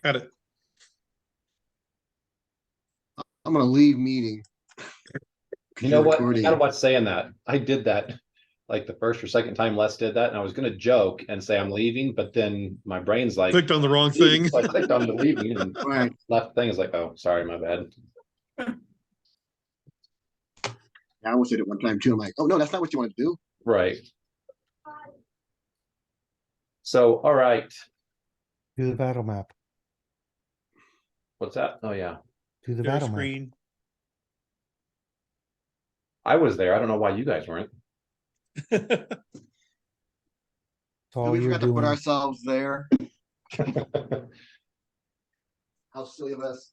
Got it. I'm gonna leave meeting. You know what? I don't want saying that. I did that like the first or second time Les did that, and I was gonna joke and say I'm leaving, but then my brain's like Clicked on the wrong thing. So I clicked on the leaving and Right. left thing is like, oh, sorry, my bad. I almost did it one time too. I'm like, oh no, that's not what you want to do. Right. So, all right. Do the battle map. What's that? Oh yeah. Do the Share battle map. screen. I was there. I don't know why you guys weren't. That's all we you're forgot to put doing. ourselves there. How silly of us.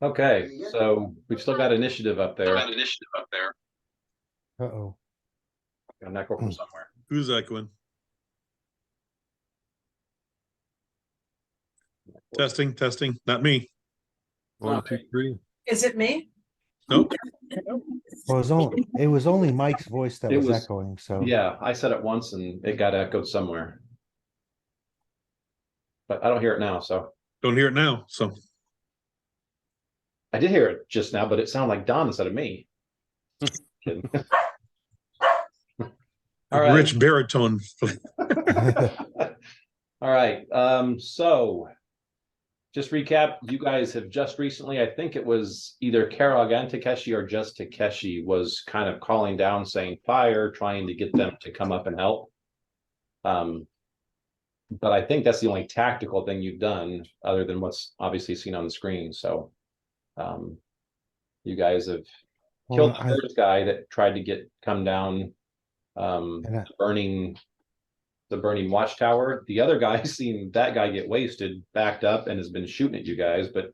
Okay, so we've still got initiative up there. Uh-oh. Got an echo from somewhere. Who's echoing? Testing, testing. Not me. 1, 2, 3. Is it me? Nope. Well, it was only Mike's voice that was echoing, so Yeah, I said it once and it got echoed somewhere. But I don't hear it now, so. Don't hear it now. So I did hear it just now, but it sounded like Don instead of me. Kidding. All right. Rich baritone. All right. So just recap, you guys have just recently, I think it was either Karog and Takeshi or just Takeshi was kind of calling down saying fire, trying to get them to come up and help. But I think that's the only tactical thing you've done other than what's obviously seen on the screen. So you guys have killed the first guy that tried to come down the burning watchtower. The other guy seen that guy get wasted, backed up, and has been shooting at you guys. But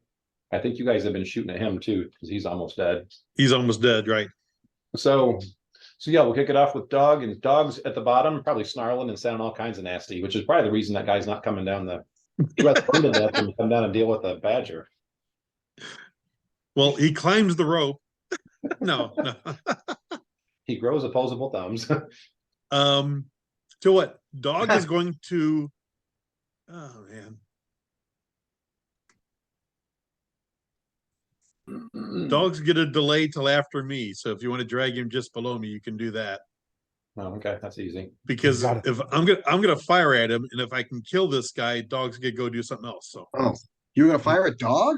I think you guys have been shooting at him too because he's almost dead. He's almost dead, right? So yeah, we'll kick it off with Dog, and Dog's at the bottom, probably snarling and sounding all kinds of nasty, which is probably the reason that guy's not coming down the. He got burned to death and come down and deal with a badger. Well, he climbs the rope. No. He grows opposable thumbs. So what? Dog is going to. Oh man. Dogs get a delay till after me, so if you want to drag him just below me, you can do that. Oh, okay, that's easy. Because if I'm gonna fire at him, and if I can kill this guy, Dog's gonna go do something else. So. Oh, you're gonna fire at Dog?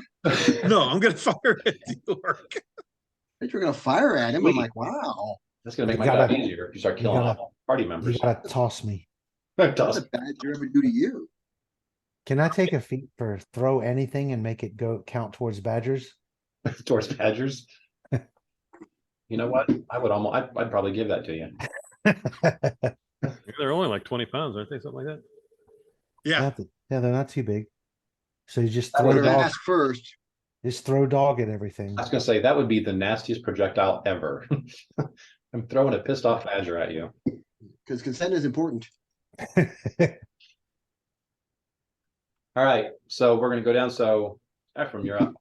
No, I'm gonna fire at York. I think you're gonna fire at him. I'm like, wow. That's gonna make my job easier if you start killing all party members. You gotta toss me. What's a badger ever do to you? Can I take a feat for throw anything and make it count towards badgers? Towards badgers? You know what? I'd probably give that to you. They're only like 20 pounds, aren't they? Something like that. Yeah. Yeah, they're not too big. So you just throw Dog first. Just throw Dog at everything. I was gonna say that would be the nastiest projectile ever. I'm throwing a pissed off badger at you. Because consent is important. All right, so we're gonna go down. So Ephraim, you're up.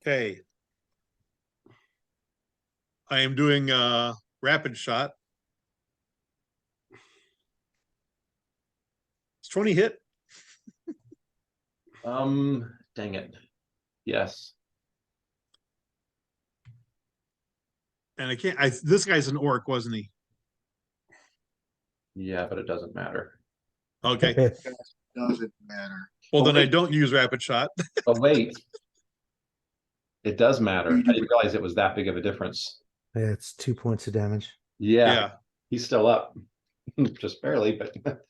Okay. I am doing a rapid shot. It's 20 hit. Dang it. Yes. And I can't. This guy's an orc, wasn't he? Yeah, but it doesn't matter. Okay. Doesn't matter. Well, then I don't use rapid shot. But wait, it does matter. I didn't realize it was that big of a difference. Yeah, it's 2 points of damage. Yeah. He's still up, just barely. But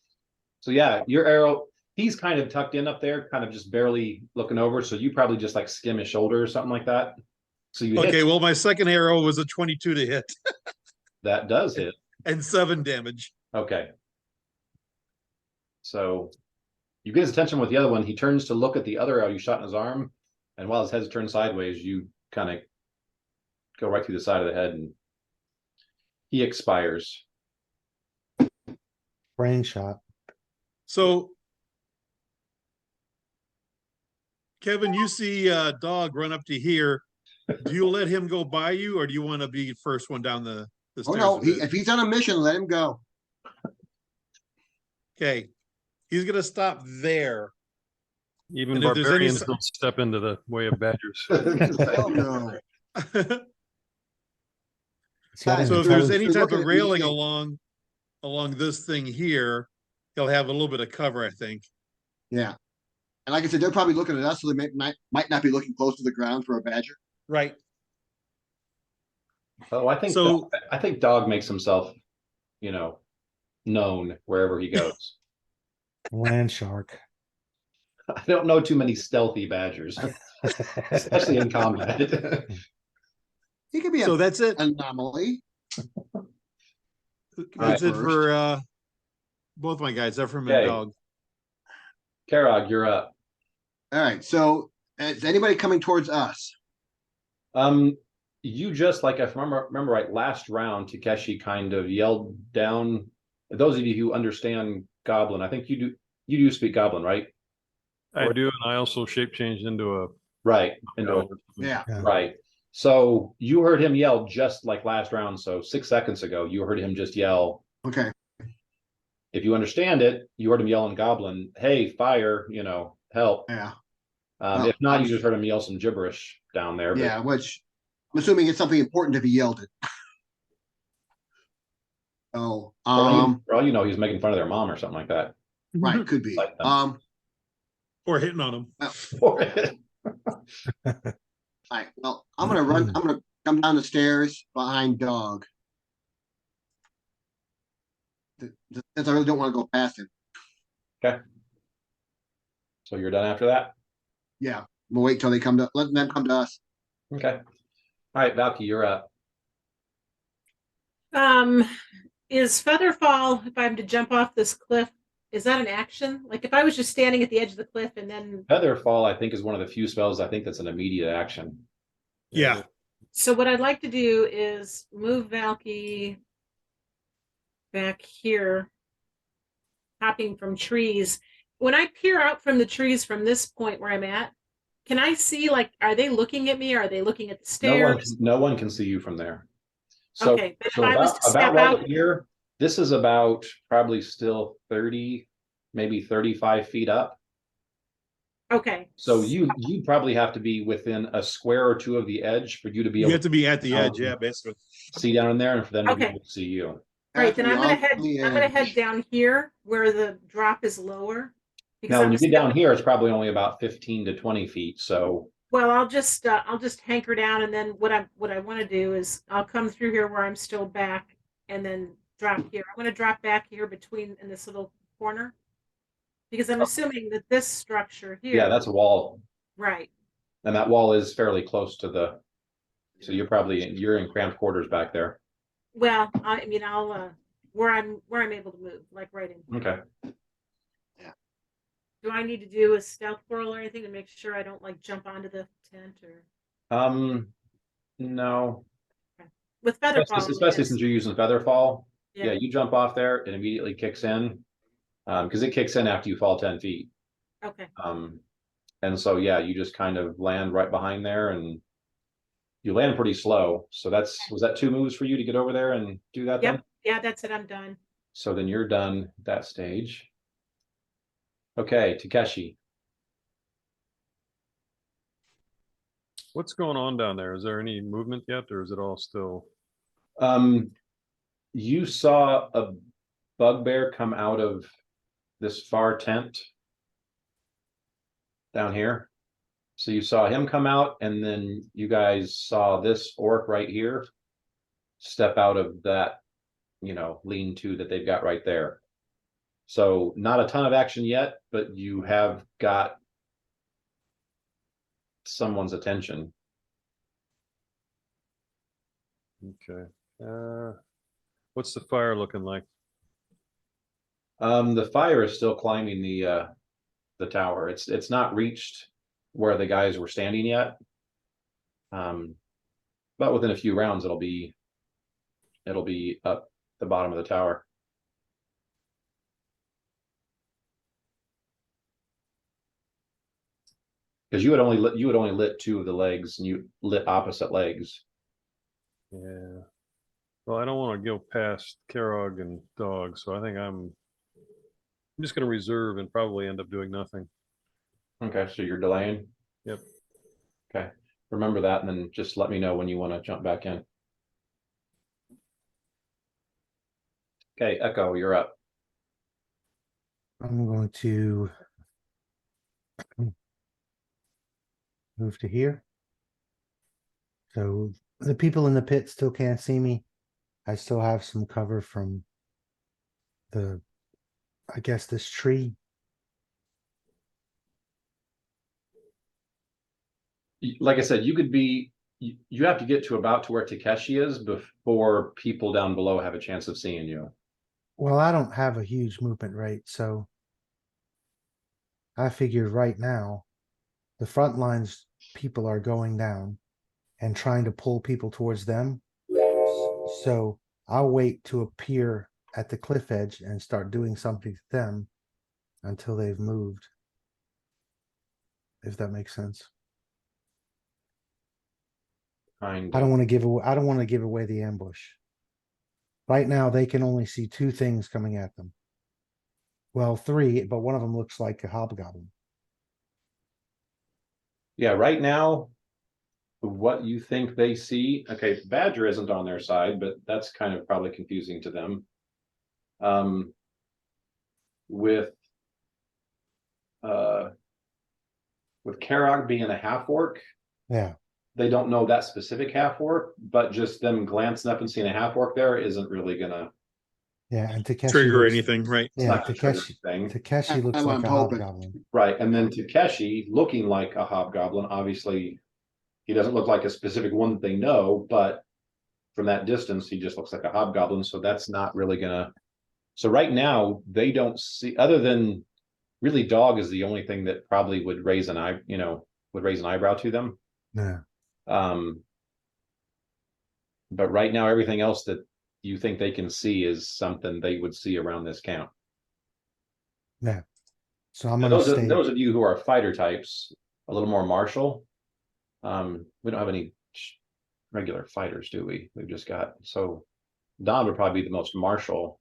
so yeah, your arrow. He's kind of tucked in up there, kind of just barely looking over. So you probably just like skim his shoulder or something like that. So you okay. Well, my second arrow was a 22 to hit. That does hit. And 7 damage. Okay. So you get his attention with the other one. He turns to look at the other arrow you shot in his arm. And while his head's turned sideways, you kind of go right through the side of the head and he expires. Brain shot. So, Kevin, you see Dog run up to here. Do you let him go by you, or do you want to be the first one down the stairs? Oh no, if he's on a mission, let him go. Okay. He's gonna stop there. Even And if there's any barbarians s- don't step into the way of badgers. Oh, no. It's got an So if there's enclosed- any They're type looking of at me railing saying- along this thing here, he'll have a little bit of cover, I think. Yeah. And like I said, they're probably looking at us, so they might not be looking close to the ground for a badger. Right. Oh, So I think Dog makes himself, you know, known wherever he goes. land shark. I don't know too many stealthy badgers, especially in combat. He could be so an that's it. anomaly. That's it First. for both my guys, Ephraim and Okay. Dog. Karog, you're up. All right. So is anybody coming towards us? You just like if I remember right, last round, Takeshi kind of yelled down. Those of you who understand Goblin, I think you do. You do speak Goblin, right? I do, and I also shape changed into a Right. Into a, Yeah. Yeah. right. So you heard him yell just like last round. So 6 seconds ago, you heard him just yell. Okay. If you understand it, you heard him yell in Goblin, "Hey, fire! You know, help!" Yeah. If not, you just heard him yell some gibberish down there. But Yeah. Which I'm assuming it's something important if he yelled it. Oh. for all you know, he's making fun of their mom or something like that. Right. Could be. Like them. Or hitting on him. All right. Well, I'm gonna run. I'm gonna come down the stairs behind Dog. Since I really don't want to go past him. So you're done after that? Yeah. We'll wait till they come to. Let them come to us. Okay. All right, Valky, you're up. Is Featherfall, if I'm to jump off this cliff, is that an action? Like if I was just standing at the edge of the cliff and then. Featherfall, I think, is one of the few spells I think that's an immediate action. Yeah. So what I'd like to do is move Valky back here, hopping from trees. When I peer out from the trees from this point where I'm at, can I see, like, are they looking at me? Are they looking at the stairs? No one can see you from there. So, Okay, but if so I was to about step right out, here, this is about probably still 30, maybe 35 feet up. okay. So you probably have to be within a square or two of the edge for you to be You able have to be at the Oh. edge, yeah, basically. to see down in there and for them to be Okay. able to see you. Right, then I'm gonna After the head edge. down here where the drop is lower. Because Now, when I'm you just get down here, it's probably only about 15 to 20 feet. So Well, I'll just hanker down, and then what I want to do is I'll come through here where I'm still back, and then drop here. I'm going to drop back here between in this little corner, because I'm assuming that this structure here. yeah, that's a wall. right. And that wall is fairly close to the, so you're in cramped quarters back there. Well, I mean, I'll where I'm able to move, like right in. Okay. Do I need to do a stealth roll or anything to make sure I don't like jump onto the tent or No. with Featherfall? Especially since you're using Featherfall. Yeah. Yeah, you jump off there, it immediately kicks in. Because it kicks in after you fall 10 feet. Okay. And so yeah, you just kind of land right behind there and you land pretty slow. So was that 2 moves for you to get over there and do that then? Yep. Yeah, that's it. I'm done. So then you're done at that stage. Okay, Takeshi. What's going on down there? Is there any movement yet, or is it all still? You saw a bugbear come out of this far tent down here. So you saw him come out, and then you guys saw this orc right here step out of that, lean-to that they've got right there. So not a ton of action yet, but you have got someone's attention. Okay. What's the fire looking like? The fire is still climbing the tower. It's not reached where the guys were standing yet. But within a few rounds, it'll be up the bottom of the tower. Because you had only lit 2 of the legs, and you lit opposite legs. Yeah. Well, I don't want to go past Karog and Dog, so I think I'm I'm just gonna reserve and probably end up doing nothing. Okay, so you're delaying? Yep. Okay, remember that and then just let me know when you want to jump back in. Okay, Echo, you're up. I'm going to move to here. So the people in the pit still can't see me. I still have some cover from the, I guess, this tree. Like I said, you could be, you have to get to about to where Takeshi is before people down below have a chance of seeing you. Well, I don't have a huge movement rate, so I figured right now the front lines people are going down and trying to pull people towards them. So I'll wait to appear at the cliff edge and start doing something to them until they've moved. If that makes sense. Kind I don't of. want to give away, I don't want to give away the ambush. Right now they can only see two things coming at them. Well, three, but one of them looks like a hobgoblin. Yeah, right now, what you think they see, okay, Badger isn't on their side, but that's kind of probably confusing to them. With Karok being a half orc, Yeah. they don't know that specific half orc, but just them glancing up and seeing a half orc there isn't really gonna, Yeah, and Takeshi Trigger looks, anything, right? it's yeah, not gonna trigger Takeshi anything. Takeshi looks That's what like a I'm hoping. hobgoblin. Right, and then Takeshi looking like a hobgoblin, obviously he doesn't look like a specific one that they know, but from that distance, he just looks like a hobgoblin, so that's not really gonna. So right now, they don't see, other than really dog is the only thing that probably would raise an eye, would raise an eyebrow to them. Yeah. But right now, everything else that you think they can see is something they would see around this camp. Yeah. So I'm And gonna stay. those of you who are fighter types, a little more martial. We don't have any regular fighters, do we? We've just got, so Don would probably be the most martial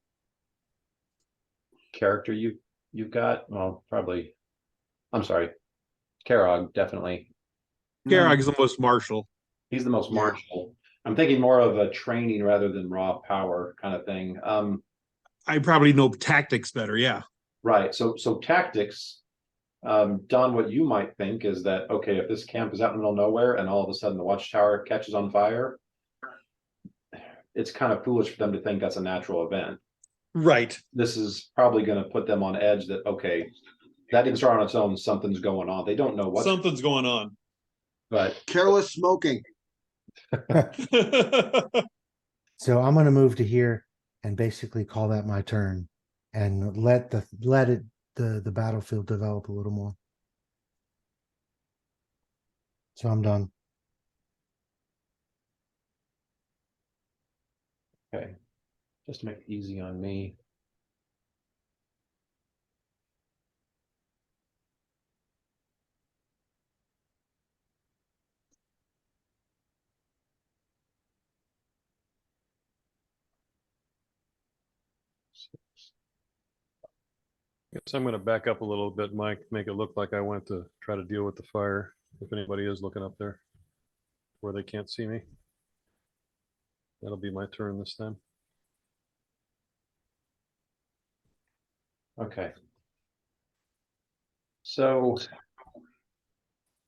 character you've got. Well, probably. I'm sorry, Karog, definitely. Garrog is the most martial. He's the most Yeah. martial. I'm thinking more of a training rather than raw power kind of thing. I probably know tactics better. Yeah. Right. So tactics, Don, what you might think is that, okay, if this camp is out in the middle of nowhere and all of a sudden the watchtower catches on fire, it's kind of foolish for them to think that's a natural event. Right. This is probably going to put them on edge that, okay, that didn't start on its own. Something's going on. They don't know what, Something's going on. but Careless smoking. So I'm gonna move to here and basically call that my turn and let the battlefield develop a little more. So I'm done. okay, just to make it easy on me. Guess I'm gonna back up a little bit, Mike, make it look like I went to try to deal with the fire. If anybody is looking up there where they can't see me. That'll be my turn this time. Okay. So,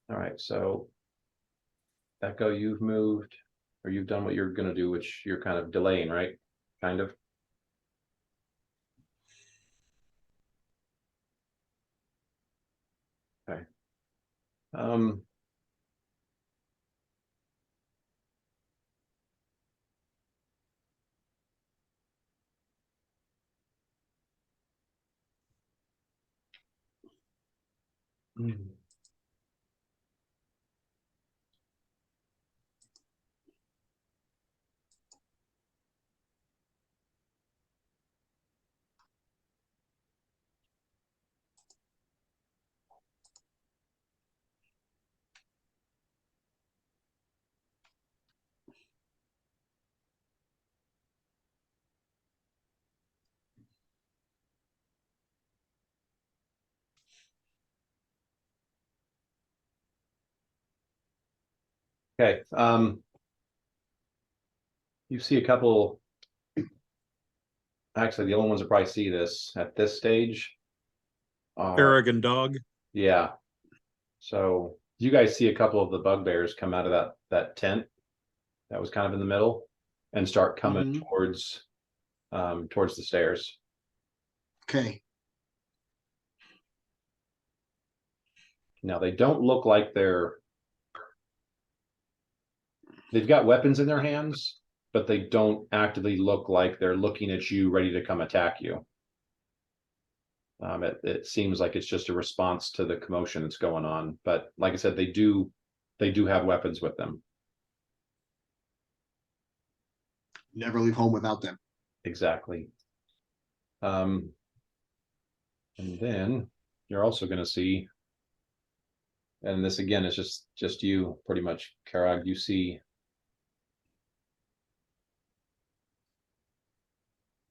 all right, so Echo, you've moved, or you've done what you're gonna do, which you're kind of delaying, right? Kind of. Okay. Um. hmm. Okay, you see a couple. Actually, the only ones that probably see this at this stage are, Arrogant dog. yeah. So you guys see a couple of the bugbears come out of that tent that was kind of in the middle and start coming Mhm. towards the stairs. Okay. Now they don't look like they've got weapons in their hands, but they don't actively look like they're looking at you, ready to come attack you. It seems like it's just a response to the commotion that's going on. But like I said, they do have weapons with them. Never leave home without them. Exactly. And then you're also going to see, and this again is just you pretty much, Karag. You see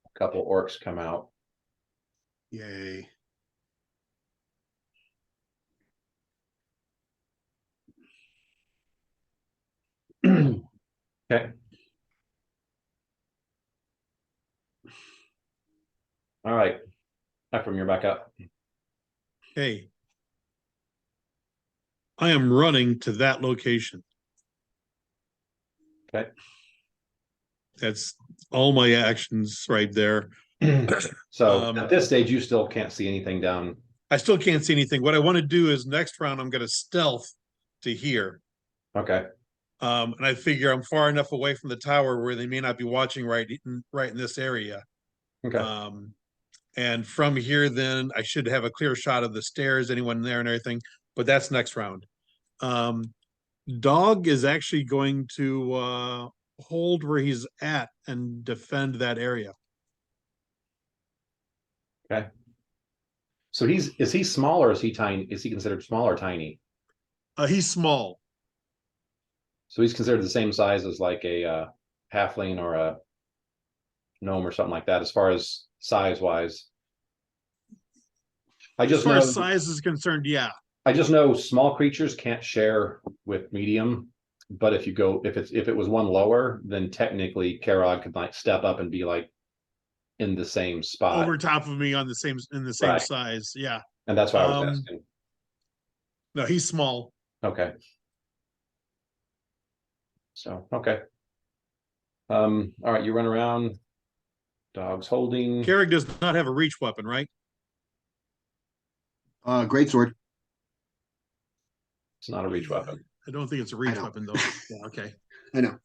a couple orcs come out. Yay. Okay. All right. Ephraim, you're back up. Hey. I am running to that location. Okay. That's all my actions right there. So at this stage, you still can't see anything down. I still can't see anything. What I want to do is next round, I'm going to stealth to here. Okay. And I figure I'm far enough away from the tower where they may not be watching right in this area. Okay. And from here, then I should have a clear shot of the stairs, anyone there and everything, but that's next round. Dog is actually going to hold where he's at and defend that area. Okay. So is he small or is he tiny? Is he considered small or tiny? He's small. So he's considered the same size as like a halfling or a gnome or something like that, as far as size wise. As far as size is concerned, yeah. I just know small creatures can't share with medium, but if it was one lower, then technically Karog could like step up and be like in the same spot Over top of me on the same Right. size. Yeah. And that's why I was asking. No, he's small. Okay. So okay. All right, you run around. Dog's holding. Carrick does not have a reach weapon, right? Greatsword. It's not a reach weapon. I don't think it's a reach know. weapon though. Yeah, okay. I know.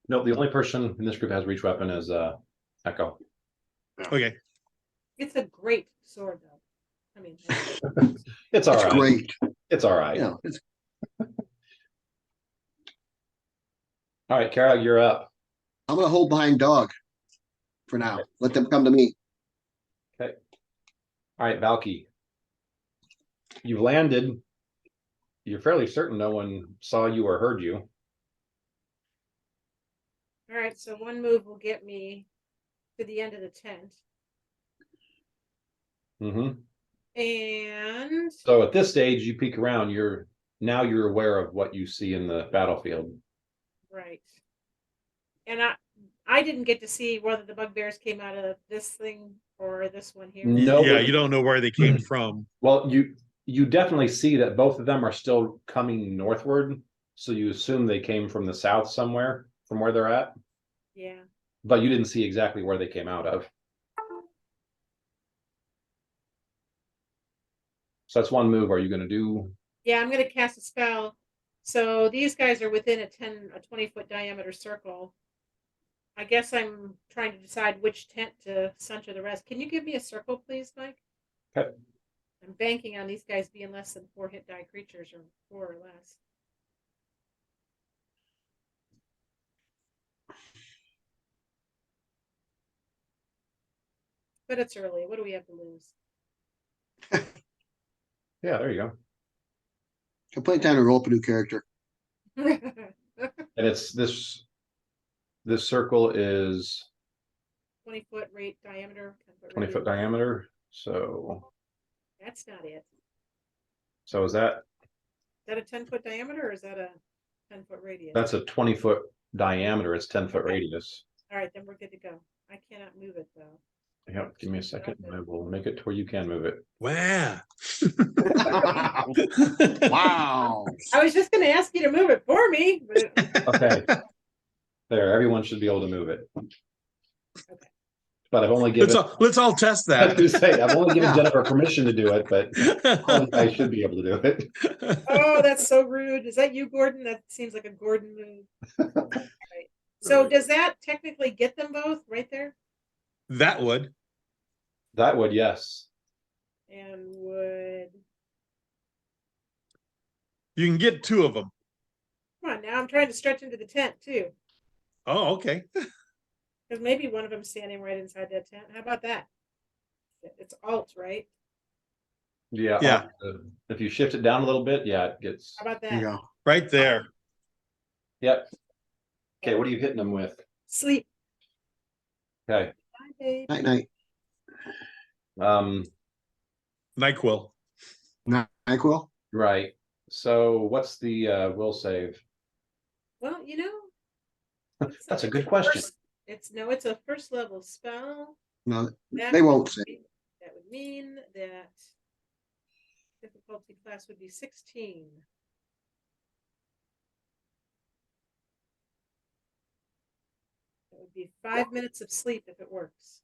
No, the only person in this group has reach weapon is Echo. Okay. It's a great sword, though. I mean, It's all It's right. great. It's all right. You know, it's All right, Carol, you're up. I'm gonna hold behind dog for now. Let them come to me. Okay. All right, Valky. You've landed. You're fairly certain no one saw you or heard you. all right, so one move will get me to the end of the tent. Mm-hmm. And So at this stage, you peek around. You're aware of what you see in the battlefield. right. And I didn't get to see whether the bugbears came out of this thing or this one here. No, Yeah, you don't know where they came from. Well, you definitely see that both of them are still coming northward. So you assume they came from the south somewhere from where they're at. Yeah. But you didn't see exactly where they came out of. So that's one move. Are you going to do? Yeah, I'm going to cast a spell. So these guys are within a 20-foot diameter circle. I guess I'm trying to decide which tent to center the rest. Can you give me a circle, please, Mike? Okay. I'm banking on these guys being less than 4 hit die creatures, or 4 or less. But it's early. What do we have to lose? Yeah, there you go. I'm playing time to roll up a new character. And it's this circle is 20-foot rate diameter. 20-foot diameter. So That's not it. is that Is that a 10-foot diameter, or is that a 10-foot radius. That's a 20-foot diameter. It's 10-foot Okay. radius. All right, then we're good to go. I cannot move it though. Yep, give me a second. I will make it to where you can move it. Wow. Wow. I was just gonna ask you to move it for me, but Okay. There, everyone should be able to move it. Okay. But I've only given, Let's all test I was that. gonna say, I've only given Yeah. Jennifer permission to do it, but all you guys should be able to do it. oh, that's so rude. Is that you, Gordon? That seems like a Gordon move. All right. So does that technically get them both right there? That would. That would, yes. And would You can get 2 of them. come on now? I'm trying to stretch into the tent too, Oh, okay. because maybe one of them's standing right inside that tent. How about that? It's alt, right? Yeah. Yeah. If you shift it down a little bit, yeah, it gets, How about There you that? go. Right there. yep. Okay, what are you hitting them with? Sleep. Okay, Bye, babe. Night, night. NyQuil. NyQuil. right. So what's the will save? Well, That's a it's good question. it's a first level spell. No, That they would won't say. mean- That would mean that difficulty class would be 16. It would be 5 minutes of sleep if it works.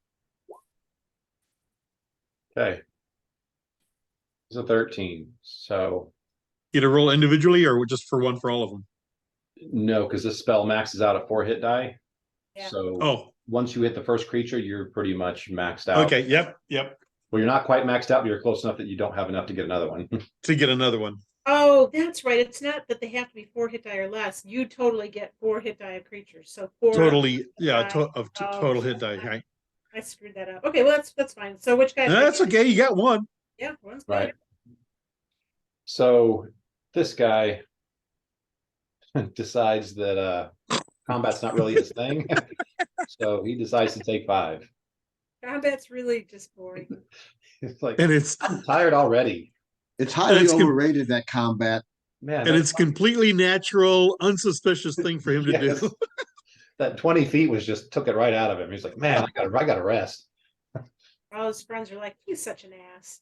Okay. It's a 13, so Get a roll individually or just for one for all of them? no, because this spell maxes out at 4 hit die. Yeah. So Oh, once you hit the first creature, you're pretty much maxed out. okay. Yep. Yep. Well, you're not quite maxed out, but you're close enough that you don't have enough to get another one. To get another one. Oh, that's right. It's not that they have to be 4 hit die or less. You totally get 4 hit die of creatures. So 4 Totally. Yeah. die. Total hit die. Right. I screwed that up. Okay, well that's fine. So which guy? That's okay. You got one. Yeah, one's good. Right. So this guy decides that combat's not really his thing. So he decides to take 5. Combat's really just boring. It's like, And it's I'm tired already. It's highly it's com- overrated, that combat. Man, and it's completely natural, unsuspicious thing for him to yes. do. That 20 feet was just took it right out of him. He's like, man, I gotta rest. All his friends are like, he's such an ass.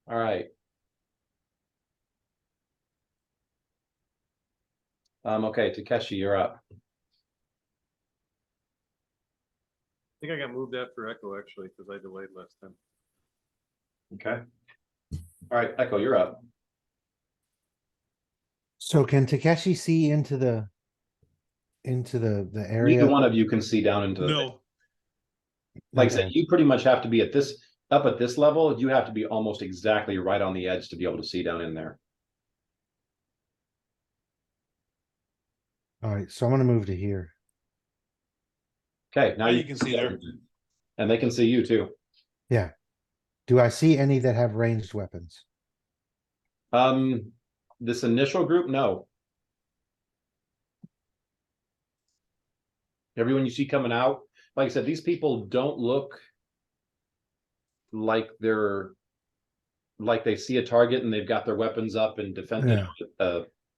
All right. Okay, Takeshi, you're up. I think I got moved after Echo actually, because I delayed last time. Okay. All right, Echo, you're up. So can Takeshi see into the area? Neither one of you can see down into the No. like I said, Okay. you pretty much have to be at this up at this level, you have to be almost exactly right on the edge to be able to see down in there. All right, so I'm gonna move to here. Okay, now You can see there. And they can see you too. Yeah. Do I see any that have ranged weapons? This initial group, no. Everyone you see coming out, like I said, these people don't look like they see a target and they've got their weapons up and defend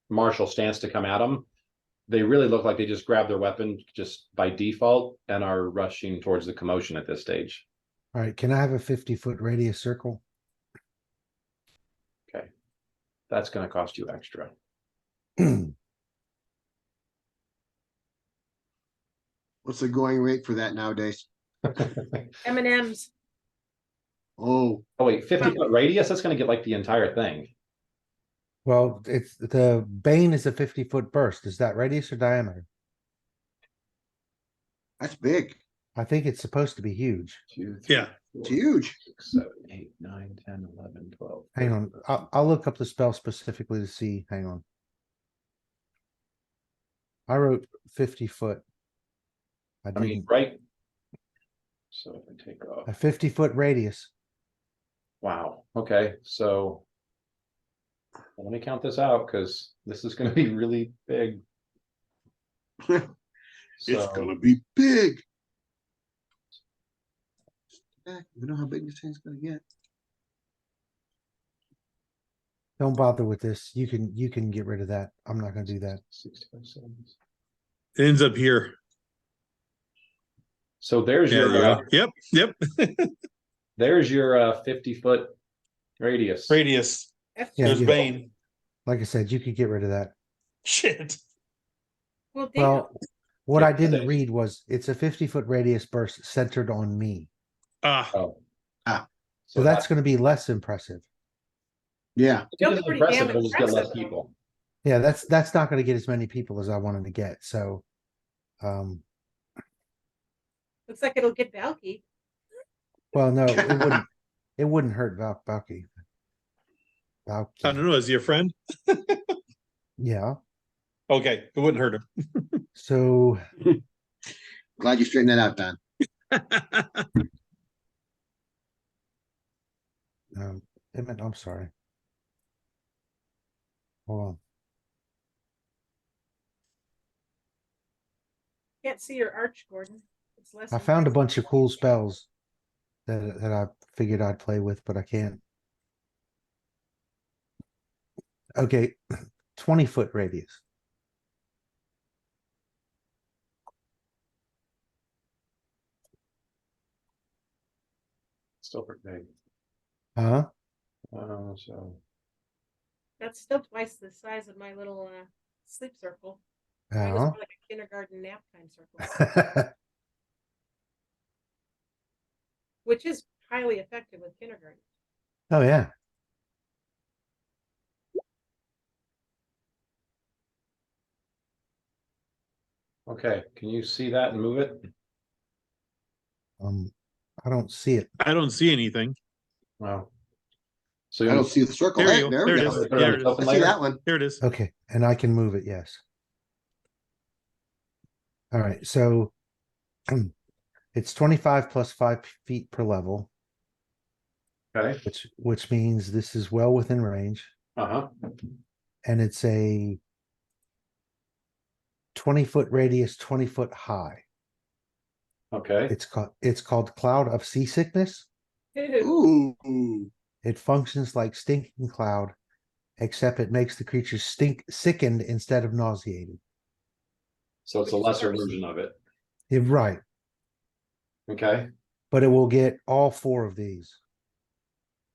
martial stance to come at them. They really look like they just grab their weapon just by default and are rushing towards the commotion at this stage. All right, can I have a 50-foot radius circle? Okay, that's going to cost you extra. What's the going rate for that nowadays? M&M's. Oh, Oh wait, 50-foot radius? That's going to get like the entire thing. Well, it's the Bane is a 50-foot burst. Is that radius or diameter? that's big. I think it's supposed to be huge. 2, 3, Yeah. 4, It's huge. 6, 7, 8, 9, 10, 11, 12. Hang on, I'll look up the spell specifically to see. Hang on. I wrote 50-foot. I I mean, didn't. right? So if I take off. A 50-foot radius. Wow. Okay. So let me count this out because this is going to be really big. It's gonna be big. We know how big this thing's gonna get. Don't bother with this. You can get rid of that. I'm not gonna do that. 65 seconds. It ends up here. So there's There your, you go. Yep, yep. there's your 50-foot radius. Radius. That's Yeah, There's you- Bane. Like I said, you could get rid of that. Shit. well, damn. Well, what Yeah, I didn't safe. read was it's a 50-foot radius burst centered on me. Ah, Oh. Ah. So that's gonna be less impressive. Yeah, Still It's pretty impressive, damn it'll just get less impressive, though. people. Yeah, that's not gonna get as many people as I wanted to get. So Looks like it'll get Valky. well no, it wouldn't hurt Valky. I Valky. don't know. Is he a friend? Yeah. Okay, it wouldn't hurt him. So glad you straightened that out, Don. I'm sorry. Hold on. Can't see your arch, Gordon. It's less. I found a impressive. bunch of cool spells that I figured I'd play with, but I can't. Okay, 20-foot radius. Still pretty big. Huh? So That's still twice the size of my little sleep circle. Mine was Yeah. more like a kindergarten nap time circle, which is highly effective with kindergarten. Oh yeah. okay, can you see that and move it? I don't see it. I don't see anything. Wow. So I don't see the circle. There There, you go. there There we it go. is. Put it on There the it is. open I see layer? that one. Here it is. Okay, and I can move it, yes. All right, so it's 25 plus 5 feet per level, Okay, which means this is well within range, uh-huh, and it's a 20-foot radius, 20-foot high. okay. It's called Cloud of Seasickness. Ew. Ooh. It functions like Stinking Cloud, except it makes the creature sickened instead of nauseated. So it's a Which is lesser worse. version of it. You're right, Okay, but it will get all 4 of these.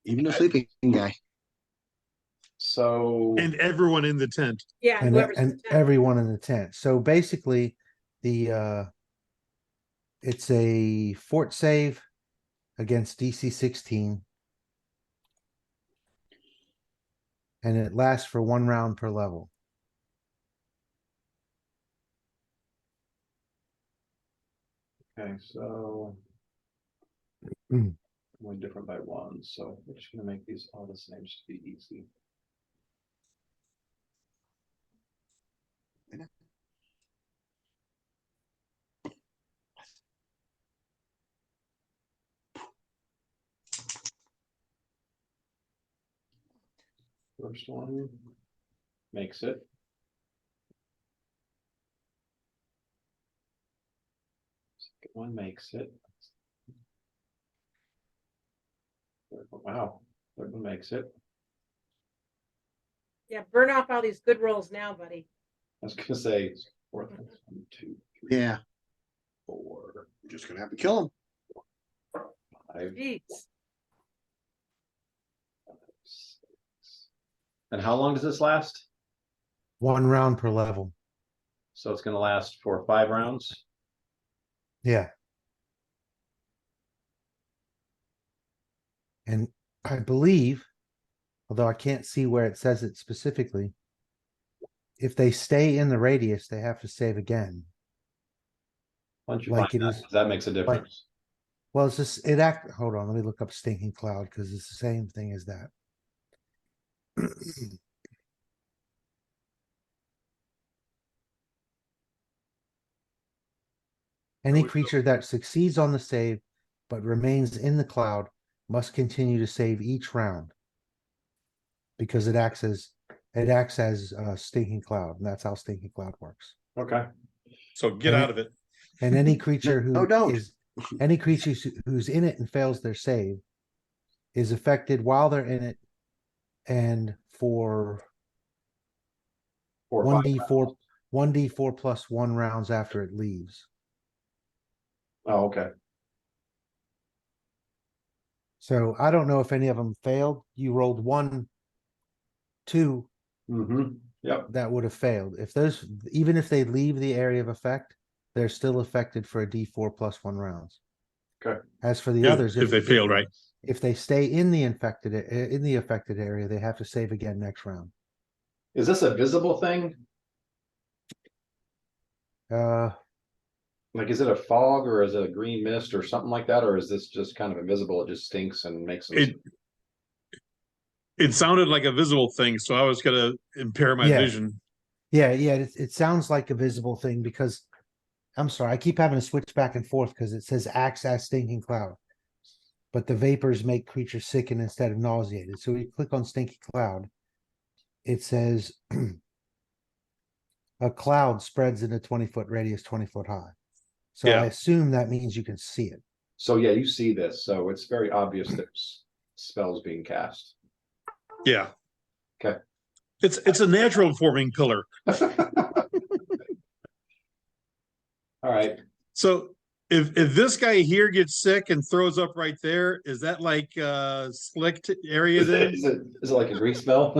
Even the sleeping guy. so And everyone in the tent. Yeah, and whoever's in and the tent. everyone in the tent. So basically, it's a fort save against DC 16, and it lasts for 1 round per level. okay, so Mm. only different by 1, so we're just gonna make these all the same just to be easy. First one makes it. Second one makes it. Third one, wow, third one makes it. Yeah, burn off all these good rolls now, buddy. I was gonna say fourth one, 1, 2, 3, Yeah, 4, we're just gonna have to kill him. 5, Jeez. 6. And how long does this last? 1 round per level. So it's gonna last for 5 rounds. Yeah. And I believe, although I can't see where it says it specifically, if they stay in the radius, they have to save again. Once you Like find it that, is- 'cause that makes a difference. Well, it's just hold on, let me look up Stinking Cloud because it's the same thing as that. Any creature that succeeds on the save but remains in the cloud must continue to save each round. Because it acts as Stinking Cloud, and that's how Stinking Cloud works. Okay, So get And out of it. And any creature No, don't. any creature who's in it and fails their save is affected while they're in it and for 4 or 5 1d4, 1d4 plus 1 rounds after it leaves. Oh, okay. So I don't know if any of them failed. You rolled 1, 2, Mm-hmm. Yep. that would have failed. If those, even if they leave the area of effect, they're still affected for a d4 plus 1 rounds. Okay. As for the If- others, if they failed, right? If they stay in the affected area, they have to save again next round. Is this a visible thing? Uh, Like, is it a fog or is it a green mist or something like that? Or is this just kind of invisible? It just stinks and makes them. It sounded like a visible thing, so I was gonna impair my Yeah. vision. yeah, it sounds like a visible thing because I'm sorry, I keep having to switch back and forth because it says acts as stinking cloud. But the vapors make creatures sicken instead of nauseated. So we click on stinky cloud. It says a cloud spreads in a 20-foot radius, 20-foot high. So Yeah. I assume that means you can see it. So yeah, you see this. So it's very obvious there's spells being cast. Yeah. Okay. It's a natural forming pillar. All right. So if this guy here gets sick and throws up right there, is that like slicked area then? Is it like a grease spell?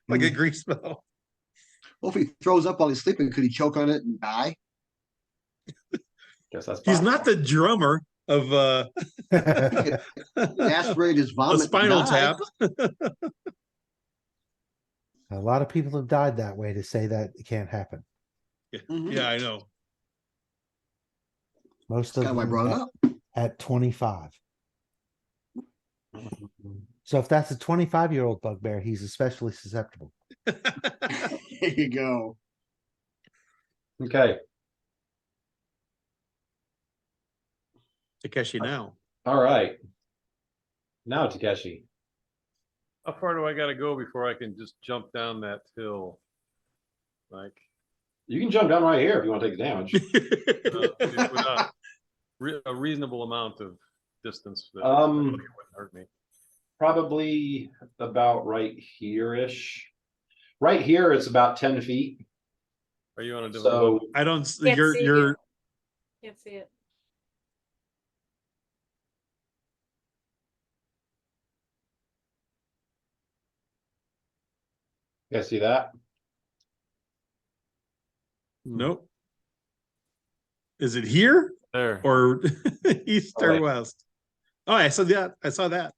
Like a grease spell? Well, if he throws up while he's sleeping, could he choke on it and die? Guess that's He's possible. not the drummer of Aspirate his a vomit. and Spinal die. Tap. A lot of people have died that way to say that it can't happen. Mhm. Yeah, I know. Most That's of kind of why I them brought it up. at 25. So if that's a 25-year-old bugbear, he's especially susceptible. There you go. Okay. Takeshi now. All right. Now Takeshi. How far do I gotta go before I can just jump down that hill? Like, You can jump down right here if you want to take the damage. without a reasonable amount of distance. That wouldn't hurt me. Probably about right here-ish. Right here, it's about 10 feet. Are you on a different So level? I don't. Can't You're see you're. you. Can't see it. you guys see that? Nope. Is it here There. or east Oh, or wait. west? Oh, I saw that. I saw that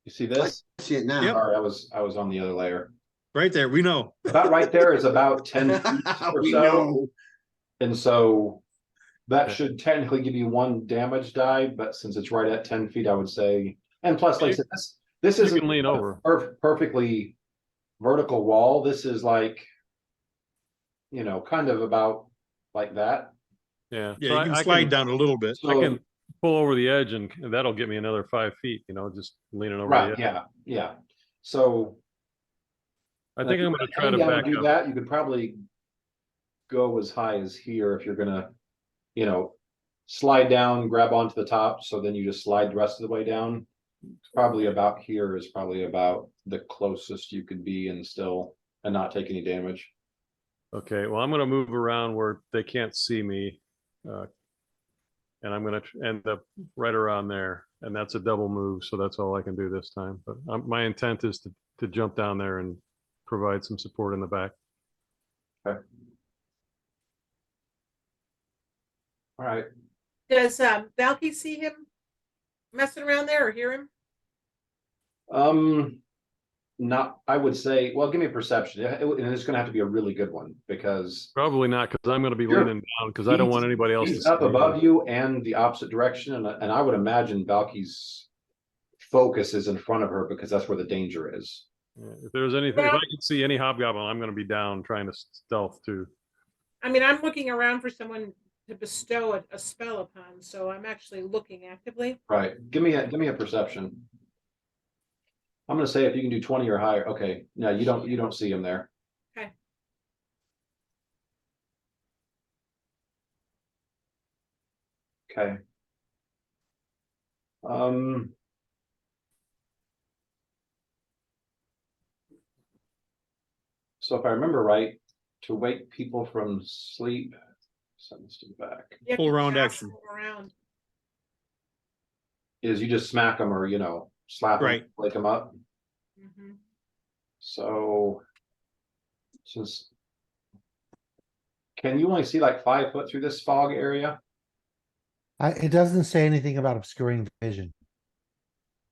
You see this? I see it now. Yep. Sorry, I was on the other layer. right there. We know. About right there is about 10 feet or We so. know. And so that Okay. should technically give you 1 damage die, but since it's right at 10 feet, I would say, and plus, like I said, this You isn't can lean over. perfectly vertical wall. This is like, kind of about like that. Yeah. Yeah, So you can I slide can, down a little bit. I can pull over the edge and that'll get me another 5 feet, just leaning over the Right, edge. yeah. So I think I'm gonna try to anytime back you do up. that, you could probably go as high as here if you're gonna, slide down, grab onto the top, so then you just slide the rest of the way down. Probably about here is probably about the closest you could be and not take any damage. Okay, well, I'm gonna move around where they can't see me. And I'm gonna end up right around there, and that's a double move, so that's all I can do this time. But my intent is to jump down there and provide some support in the back. Okay. All right. Does Valky see him messing around there or hear him? Not, I would say, well, give me a perception. And it's gonna have to be a really good one because Probably not, because I'm gonna be Sure. leaning down, because I don't want anybody else to he's see up me. above you and the opposite direction, and I would imagine Valky's focus is in front of her because that's where the danger is. Yeah, if there's anything, if Well- I can see any hobgoblin, I'm gonna be down trying to stealth too. I mean, I'm looking around for someone to bestow a spell upon, so I'm actually looking actively. Right. Give me a perception. I'm gonna say if you can do 20 or higher. Okay, no, you don't see him there. Okay. Okay. So if I remember right, to wake people from sleep, send this to the back, You have Full to round pass action. them around. is you just smack them or, slap them, Right. wake them up. Mhm. So since can you only see like 5 foot through this fog area? It doesn't say anything about obscuring vision.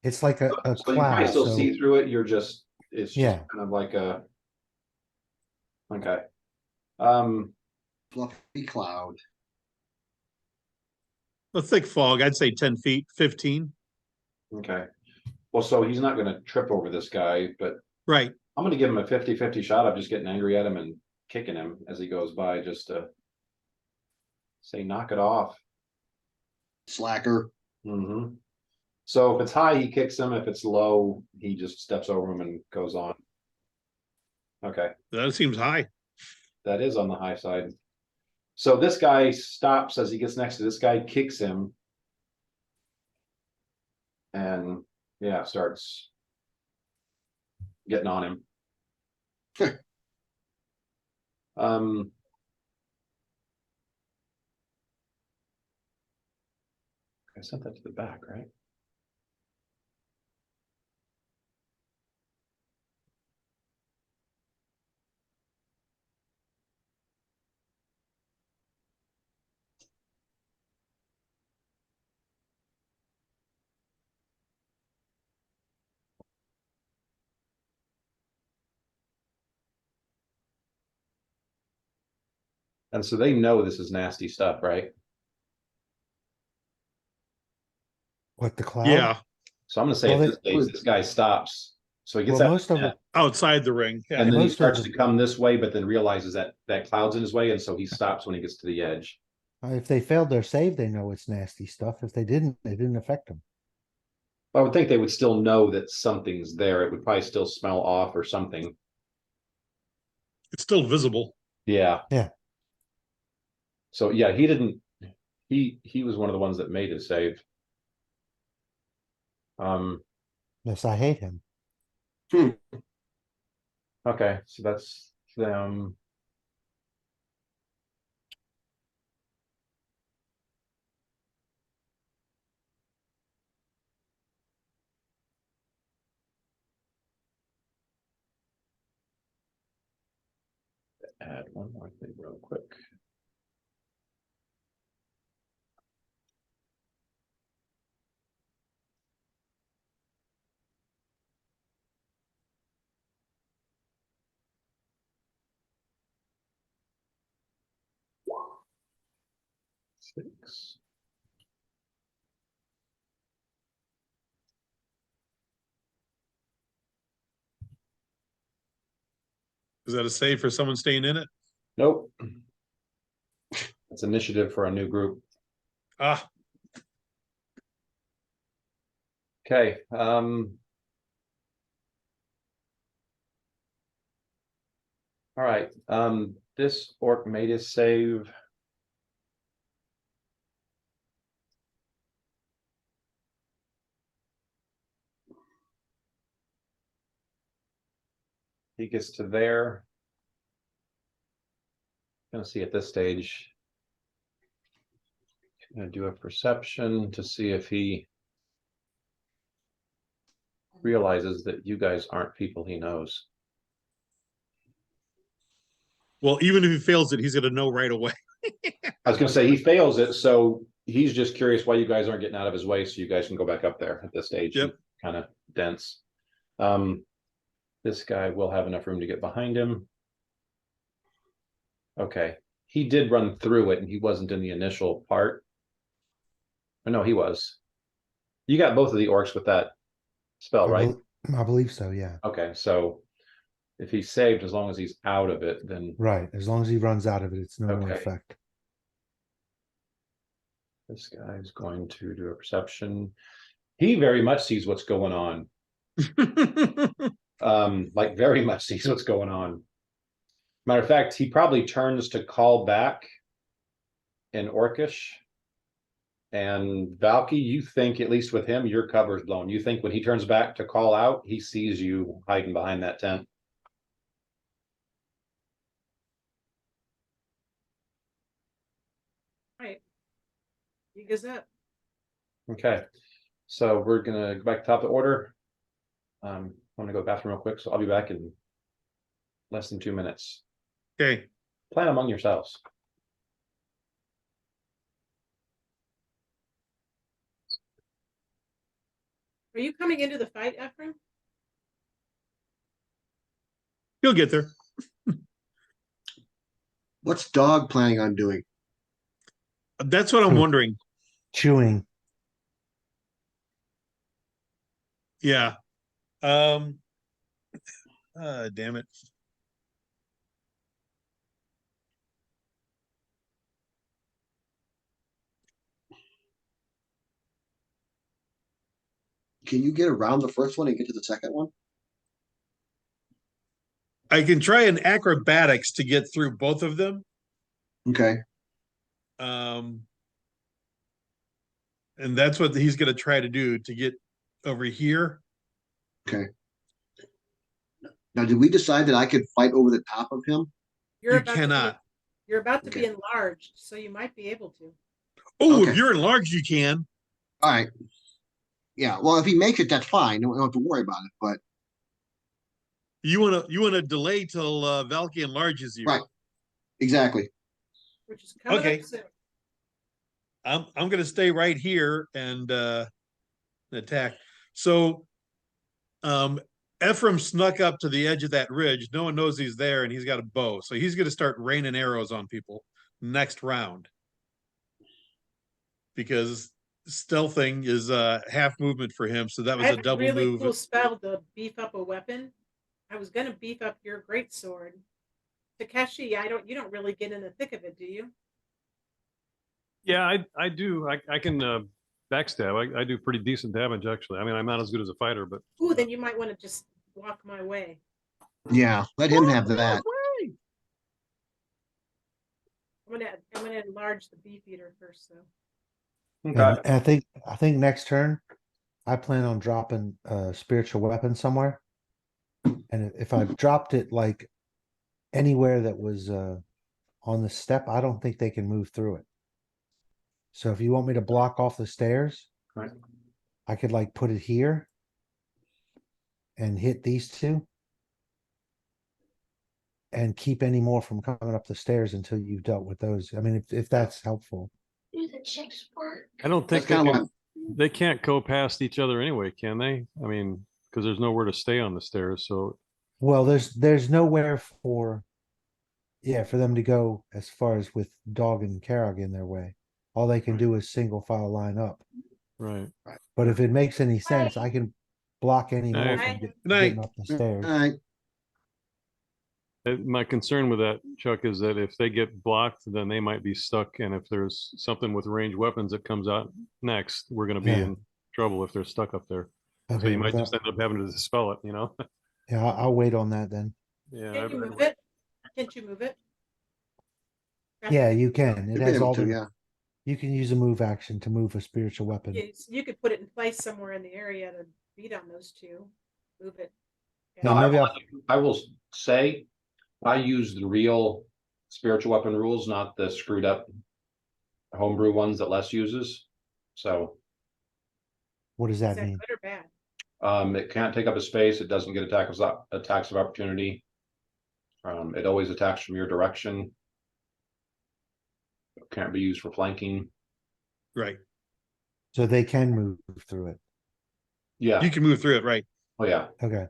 It's like a So you probably cloud, still so see through it. It's just Yeah. kind of like a okay. Fluffy cloud. A thick fog, I'd say 10 feet, 15. Okay. Well, so he's not gonna trip over this guy, but Right. I'm gonna give him a 50-50 shot of just getting angry at him and kicking him as he goes by, just to say knock it off. Slacker. Mm-hmm. So if it's high, he kicks him. If it's low, he just steps over him and goes on. Okay, That seems high. that is on the high side. So this guy stops as he gets next to this guy, kicks him. And yeah, starts getting on him. Um, I sent that to the back, right? And so they know this is nasty stuff, right? what the cloud? Yeah. So I'm gonna say Well, at this stage, this guy stops. So he gets Well, out most of net, it, Outside the ring. Yeah. and then he most of starts the- to come this way, but then realizes that cloud's in his way, and so he stops when he gets to the edge. if they failed their save, they know it's nasty stuff. If they didn't, it didn't affect them. I would think they would still know that something's there. It would probably still smell off or something. It's still visible. Yeah. Yeah. So yeah, he didn't. He was one of the ones that made his save. Yes, I hate him. Okay, so that's them. Add one more thing real quick. Six. Is that a save for someone staying in it? Nope. That's initiative for a new group. Ah, Okay. All right. This orc made his save. He gets to there. Gonna see at this stage. Gonna do a perception to see if he realizes that you guys aren't people he knows. well, even if he fails it, he's going to know right away. I was gonna say he fails it, so he's just curious why you guys aren't getting out of his way, so you guys can go back up there at this stage. Yep. Kind of dense. This guy will have enough room to get behind him. Okay, he did run through it, and he wasn't in the initial part. Oh, no, he was. You got both of the orcs with that spell, right? I believe so, yeah. Okay, so if he's saved, as long as he's out of it, then Right. As long as he runs out of it, it's no more Okay. effect. this guy is going to do a perception. He very much sees what's going on. Like very much sees what's going on. Matter of fact, he probably turns to call back in Orcish. And Valky, you think, at least with him, your cover's blown. You think when he turns back to call out, he sees you hiding behind that tent. Giga's up. Okay, so we're gonna go back to top of the order. I'm gonna go to the bathroom real quick, so I'll be back in less than 2 minutes. Okay, Plan among yourselves. Are you coming into the fight, Ephraim? you'll get there. What's dog planning on doing? That's what I'm wondering. Chewing. Yeah. Damn it. Can you get around the first one and get to the second one? I can try an acrobatics to get through both of them. Okay. And that's what he's going to try to do to get over here. Okay. Now, did we decide that I could fight over the top of him? You cannot. You're about to be Okay. enlarged, so you might be able to. Oh, Okay. if you're enlarged, you can. All right. Yeah. Well, if he makes it, that's fine. We don't have to worry about it. But You wanna delay till Valky enlarges you. right. Exactly. Which is coming Okay. up soon. I'm gonna stay right here and attack. So Ephraim snuck up to the edge of that ridge. No one knows he's there, and he's got a bow. So he's gonna start raining arrows on people next round. Because stealthing is half movement for him, so that was I a have a double really move. cool spell to beef up a weapon. I was gonna beef up your greatsword. Takeshi, you don't really get in the thick of it, do you? Yeah, I do. I can backstab. I do pretty decent damage actually. I mean, I'm not as good as a fighter, but Ooh, then you might want to just walk my way. Yeah. Let him have that. I'm gonna enlarge the beef eater first, though. And I think next turn, I plan on dropping a spiritual weapon somewhere. And if I dropped it like anywhere that was on the step, I don't think they can move through it. So if you want me to block off the stairs, Right. I could like put it here and hit these two and keep any more from coming up the stairs until you've dealt with those. I mean, if that's helpful. I don't think That's kind of what. they can't go past each other anyway, can they? I mean, because there's nowhere to stay on the stairs. So Well, there's nowhere for them to go as far as with Dog and Karag in their way. All they can do is single file line up. right. But if it makes any sense, I can block any more Night. from Night. getting up the stairs. All right. My concern with that, Chuck, is that if they get blocked, then they might be stuck. And if there's something with ranged weapons that comes out next, we're going to be Yeah. in trouble if they're stuck up there. So Okay, you might well, just end up having to dispel it, you know? yeah, I'll wait on that then. Yeah. Can't you move it? Can't you move it? Yeah, you can. It You'd be has able all to, the. yeah. You can use a move action to move a spiritual weapon. You could put it in place somewhere in the area to beat on those two. Move it. No, Yeah, maybe I will say, I use the real spiritual weapon rules, not the screwed up homebrew ones that Les uses. So What does Is that that mean? good or bad? it can't take up a space. It doesn't get attacks of opportunity. It always attacks from your direction. It can't be used for flanking. Right. So they can move through it. Yeah. You can move through it, right? Oh yeah. Okay.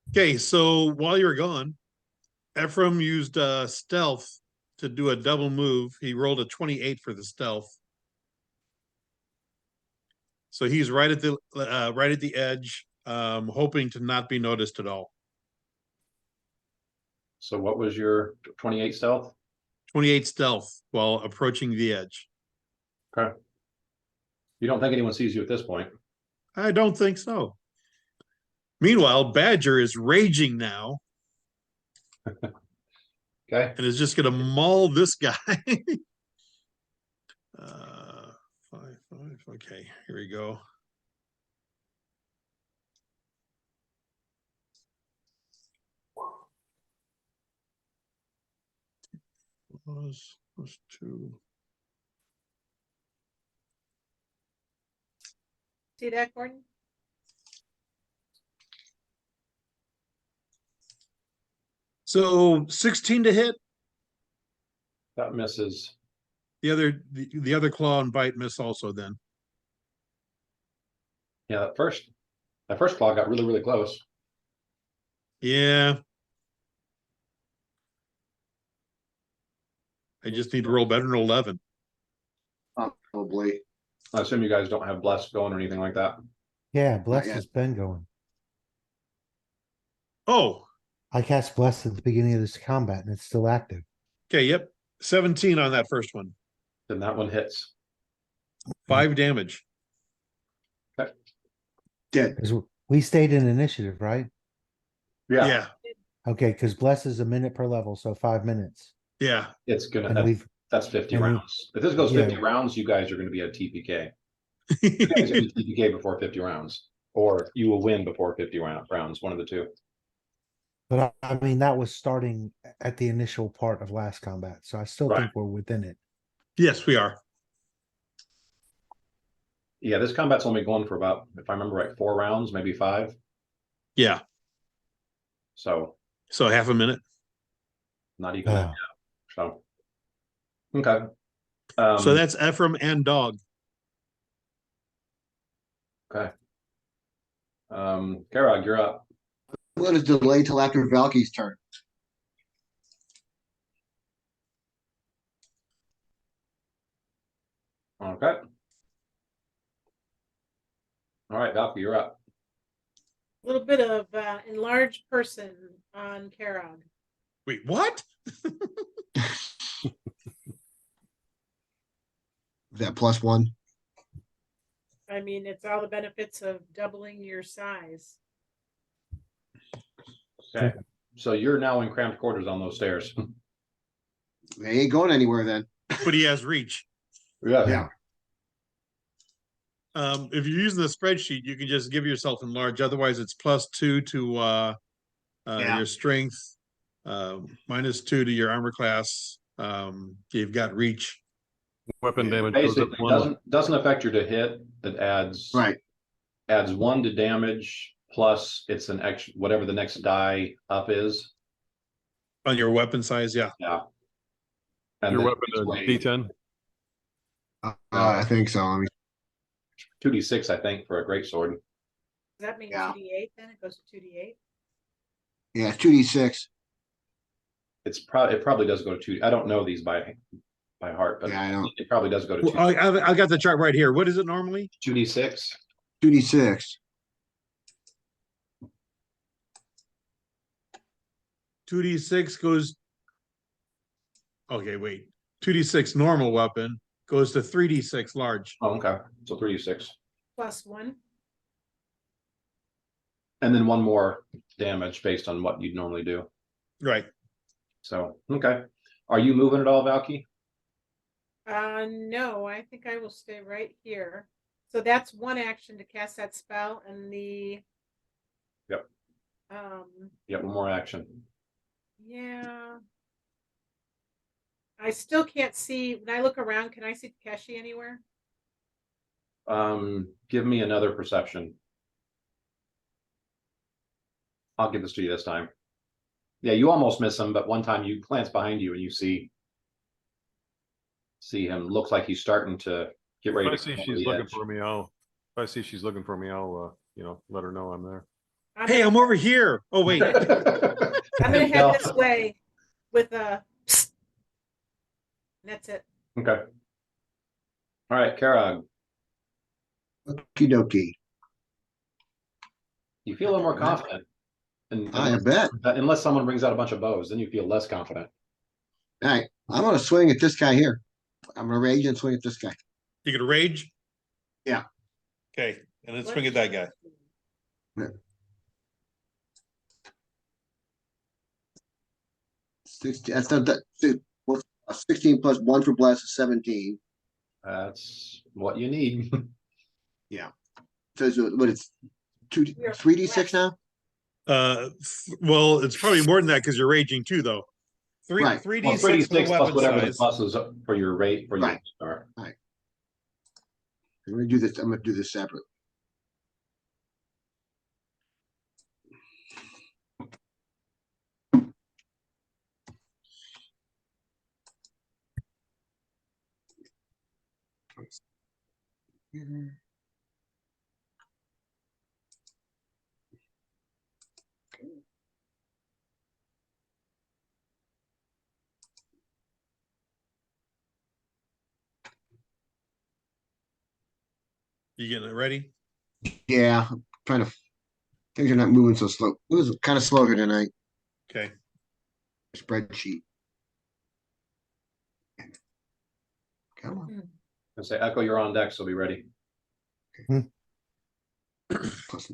Okay, so while you're gone, Ephraim used stealth to do a double move. He rolled a 28 for the stealth. So he's right at the edge, hoping to not be noticed at all. So what was your 28 stealth? 28 stealth while approaching the edge. Okay. You don't think anyone sees you at this point? I don't think so. Meanwhile, Badger is raging now Okay. and is just going to maul this guy. 5. Okay, here we go. plus 2. See that, Gordon? So 16 to hit. That misses. The other claw and bite miss also then. Yeah, that first claw got really, really close. Yeah. I just need to roll better than 11. Probably. I assume you guys don't have bless going or anything like that. Yeah, Bless yet. has been going. Oh, I cast Bless at the beginning of this combat and it's still active. okay, yep. 17 on that first one. Then that one hits. 5 damage. Dead. Because we stayed in initiative, right? Yeah. Okay, because Bless is a minute per level, so 5 minutes. It's And gonna, we've that's 50 and we- rounds. If this goes 50 yeah. rounds, you guys are gonna be at TPK. You guys are gonna be TPK before 50 rounds. Or you will win before 50 rounds, one of the two. But I mean, that was starting at the initial part of last combat, so I still Right. think we're within it. Yes, we are. Yeah, this combat's only going for about, if I remember right, 4 rounds, maybe 5. Yeah. So So half a minute. not even that. Uh, So okay. So that's Ephraim and Dog. Okay. Karag, you're up. I'm gonna delay till after Valky's turn. Okay. All right, Valky, you're up. A little bit of enlarged person on Karog. Wait, what? That +1. I mean, it's all the benefits of doubling your size. Okay. So you're now in cramped quarters on those stairs. They ain't going anywhere then. But he has reach. Yeah. If you're using the spreadsheet, you can just give yourself enlarge. Otherwise, it's +2 to Yeah. your strength, -2 to your armor class. You've got reach. Weapon damage goes up Basically, 1. doesn't affect your to hit. It adds Right. adds 1 to damage plus it's an extra whatever the next die up is. On your weapon size, yeah. Yeah. And Your then weapon it's is weight. D10. I think so. I mean, 2d6, I think, for a great sword. Does that mean Yeah. 2d8 then? It goes to 2d8? yeah, it's 2d6. It probably does go to 2. I don't know these by heart, but Yeah, I don't. it probably does go to Well, 2. I got the chart right here. What is it normally? 2d6. 2d6. 2d6 goes. Okay, wait. 2d6 normal weapon goes to 3d6 large. Oh, okay. So 3d6. +1. And then 1 more damage based on what you'd normally do. Right. So, okay. Are you moving at all, Valky? No, I think I will stay right here. So that's 1 action to cast that spell, and the Yep. Yep, 1 more action. Yeah. I still can't see when I look around. Can I see Takeshi anywhere? Give me another perception. I'll give this to you this time. Yeah, you almost miss him, but one time you glance behind you and you see him. Looks like he's starting to get ready If I to see come over she's the looking edge. for me, I'll let her know I'm there. Hey, I'm over here. Oh, wait. I'm gonna head this way with a. That's it. Okay. All right, Karag, Okie dokie. you feel a little more confident. And I bet. unless someone brings out a bunch of bows, then you feel less confident. All right. I'm gonna swing at this guy here. I'm gonna rage and swing at this guy. You gonna rage? Yeah. Okay, and then swing at that guy. That's not that. 16 plus 1 for blast is 17. That's what you need. So what it's 3d6 now? Well, it's probably more than that because you're raging too, though. Three Right. three Well, d six for the 3d6 plus weapon whatever the size. plus is for your rate for your Right. start. I'm gonna do this. I'm gonna do this separate. You getting it ready? Yeah, I'm trying to. Things are not moving so slow. It was kind of slow here tonight. Okay. Spreadsheet. Come on. I say, Echo, you're on deck, so be ready. Plus,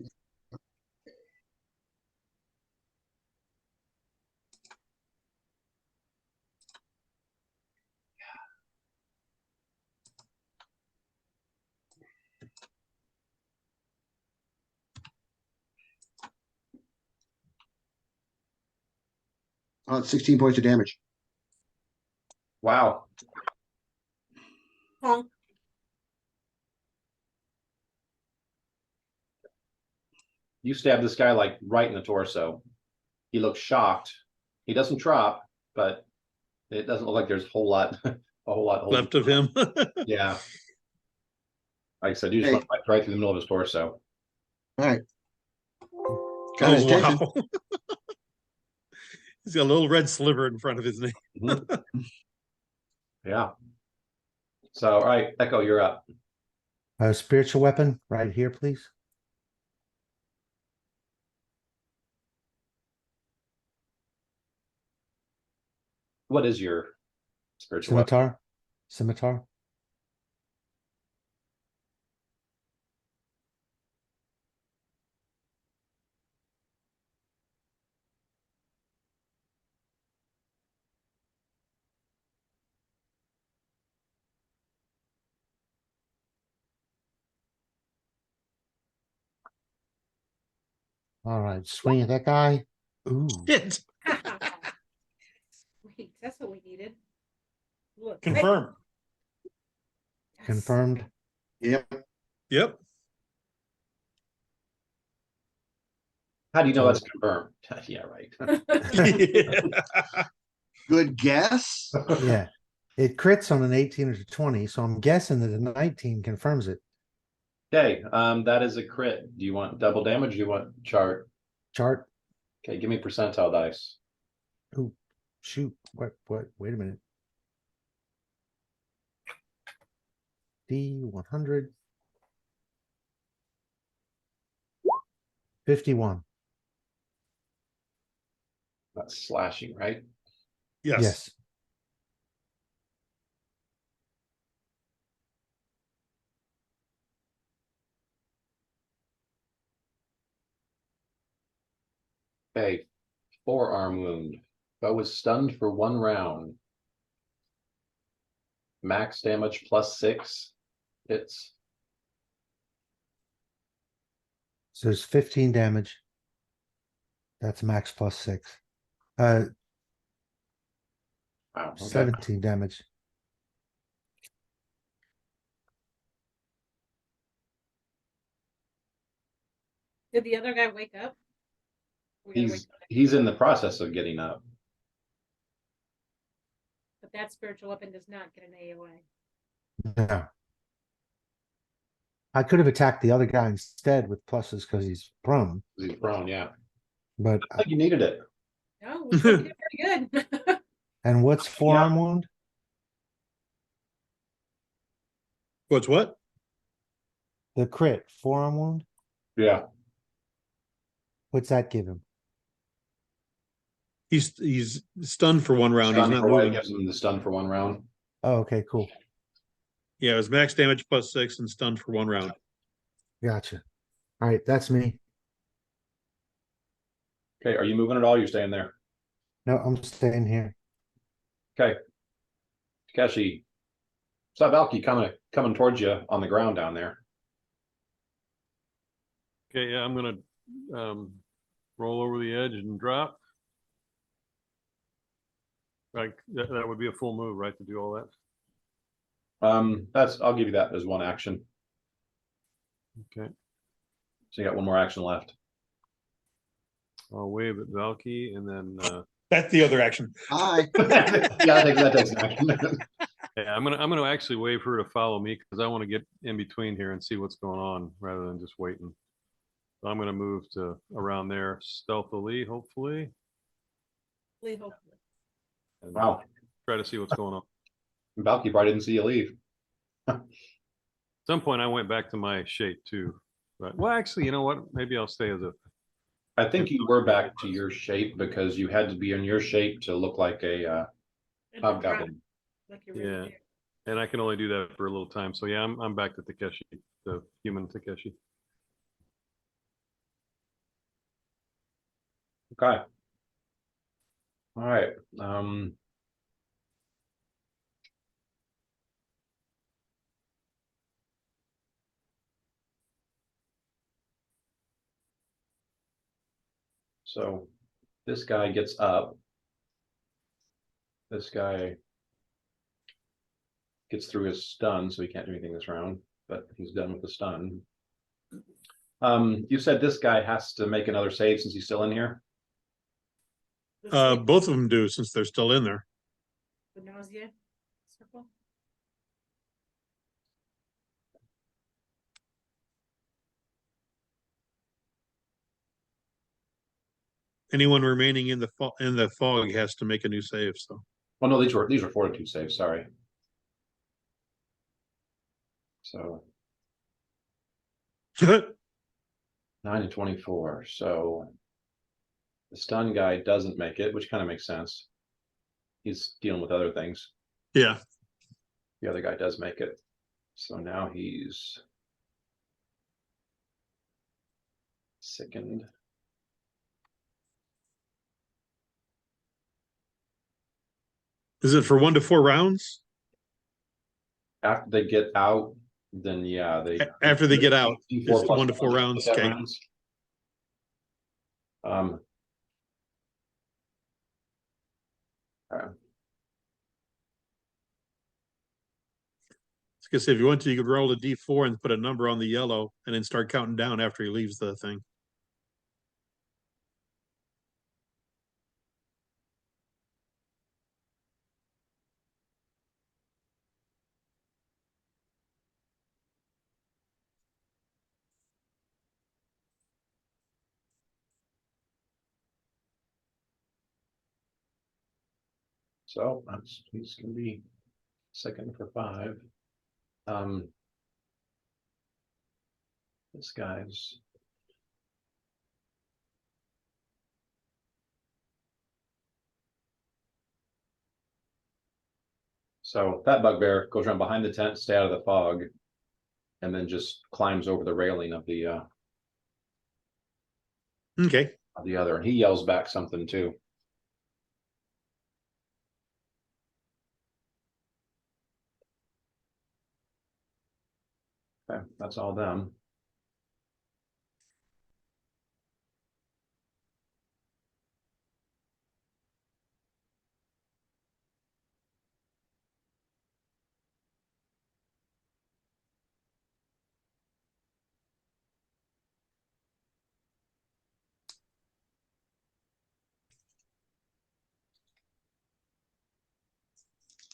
16 points of damage. Wow. Honk. You stab this guy like right in the torso. He looks shocked. He doesn't drop, but it doesn't look like there's a whole lot, Left of him. Yeah. Like I said, you just Hey. went right through the middle of his torso. All right. Got his Oh attention. wow. He's got a little red sliver in front of his name. Mhm. Yeah. So, all right, Echo, you're up. Spiritual weapon right here, please. What is your spiritual weapon? Scimitar. Scimitar. All right, swing at that guy. Ooh, Shit. Wait, that's what we needed. Look. Confirm. Yes. confirmed. Yep. Yep. How do you know So- that's confirmed? Yeah, right. Good guess. Yeah, it crits on an 18 or 20, so I'm guessing that a 19 confirms it. Okay, that is a crit. Do you want double damage? Do you want chart? Chart. Okay, give me percentile dice. Ooh, shoot. What? Wait a minute. D100. 51. That's slashing, right? Yes. Yes. Okay, forearm wound. Bow was stunned for 1 round. Max damage +6. Hits. So there's 15 damage. That's max +6. Wow. Okay. 17 damage. Did the other guy wake up? We gotta wait He's in the process of getting up. but that spiritual weapon does not get an AOA. No. I could have attacked the other guy instead with pluses because he's prone, He's prone, yeah. but I think you needed it. No, we still did pretty good. and what's forearm wound? What's what? The crit forearm wound. Yeah. What's that give him? He's stunned for 1 round. Stun He's not for one, moving. gives him the stun for 1 round. Oh, okay, cool. Yeah, it was max damage +6 and stunned for 1 round. Gotcha. All right, that's me. Okay, are you moving at all? You're staying there. No, I'm staying here. Okay. Takeshi. Saw Valky coming towards you on the ground down there. Okay, yeah, I'm gonna roll over the edge and drop. Like, that would be a full move, right, to do all that? I'll give you that as one action. Okay. So you got one more action left. I'll wave at Valky and then, That's the other action. Hi. Yeah, I think that takes an action. yeah, I'm gonna actually wave her to follow me because I want to get in between here and see what's going on rather than just waiting. So I'm gonna move to around there stealthily, hopefully, Hopefully. and Wow. try to see what's going on. Valky probably didn't see you leave. At some point, I went back to my shape too. But well, actually, you know what? Maybe I'll stay as a. I think you were back to your shape because you had to be in your shape to look like a hobgoblin. Like you're Yeah. really And I can only do that for a little time. So yeah, I'm back to Takeshi, the human Takeshi. Okay. All right. So this guy gets up. This guy gets through his stun, so he can't do anything this round, but he's done with the stun. You said this guy has to make another save since he's still in here? Both of them do since they're still in there. The nausea circle. Anyone remaining in the fog has to make a new save. So Oh no, these were fortitude saves, sorry. So 9 and 24. So the stun guy doesn't make it, which kind of makes sense. He's dealing with other things. yeah, The other guy does make it. So now he's sickened. is it for 1 to 4 rounds? After they get out, then yeah, they After they get out, D4 it's plus 1 to 4 rounds. that Okay. rounds. Because if you want to, you could roll a D4 and put a number on the yellow and then start counting down after he leaves the thing. So he's gonna be second for 5. This guy's so that bugbear goes around behind the tent, stay out of the fog, and then just climbs over the railing of the Okay. other, and he yells back something too. Okay, that's all them.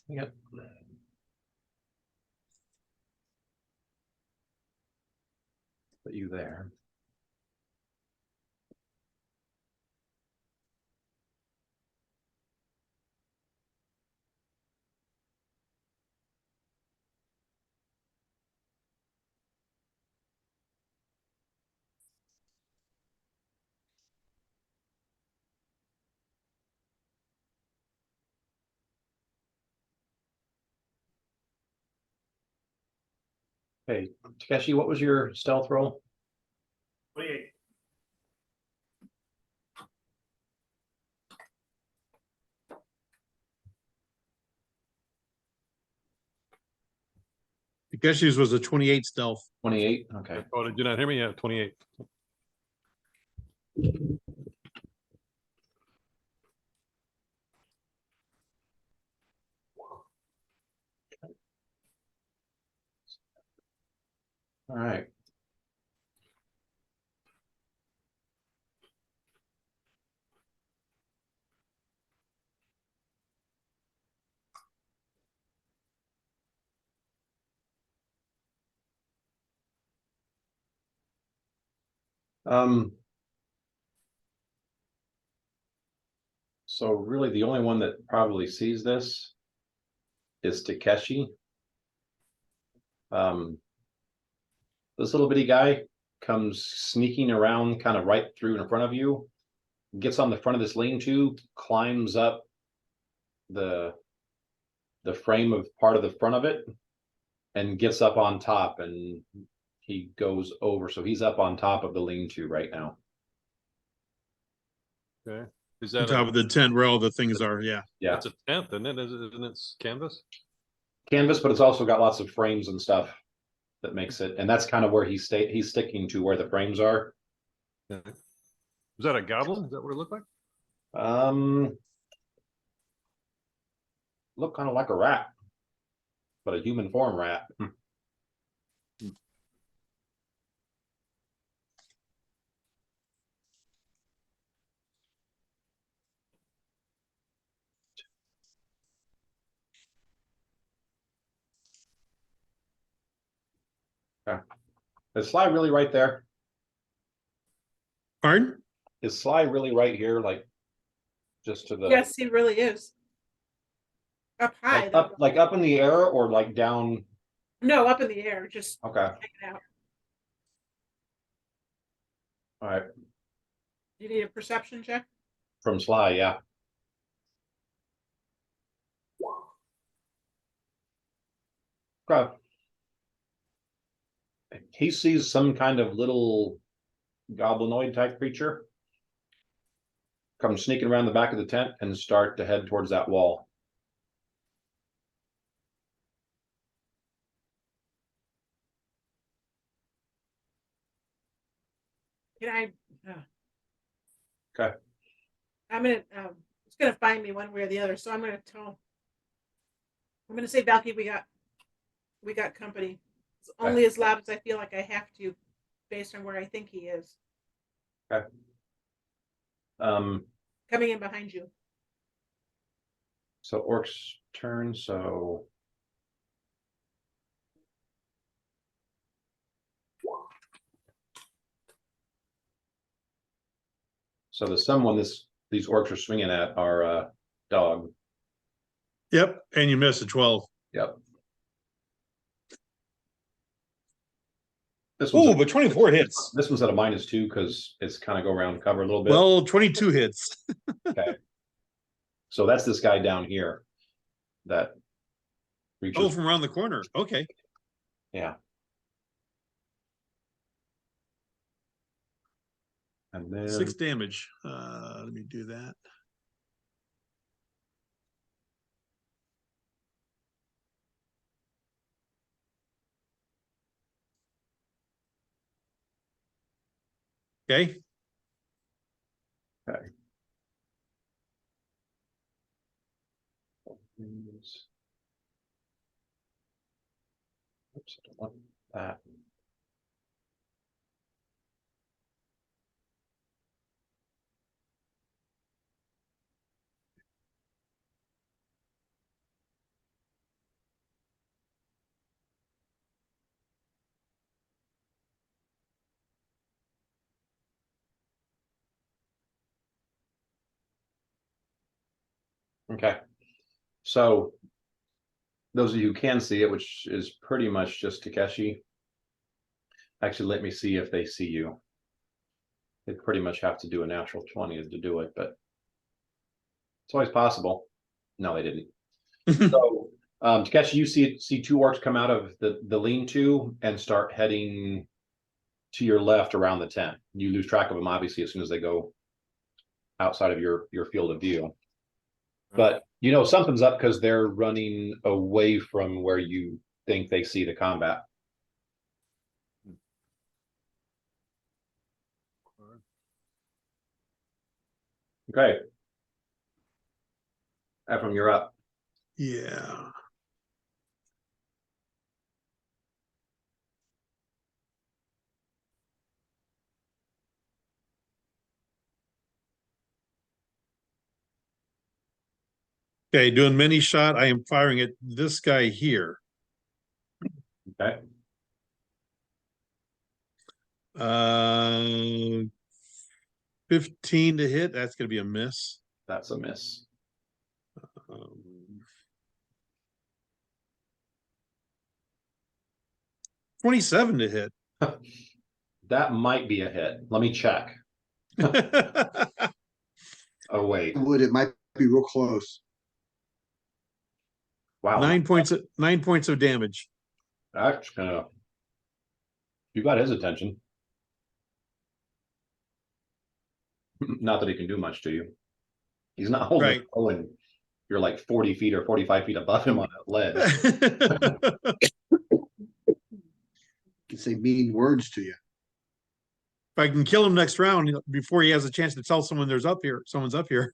Yep. Put you there. Hey, Takeshi, what was your stealth roll? 28. Takeshi's was a 28 stealth. 28. Okay. Oh, did you not hear me? Yeah, 28. All right. So really the only one that probably sees this is Takeshi. This little bitty guy comes sneaking around kind of right through in front of you, gets on the front of this lean-to, climbs up the frame of part of the front of it, and gets up on top, and he goes over. So he's up on top of the lean-to right now. Okay. Is On that top a, of the tent where all the things are, yeah. Yeah, it's a tent, isn't it? Isn't it canvas? canvas, but it's also got lots of frames and stuff that makes it, and that's kind of where he's sticking to where the frames are. Yeah. Is that a goblin? Is that what it looked like? Look kind of like a rat, but a human form rat. Okay. Is Sly really right there? Pardon? Is Sly really right here, like just to the Yes, he really is. Up high, though. like up in the air or like down? No, up in the air, just Okay, hanging out. all right. You need a perception check? From Sly, yeah. Okay. He sees some kind of little goblinoid type creature come sneaking around the back of the tent and start to head towards that wall. Can I? Okay. I'm gonna. It's gonna find me one way or the other. So I'm gonna tell. I'm gonna say, Valky, we got company. It's only as loud as I feel like I have to, based on where I think he is. Okay. Coming in behind you. So Orc's turn, so the someone these orcs are swinging at are dog. Yep, and you missed a 12. Yep. This Oh, one's but 24 hits. this one's at a -2 because it's kind of go around cover a little bit. Well, 22 hits. Okay. So that's this guy down here that reaches. Oh, from around the corner. Okay. Yeah. And then 6 damage. Let me do that. Okay. Okay. Oops, I don't want that. Okay. So those of you who can see it, which is pretty much just Takeshi, actually let me see if they see you. They pretty much have to do a natural 20 to do it, but it's always possible. No, they didn't. So Takeshi, you see 2 orcs come out of the lean-to and start heading to your left around the tent. You lose track of them obviously as soon as they go outside of your field of view. But you know something's up because they're running away from where you think they see the combat. Okay. Ephraim, you're up. Yeah. Okay, doing mini shot. I am firing at this guy here. Okay. 15 to hit. That's gonna be a miss. That's a miss. 27 to hit. That might be a hit. Let me check. Oh, wait. It might be real close. Wow. 9 points of damage. That's gonna. You got his attention. Not that he can do much to you. He's not holding Right. a bow and you're like 40 feet or 45 feet above him on that ledge. Can say mean words to you. If I can kill him next round before he has a chance to tell someone someone's up here.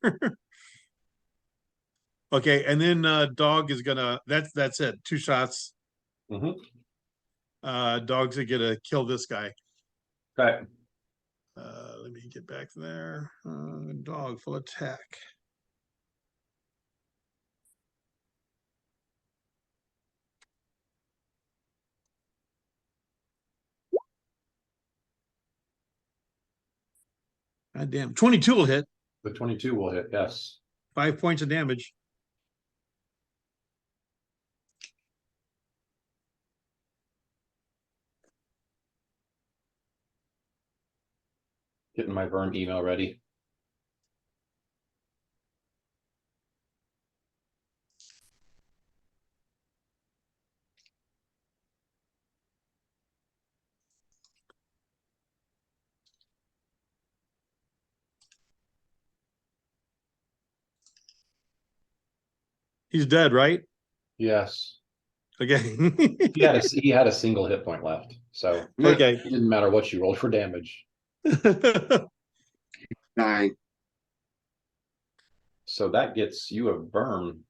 Okay, and then dog is gonna that's it. 2 shots. Mhm. Dog's gonna kill this guy. Okay. Let me get back there. Dog full attack. God damn. 22 will hit. The 22 will hit, yes. 5 points of damage. Getting my Verm email ready. He's dead, right? Yes. Okay. He had a single hit point left. So Okay. it didn't matter what you rolled for damage. 9. So that gets you a Verm.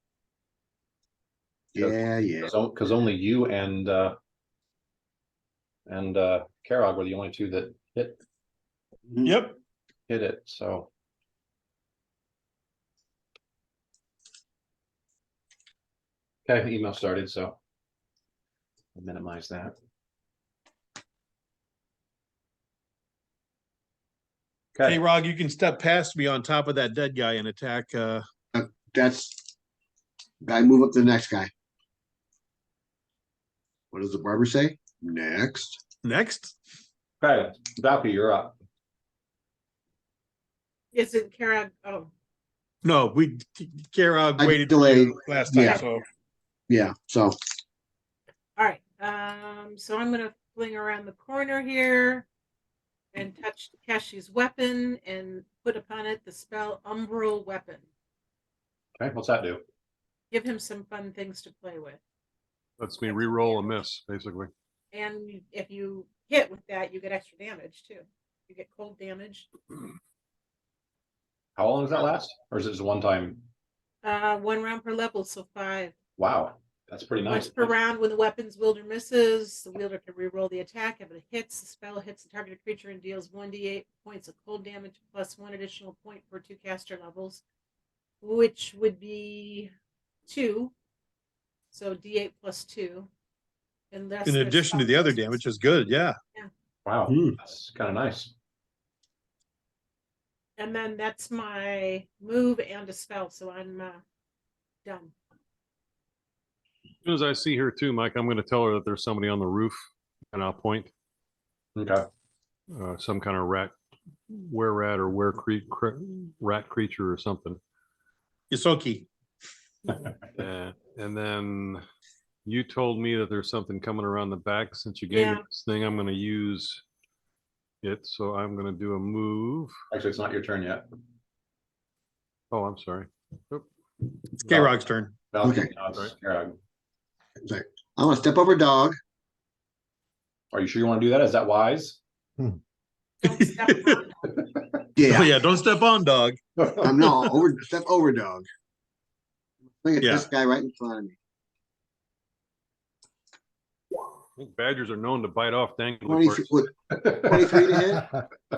Yeah. Because only you and Karog were the only two that Yep. hit it. So okay, email started, so I'll minimize that. Okay. Hey, Rog, you can step past me on top of that dead guy and attack. That's guy. Move up to the next guy. What does the barber say? Next. Next. Okay, Valky, you're up. Is it Kara? Oh, No, Karog I waited delayed. last time. Yeah. So Yeah. So all right. So I'm gonna fling around the corner here and touch Takeshi's weapon and put upon it the spell Umbral Weapon. Okay, what's that do? Give him some fun things to play with. Lets me re-roll a miss, basically. And if you hit with that, you get extra damage too. You get cold damage. How long does that last? Or is it just one time? 1 round per level, so 5. Wow, that's pretty nice. Once per round, when the weapon's wielder misses, the wielder can reroll the attack. If it hits, the spell hits the targeted creature and deals 1d8 points of cold damage plus 1 additional point per 2 caster levels, which would be 2. So d8 plus 2. Unless in there's addition to the other spell damage, is good. Yeah. Wow, Hmm. that's kind of nice. And then that's my move and a spell, so I'm done. As soon as I see her too, Mike, I'm going to tell her that there's somebody on the roof, and I'll point. Okay. Some kind of rat creature or something. Yosoki. And then you told me that there's something coming around the back. Since you gave me this thing, I'm going to use it. So I'm going to do a move. Actually, it's not your turn yet. Oh, I'm sorry. Oop. It's K-Rog's turn. Valky, Okay. now it's Right. Karag. sorry. I'm gonna step over dog. Are you sure you want to do that? Is that wise? Don't step on. Yeah. Oh yeah, don't step on dog. I'm no step over dog. Look at Yeah. this guy right in front of me. I think badgers are known to bite off dangly 20 parts. what, 23 to hit.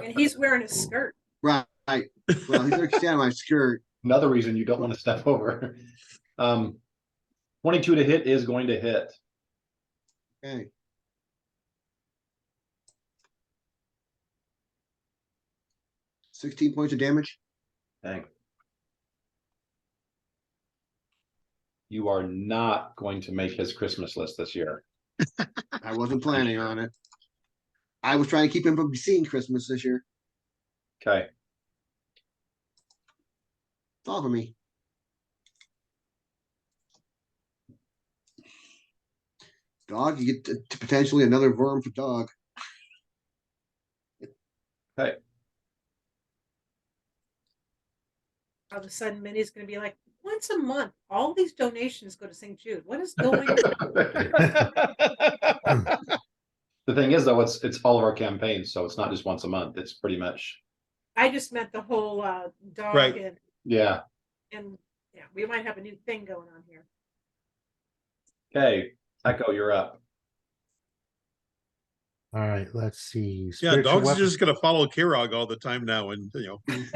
And he's wearing a skirt. Right. Well, he's gonna stand on my skirt. Another reason you don't want to step over. 22 to hit is going to hit. Okay. $16 points of damage. Dang. You are not going to make his Christmas list this year. I wasn't planning on it. I was trying to keep him from seeing Christmas this year. Okay. It's all for me. Dog, you get to potentially another worm for dog. Okay. All of a sudden, Minnie's going to be like, once a month, all these donations go to St. Jude. What is going on? The thing is, though, it's all of our campaigns, so it's not just once a month. It's pretty much. I just meant the whole dog Right. Yeah. and yeah, we might have a new thing going on here. Okay. Echo, you're up. All right, let's see. Yeah, Spiritual dogs are weapon- just gonna follow Kirog all the time now and,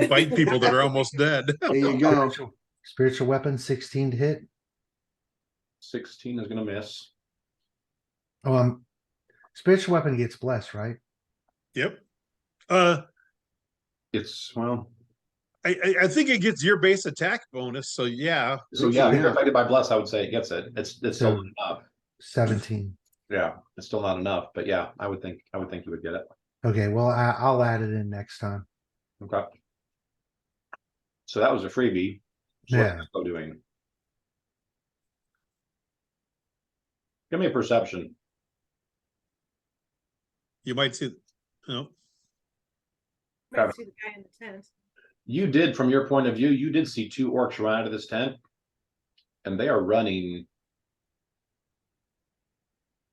bite people that are almost dead. There you go. Spiritual weapon, 16 to hit. 16 is going to miss. Oh, spiritual weapon gets blessed, right? Yep. It's, well, I think it gets your base attack bonus, so yeah. so yeah, if Yeah. you're affected by bless, I would say it gets it. It's still So- not enough. 17. Yeah, it's still not enough, but yeah, I would think you would get it. Okay, well, I'll add it in next time. Okay. So that was a freebie. So what's Yeah. Echo doing? Give me a perception. You might see, Might Okay. see the guy in the tent. You did, from your point of view, you did see 2 orcs run out of this tent, and they are running.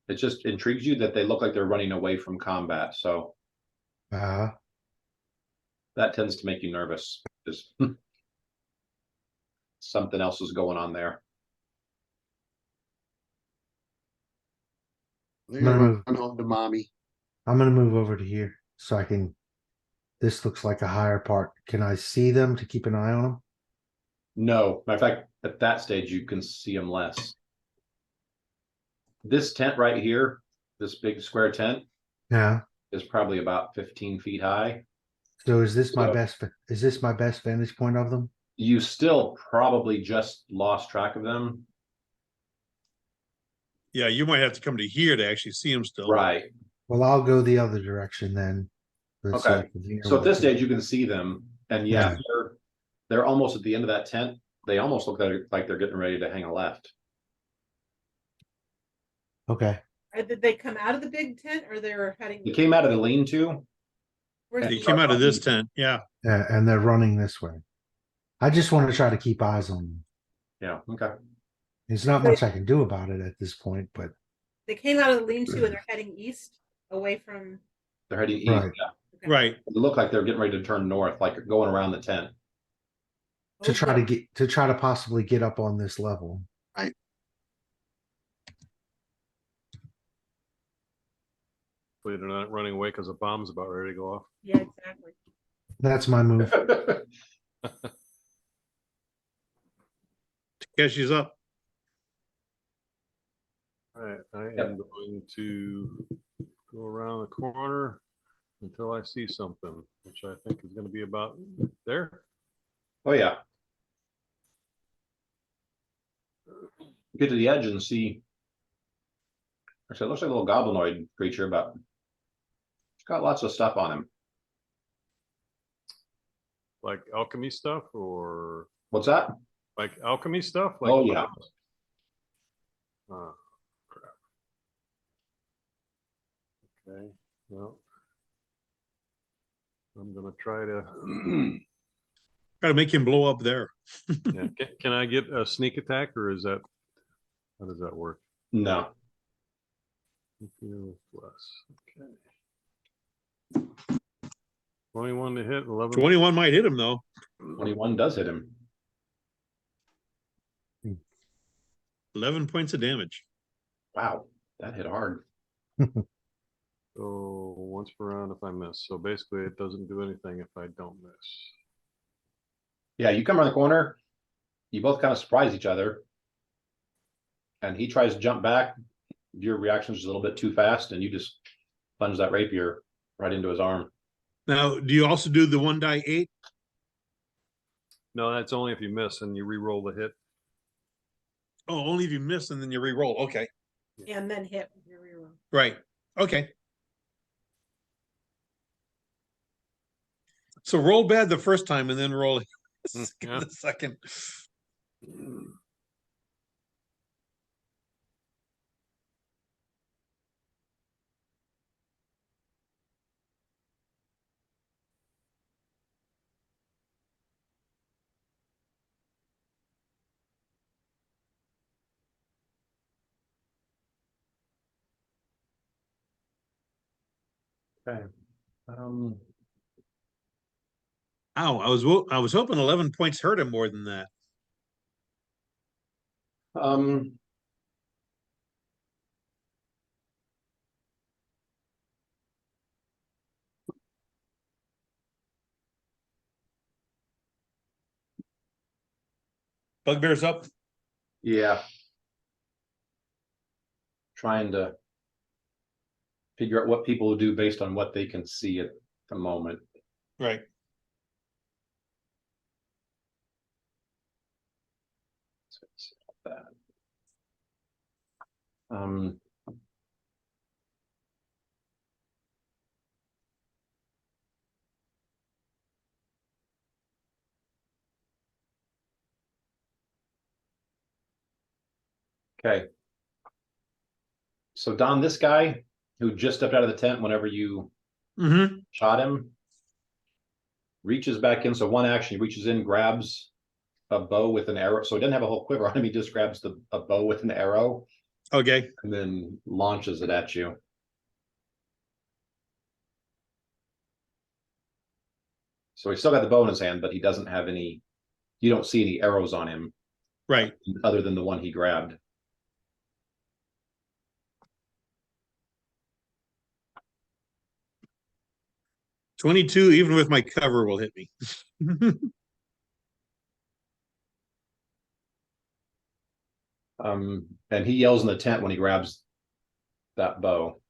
It just intrigues you that they look like they're running away from combat, so that tends to make you nervous. Just something else is going on there. They're gonna run home to mommy. I'm gonna move over to here so I can. This looks like a higher part. Can I see them to keep an eye on them? No, matter of fact, at that stage you can see them less. This tent right here, this big square tent, Yeah. is probably about 15 feet high. So is this my So- best? Is this my best vantage point of them? You still probably just lost track of them. yeah, you might have to come to here to actually see them still. Right. Well, I'll go the other direction then. Let's see Okay. if the deer So at will this do- stage you can see them, and yeah, Yeah. they're almost at the end of that tent. They almost look like they're getting ready to hang a left. Okay. Did they come out of the big tent or they're heading? He came out of the lean-to. Where's He the came out of this tent, yeah. And they're running this way. I just want to try to keep eyes on them. Yeah, okay. There's not much I can do about it at this point, but They came out of the lean-to and they're heading east away from. They're heading east. Right. Yeah. Okay. Right. They look like they're getting ready to turn north, like going around the tent. to try to Okay. try to possibly get up on this level. Hopefully they're not running away because the bomb's about ready to go off. Yeah, exactly. That's my move. Takeshi's up. All right, I Yep. am going to go around the corner until I see something, which I think is going to be about there. Oh, yeah. Get to the edge and see. Actually, it looks like a little goblinoid creature, but it's got lots of stuff on him. Like alchemy stuff or What's that? like alchemy stuff? Like Oh, yeah. Oh, crap. Okay, well. I'm gonna try to. Gotta make him blow up there. Yeah. Can I get a sneak attack or is that, how does that work? No. Plus, okay. 21 to hit, 11. 21 might hit him though. 21 does hit him. 11 points of damage. Wow, that hit hard. So once per round if I miss. So basically it doesn't do anything if I don't miss. Yeah, you come around the corner. You both kind of surprise each other. and he tries to jump back, your reaction is just a little bit too fast, and you just plunge that rapier right into his arm. Now, do you also do the 1 die 8? No, that's only if you miss and you re-roll the hit. Oh, only if you miss and then you re-roll. Okay, And then hit with your reroll. right. Okay. So roll bad the first time and then roll Yeah. the second. Okay. Ow, I was hoping 11 points hurt him more than that. Um, Bugbear's up. yeah. Trying to figure out what people will do based on what they can see at the moment. Right. So let's see about that. Okay. So Don, this guy who just stepped out of the tent whenever you Mm-hmm. shot him, reaches back in. So one action, he reaches in, grabs a bow with an arrow. So he doesn't have a whole quiver on him. He just grabs a bow with an arrow Okay. and then launches it at you. So he's still got the bow in his hand, but he doesn't have any, you don't see any arrows on him Right. other than the one he grabbed. $22, even with my cover, will hit me. And he yells in the tent when he grabs that bow.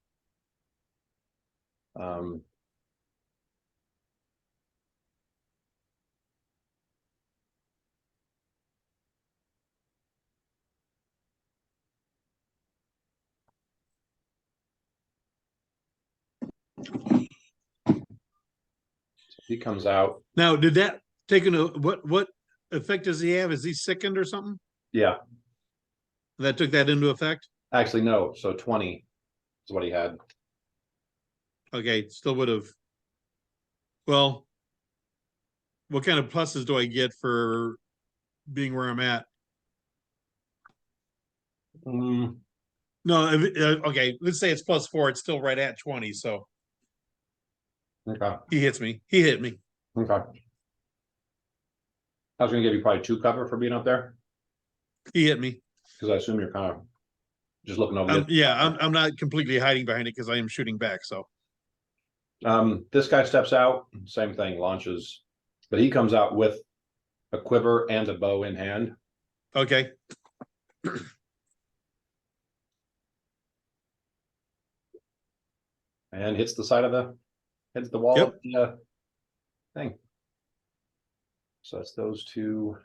He comes out. Now, did that take into what effect does he have? Is he sickened or something? Yeah, That took that into effect? actually, no. So 20 is what he had. Okay, still would have. Well, what kind of pluses do I get for being where I'm at? Mm, No, okay, let's say it's +4. It's still right at 20. So okay. he hits me. He hit me. Okay. I was gonna give you probably 2 cover for being up there, He hit me. because I assume you're kind of just looking over the Yeah, I'm not completely hiding behind it because I am shooting back. So this guy steps out, same thing, launches, but he comes out with a quiver and a bow in hand. okay, And hits the side of hits the wall Yep. of the thing. So it's those 2.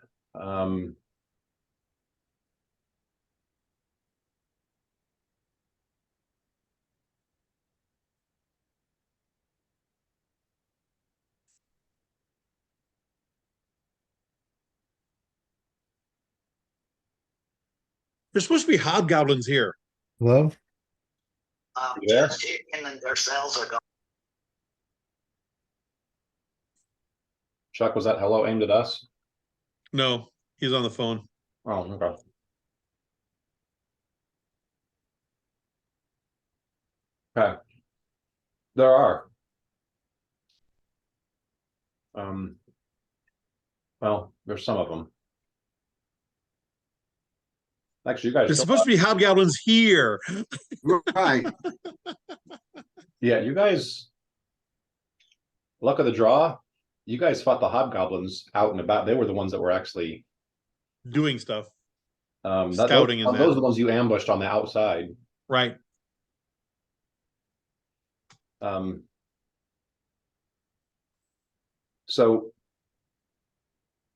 there's supposed to be hobgoblins here. Hello? You there? And their cells are gone. Chuck, was that hello aimed at us? No, he's on the phone. Oh, okay. Okay. There are. Well, there's some of them. Actually, you guys There's still supposed to be hobgoblins here. Right. yeah, you guys, luck of the draw, you guys fought the hobgoblins out and about. They were the ones that were actually Doing stuff. Scouting and those are that. the ones you ambushed on the outside. Right. So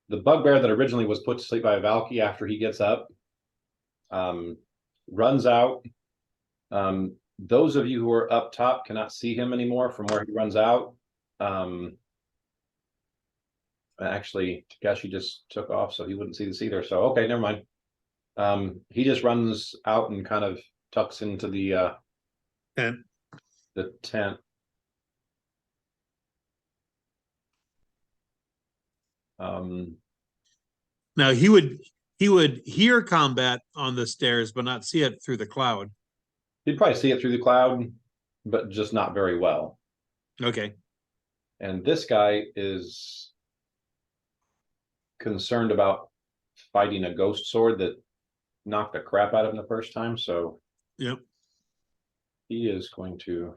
the bugbear that originally was put to sleep by Valky after he gets up, runs out. Those of you who are up top cannot see him anymore from where he runs out. Actually, Takeshi just took off, so he wouldn't see this either. So, okay, never mind. He just runs out and kind of tucks into the And tent. now he would hear combat on the stairs, but not see it through the cloud. You'd probably see it through the cloud, but just not very well. Okay. And this guy is concerned about fighting a ghost sword that knocked the crap out of him the first time. So Yep. he is going to,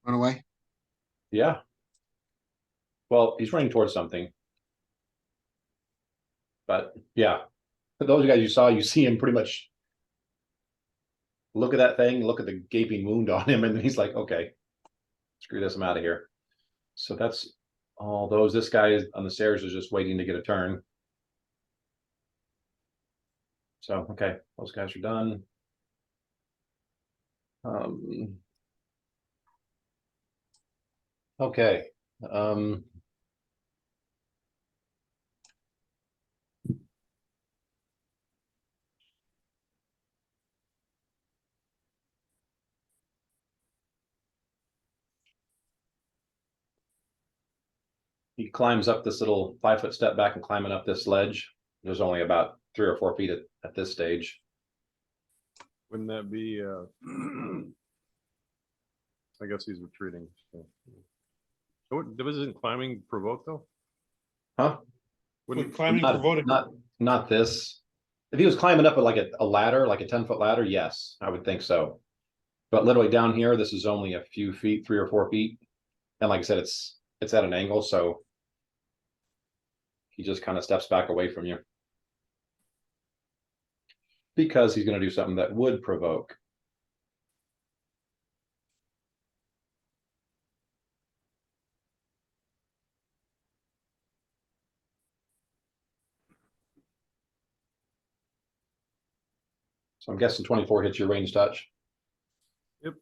Run away. yeah. Well, he's running towards something. But yeah, for those guys you saw, you see him pretty much look at that thing, look at the gaping wound on him, and he's like, okay, screw this, I'm out of here. So that's all those. This guy is on the stairs is just waiting to get a turn. So, okay, those guys are done. Okay. He climbs up this little 5-foot step back and climbing up this ledge. There's only about 3 or 4 feet at this stage. Wouldn't that be, I guess he's retreating. So isn't climbing provoked though? Huh? Would climbing Not, provoke? not this. If he was climbing up like a ladder, like a 10-foot ladder, yes, I would think so. But literally down here, this is only a few feet, 3 or 4 feet. And like I said, it's at an angle, so he just kind of steps back away from you. Because he's going to do something that would provoke. So I'm guessing 24 hits your range touch. Yep.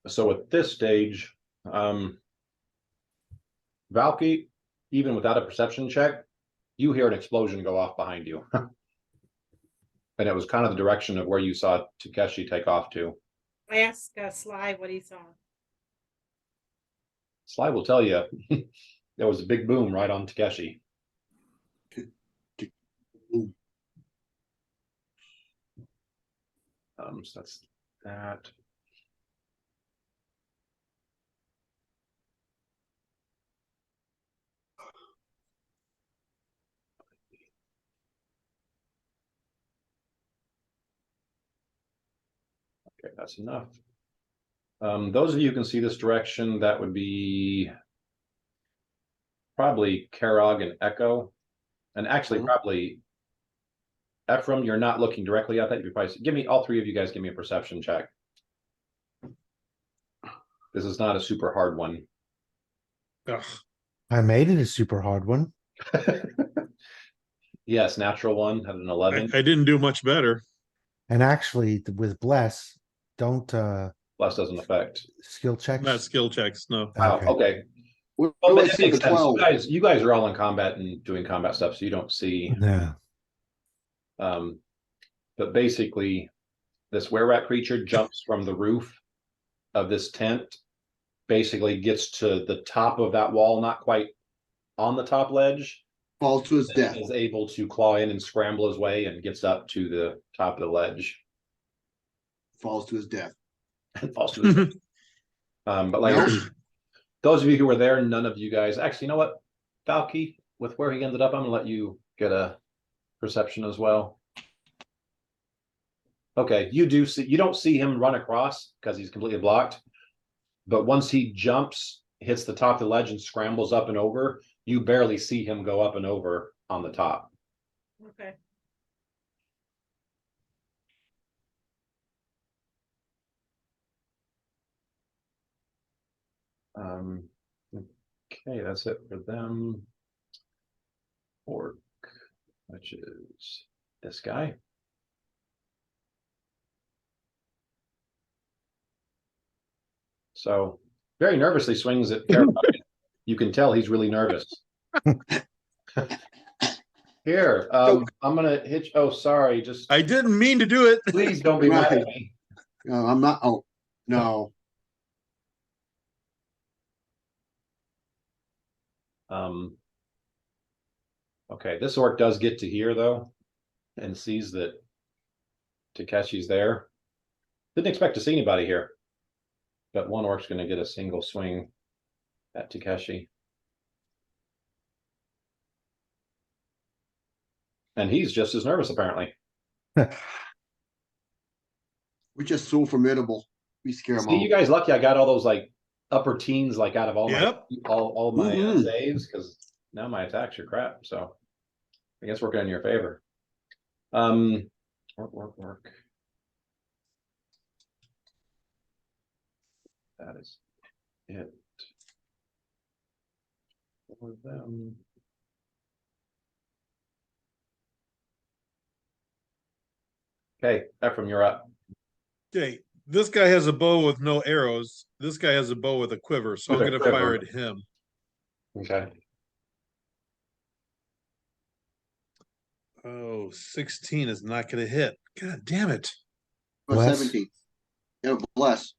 So at this stage, Valky, even without a perception check, you hear an explosion go off behind you. And it was kind of the direction of where you saw Takeshi take off to. I asked Sly what he saw. Sly will tell you there was a big boom right on Takeshi. So that's that. Okay, that's enough. Those of you who can see this direction, that would be probably Karog and Echo. And actually probably Ephraim, you're not looking directly at that. You probably give me, all 3 of you guys give me a perception check. This is not a super hard one. Ugh. I made it a super hard one. Yes, natural one had an 11. I didn't do much better. And actually, with Bless, don't Plus doesn't affect. skill checks. Not skill checks, no. Wow, Okay. okay. What Well, do I but it see at the makes sense. 12? You guys are all in combat and doing combat stuff, so you don't see. Yeah. But basically, this were-rat creature jumps from the roof of this tent, basically gets to the top of that wall, not quite on the top ledge, Falls to his death. is able to claw in and scramble his way and gets up to the top of the ledge Falls to his death. and falls to his death. But like those of you who were there, none of you guys actually, you know what, Valky, with where he ended up, I'm gonna let you get a perception as well. Okay, you don't see him run across because he's completely blocked. But once he jumps hits the top of the ledge and scrambles up and over, you barely see him go up and over on the top. Okay. Okay, that's it for them. Orc, which is this guy. So very nervously swings at Carol. You can tell he's really nervous. Here, I'm gonna hit. Oh, sorry. Just I didn't mean to do it. please don't be mad at Right. me. No, I'm not. Oh, no. Okay, this orc does get to here though, and sees that Takeshi's there. Didn't expect to see anybody here, but one orc's going to get a single swing at Takeshi, and he's just as nervous apparently. We're just so formidable. We scare them See, all. you guys lucky I got all those like upper teens like out of all Yep. my all my Mhm. saves, because now my attacks are crap. So I guess working in your favor. Work. That is it for them. Okay, Ephraim, you're up. Okay, this guy has a bow with no arrows. This guy has a bow with a quiver, so I'm With a gonna quiver. fire at him. Okay. Oh, 16 is not gonna hit. God damn it. Or Bless. 17. Yeah, bless.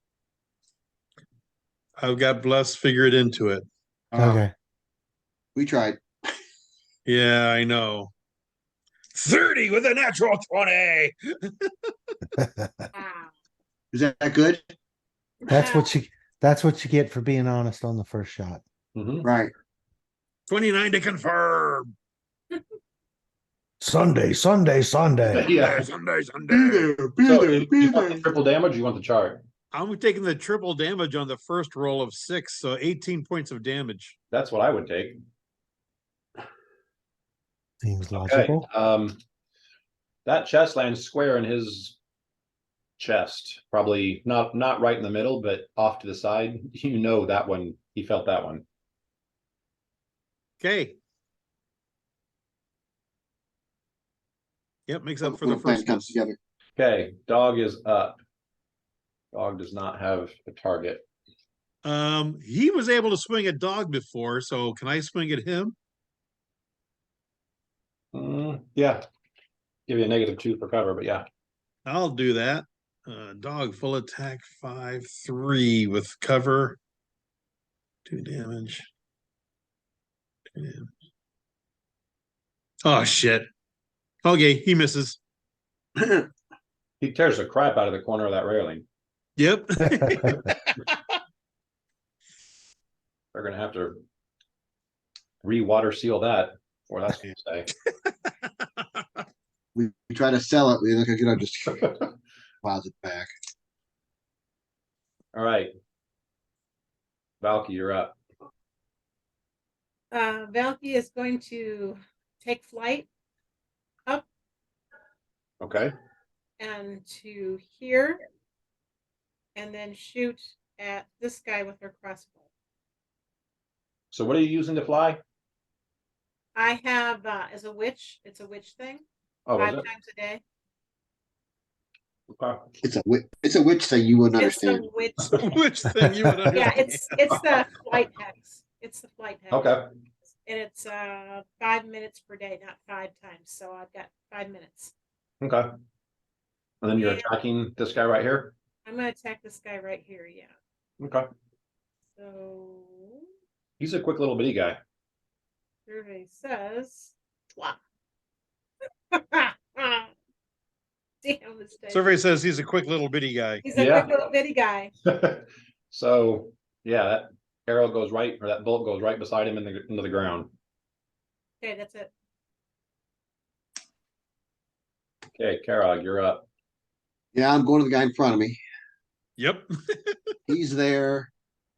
I've got bless figured into it. Okay. We tried. Yeah, I know. 30 with a natural 20. Wow. Is that good? That's what you get for being honest on the first shot. Mhm. Right. 29 to confirm. Sunday. Yeah. Sunday. Be there. Be So there. you Be want the there. triple damage, or you want the chart? I'm taking the triple damage on the first roll of 6, so 18 points of damage. That's what I would take. Seems Okay. logical. That chest lands square in his chest. Probably not right in the middle, but off to the side. You know that one. He felt that one. Okay. Yep, makes up for the When plan first comes miss. together. Okay, dog is up. Dog does not have a target. He was able to swing a dog before, so can I swing at him? Yeah. Give you a -2 for cover, but yeah. I'll do that. Dog full attack 5-3 with cover. 2 damage. 2 damage. Oh shit. Okay, he misses. He tears the crap out of the corner of that railing. Yep. They're gonna have to re-water seal that, or that's what I say. We try to sell it. We look like, just deposit back. All right. Valky, you're up. Valky is going to take flight up Okay. and to here, and then shoot at this guy with her crossbow. So what are you using to fly? I have as a witch. It's a witch thing. Oh, 5 is it? times a day. Okay. It's a witch thing you wouldn't It's understand. a witch. Which thing you would understand? Yeah, it's the flight hex. It's the flight hex. Okay. And it's 5 minutes per day, not 5 times. So I've got 5 minutes. Okay. And then you're Yeah. attacking this guy right here? I'm gonna attack this guy right here. Yeah. Okay. So He's a quick little bitty guy. survey says. Wow. Damn this day. Survey says he's a quick little bitty guy. He's a Yeah. quick little bitty guy. So yeah, that arrow goes right, or that bolt goes right beside him into the ground. Okay, that's it. Okay, Karag, you're up. Yeah, I'm going to the guy in front of me. Yep. He's there.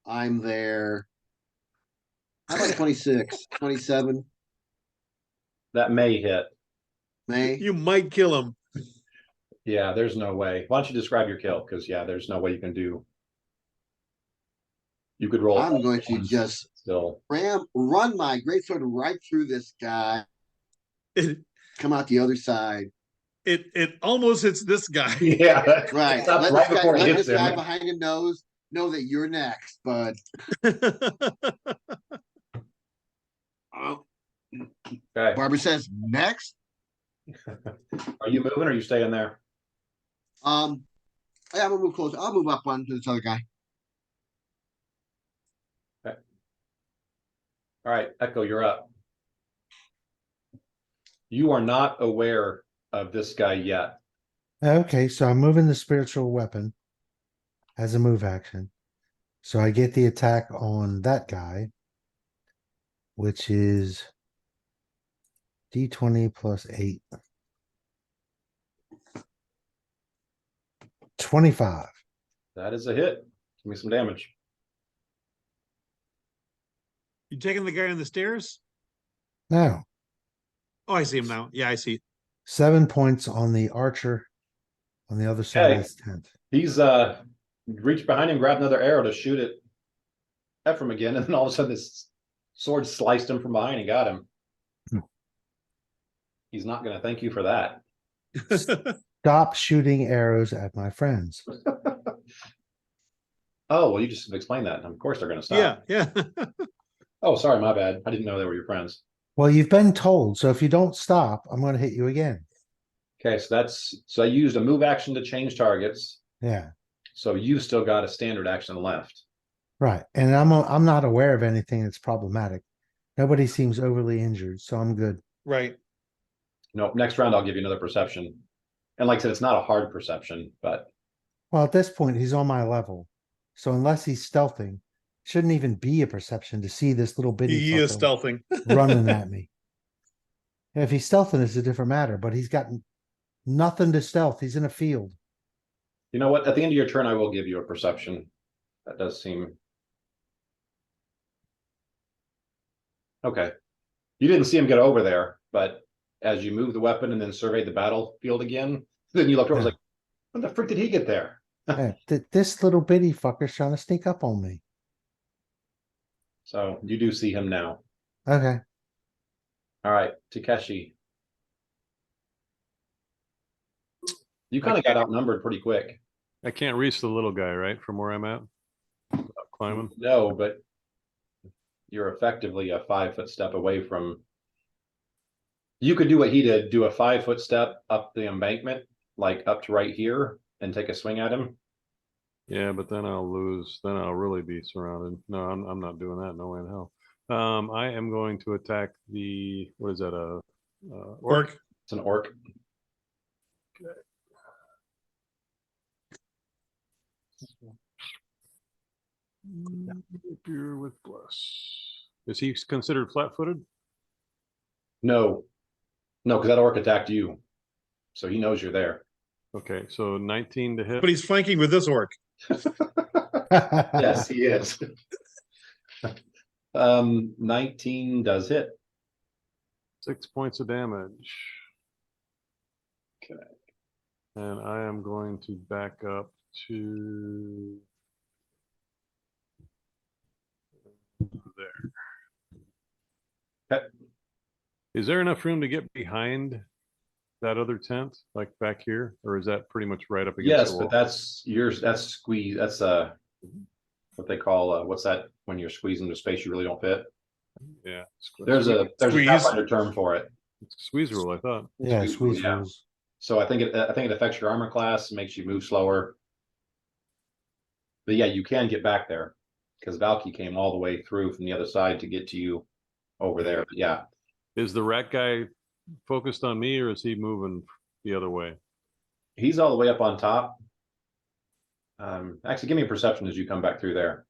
I'm there. How about 26, 27, That may hit. May? You might kill him. Yeah, there's no way. Why don't you describe your kill? Because yeah, there's no way you can do. You could roll. I'm going to ones just still. run my greatsword right through this guy, It come out the other side. it almost hits this guy. Yeah, Right. Stops Let right this guy, before it let hits this guy him. behind him know that you're next, bud. Oh, Okay. Barbara says next. Are you moving or are you staying there? Yeah, I'm gonna move closer. I'll move up on to this other guy. All right, Echo, you're up. You are not aware of this guy yet. Okay, so I'm moving the spiritual weapon as a move action. So I get the attack on that guy, which is D20 plus 8. 25. That is a hit. Give me some damage. You taking the guy on the stairs? No, Oh, I see him now. Yeah, I see. 7 points on the archer on the other side of Okay. his tent. He's reached behind him, grabbed another arrow to shoot at Ephraim again, and then all of a sudden this sword sliced him from behind and got him. He's not going to thank you for that. Stop shooting arrows at my friends. Oh, well, you just explained that. Of course they're going to stop. Yeah. Oh, sorry, my bad. I didn't know they were your friends. Well, you've been told, so if you don't stop, I'm going to hit you again. Okay, so I used a move action to change targets. Yeah, So you've still got a standard action left. right. And I'm not aware of anything that's problematic. Nobody seems overly injured, so I'm good. Right. No, next round I'll give you another perception. And like I said, it's not a hard perception, but Well, at this point, he's on my level. So unless he's stealthing, shouldn't even be a perception to see this little bitty He is fucker stealthing. running at me. If he's stealthing, it's a different matter, but he's got nothing to stealth. He's in a field. you know what? At the end of your turn, I will give you a perception. That does seem okay. You didn't see him get over there, but as you move the weapon and then surveyed the battlefield again, then you looked over, Yeah. like, when the frick did he get there? Hey, this little bitty fucker's trying to sneak up on me. So you do see him now. Okay. All right, Takeshi. You kind of got outnumbered pretty quick. I can't reach the little guy, right, from where I'm at? Without climbing. No, but you're effectively a 5-foot step away from. You could do what he did, do a 5-foot step up the embankment, like up to right here, and take a swing at him. Yeah, but then I'll lose. Then I'll really be surrounded. No, I'm not doing that. No way in hell. I am going to attack the, what is that? Orc. Orc. It's an orc. Rapier with plus. Is he considered flat-footed? No, because that orc attacked you, so he knows you're there. Okay, so 19 to hit. But he's flanking with this orc. Yes, he is. 19 does hit. 6 points of damage. Okay. And I am going to back up to there. Okay. Is there enough room to get behind that other tent, like back here, or is that pretty much right up against Yes, the but wall? that's yours. That's squeeze. That's what they call what's that when you're squeezing the space you really don't fit. Yeah, There's a Squeeze. Pathfinder term for it. squeeze rule. I thought. Yeah, Squeeze squeeze rule, yeah. rules. So I think it affects your armor class, makes you move slower. But yeah, you can get back there because Valky came all the way through from the other side to get to you over there. But yeah, Is the rat guy focused on me, or is he moving the other way? he's all the way up on top. Actually, give me a perception as you come back through there.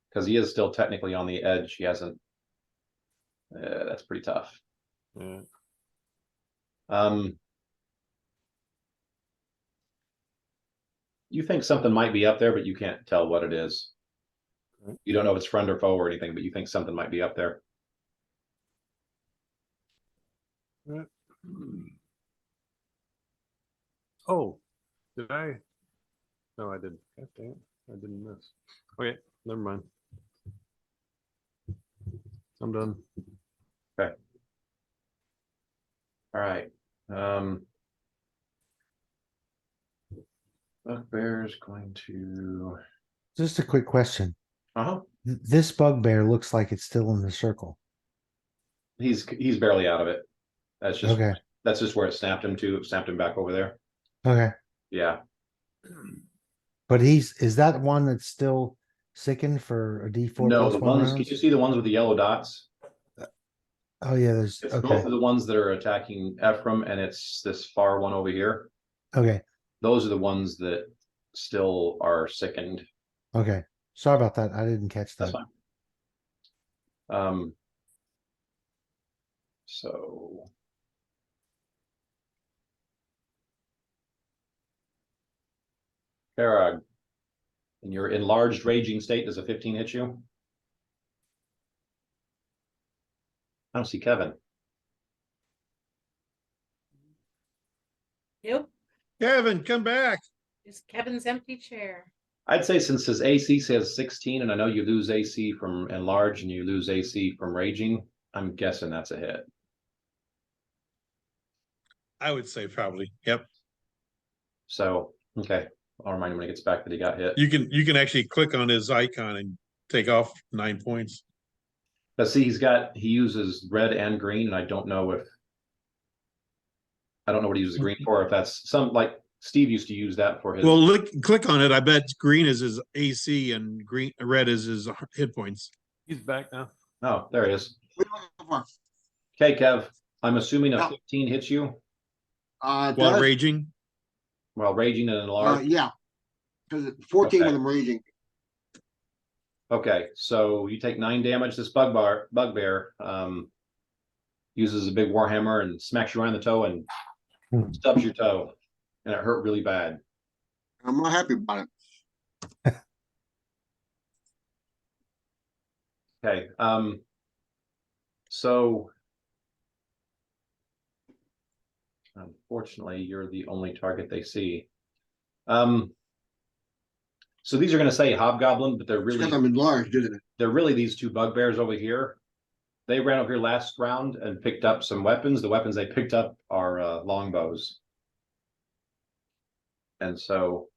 Because he is still technically on the edge. He hasn't. That's pretty tough. Yeah. You think something might be up there, but you can't tell what it is. Right. You don't know if it's friend or foe or anything, but you think something might be up there. Right. Oh, did I? No, I didn't. God damn it. I didn't miss. Okay, never mind. I'm done. All right. Bugbear's going to. Just a quick question. Uh-huh. This bugbear looks like it's still in the circle. He's barely out of it. That's just Okay. that's just where it snapped him to. It snapped him back over there. Okay. Yeah. But is that one that's still sickened for a D4 No, plus the one ones. Can rounds? you see the ones with the yellow dots? Oh yeah, there's It's okay. both of the ones that are attacking Ephraim, and it's this far one over here. Okay. Those are the ones that still are sickened. Okay. Sorry about that. I didn't catch That's that. fine. So Parag, in your enlarged raging state, does a 15 hit you? I don't see Kevin. Nope, Kevin, come back. it's Kevin's empty chair. I'd say since his AC says 16, and I know you lose AC from enlarge and you lose AC from raging, I'm guessing that's a hit. I would say probably. Yep. So, okay. I'll remind him when he gets back that he got hit. You can actually click on his icon and take off 9 points. But see, he uses red and green, and I don't know what he uses green for. If that's some like Steve used to use that for his. Well, click on it. I bet green is his AC and red is his hit points. He's back now. Oh, there he is. What are you looking for? Okay, Kev. I'm assuming a Yeah. 15 hits you While Does? raging. while raging and enlarged. Yeah. Because 14 Okay. when I'm raging. Okay, so you take 9 damage. This bugbear uses a big warhammer and smacks you around the toe and stubs your toe, and it hurt really bad. I'm not happy about it. Okay, so unfortunately, you're the only target they see. So these are going to say hobgoblin, but they're It's really because I'm enlarged, isn't it? they're really these two bugbears over here. They ran over here last round and picked up some weapons. The weapons they picked up are longbows. And so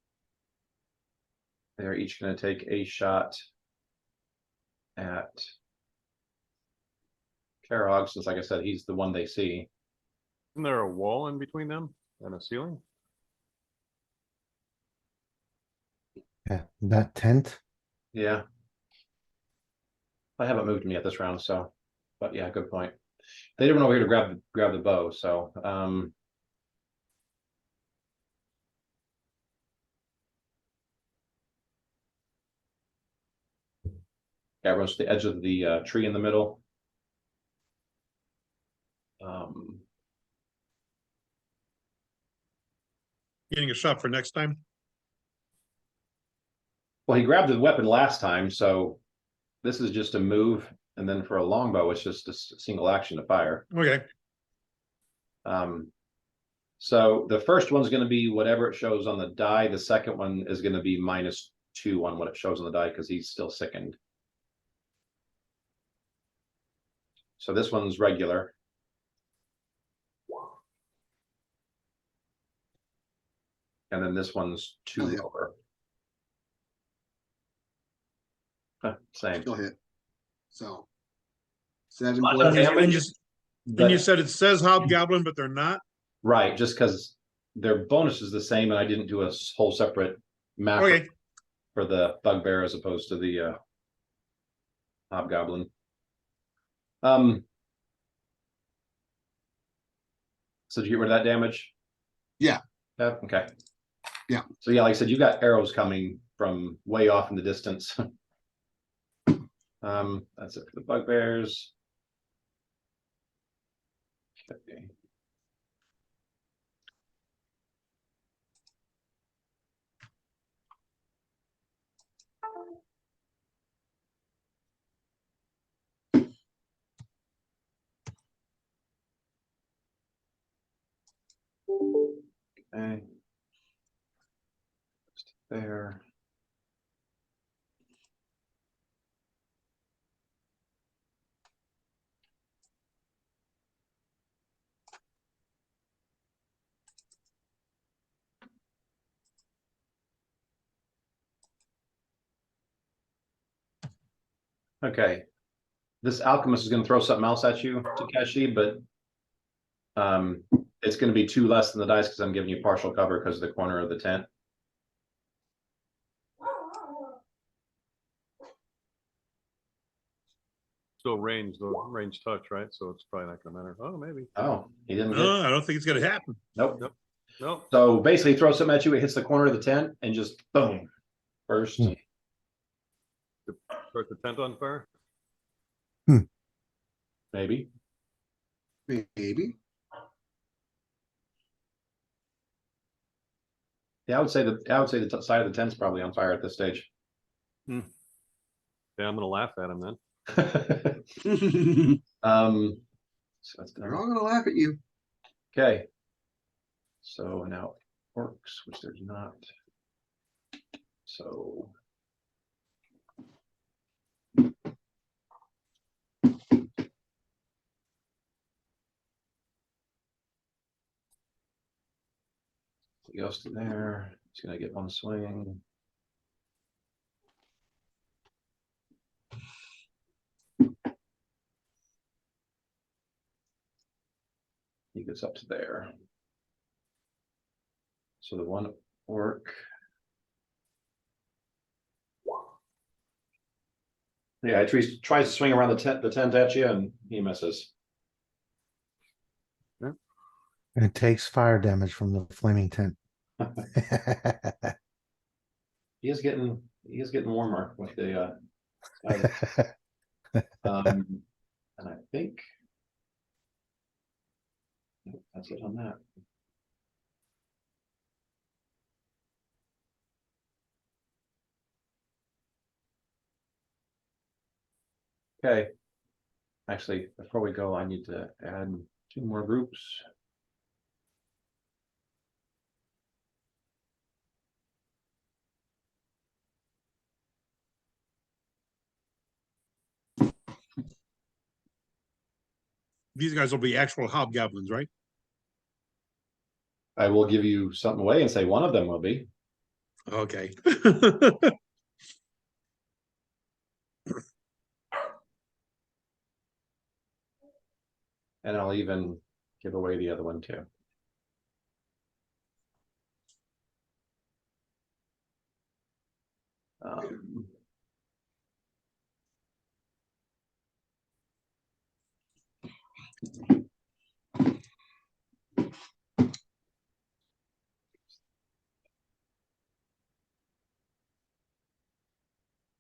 they're each going to take a shot at Karog, since like I said, he's the one they see. Isn't there a wall in between them and a ceiling? Yeah, that tent. Yeah. I haven't moved him yet this round, so but yeah, good point. They didn't run over here to grab the bow, so yeah, runs to the edge of the tree in the middle. Getting a shot for next time. Well, he grabbed the weapon last time, so this is just a move, and then for a longbow, it's just a single action to fire. Okay. So the first one's going to be whatever it shows on the die. The second one is going to be -2 on what it shows on the die because he's still sickened. So this one's regular. And then this one's 2 Oh, yeah. over. Same. Still hit. So 7 Lot of total. damage. And you said it says hobgoblin, but they're not. Right, just because their bonus is the same, and I didn't do a whole separate map Okay. for the bugbear as opposed to the hobgoblin. So did you get rid of that damage? Yeah. Okay. Yeah. So yeah, like I said, you got arrows coming from way off in the distance. That's it for the bugbears. Okay. Okay. Just there. Okay. This alchemist is going to throw something else at you, Takeshi, but it's going to be 2 less than the dice because I'm giving you partial cover because of the corner of the tent. Still range, though, range touch, right? So it's probably not gonna matter. Oh, maybe. Oh, he didn't get. I don't think it's gonna happen. Nope. Nope. No. So basically, throw something at you. It hits the corner of the tent and just boom, burst. Hmm. Start the tent on fire. Maybe. Maybe. Yeah, I would say the side of the tent's probably on fire at this stage. Yeah, I'm gonna laugh at him then. So that's They're done. all gonna laugh at you. Okay. So now orcs, which there's not. So. He goes to there. He's gonna get 1 swing. He gets up to there. So the 1 orc. Yeah, he tries to swing around the tent at you, and he misses. And it takes fire damage from the flaming tent. He is getting warmer with the and I think that's it on that. Okay. Actually, before we go, I need to add 2 more groups. These guys will be actual hobgoblins, right? I will give you something away and say one of them will be. Okay. And I'll even give away the other one too.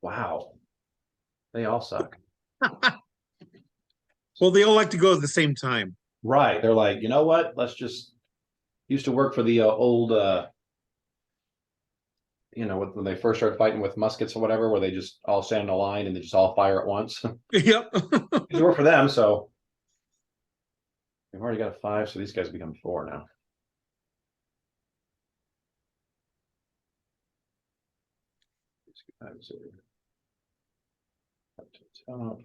Wow. They all suck. Well, they all like to go at the same time. Right. They're like, you know what? Let's just used to work for the old when they first started fighting with muskets or whatever, where they just all stand in a line and they just all fire at once. Yep. Used to work for them, so we've already got a 5, so these guys become 4 now. Up to the top.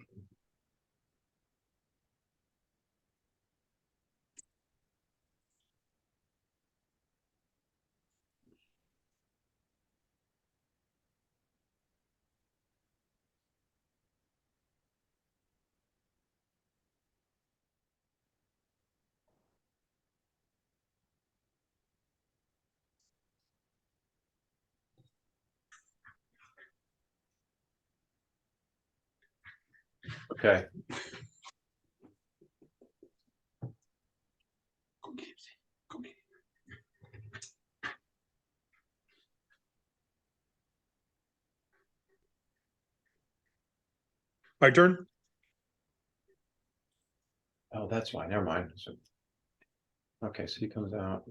Okay. My turn. Oh, that's why. Never mind. So, okay, so he comes out.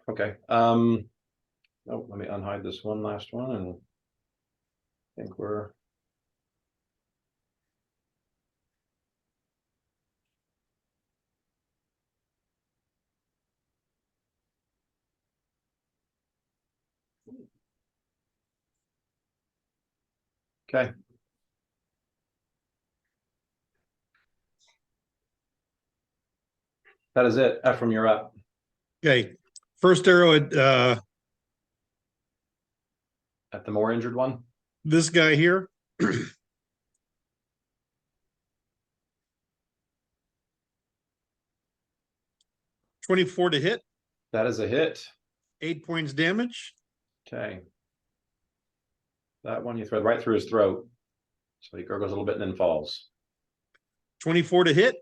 Okay. Oh, let me unhide this one last one, and I think we're Okay. That is it. Ephraim, you're up. Okay, first arrow at At the more injured one. this guy here. 24 to hit, That is a hit. 8 points damage. Okay. That one you thread right through his throat. So he gurgles a little bit and then falls. 24 to hit.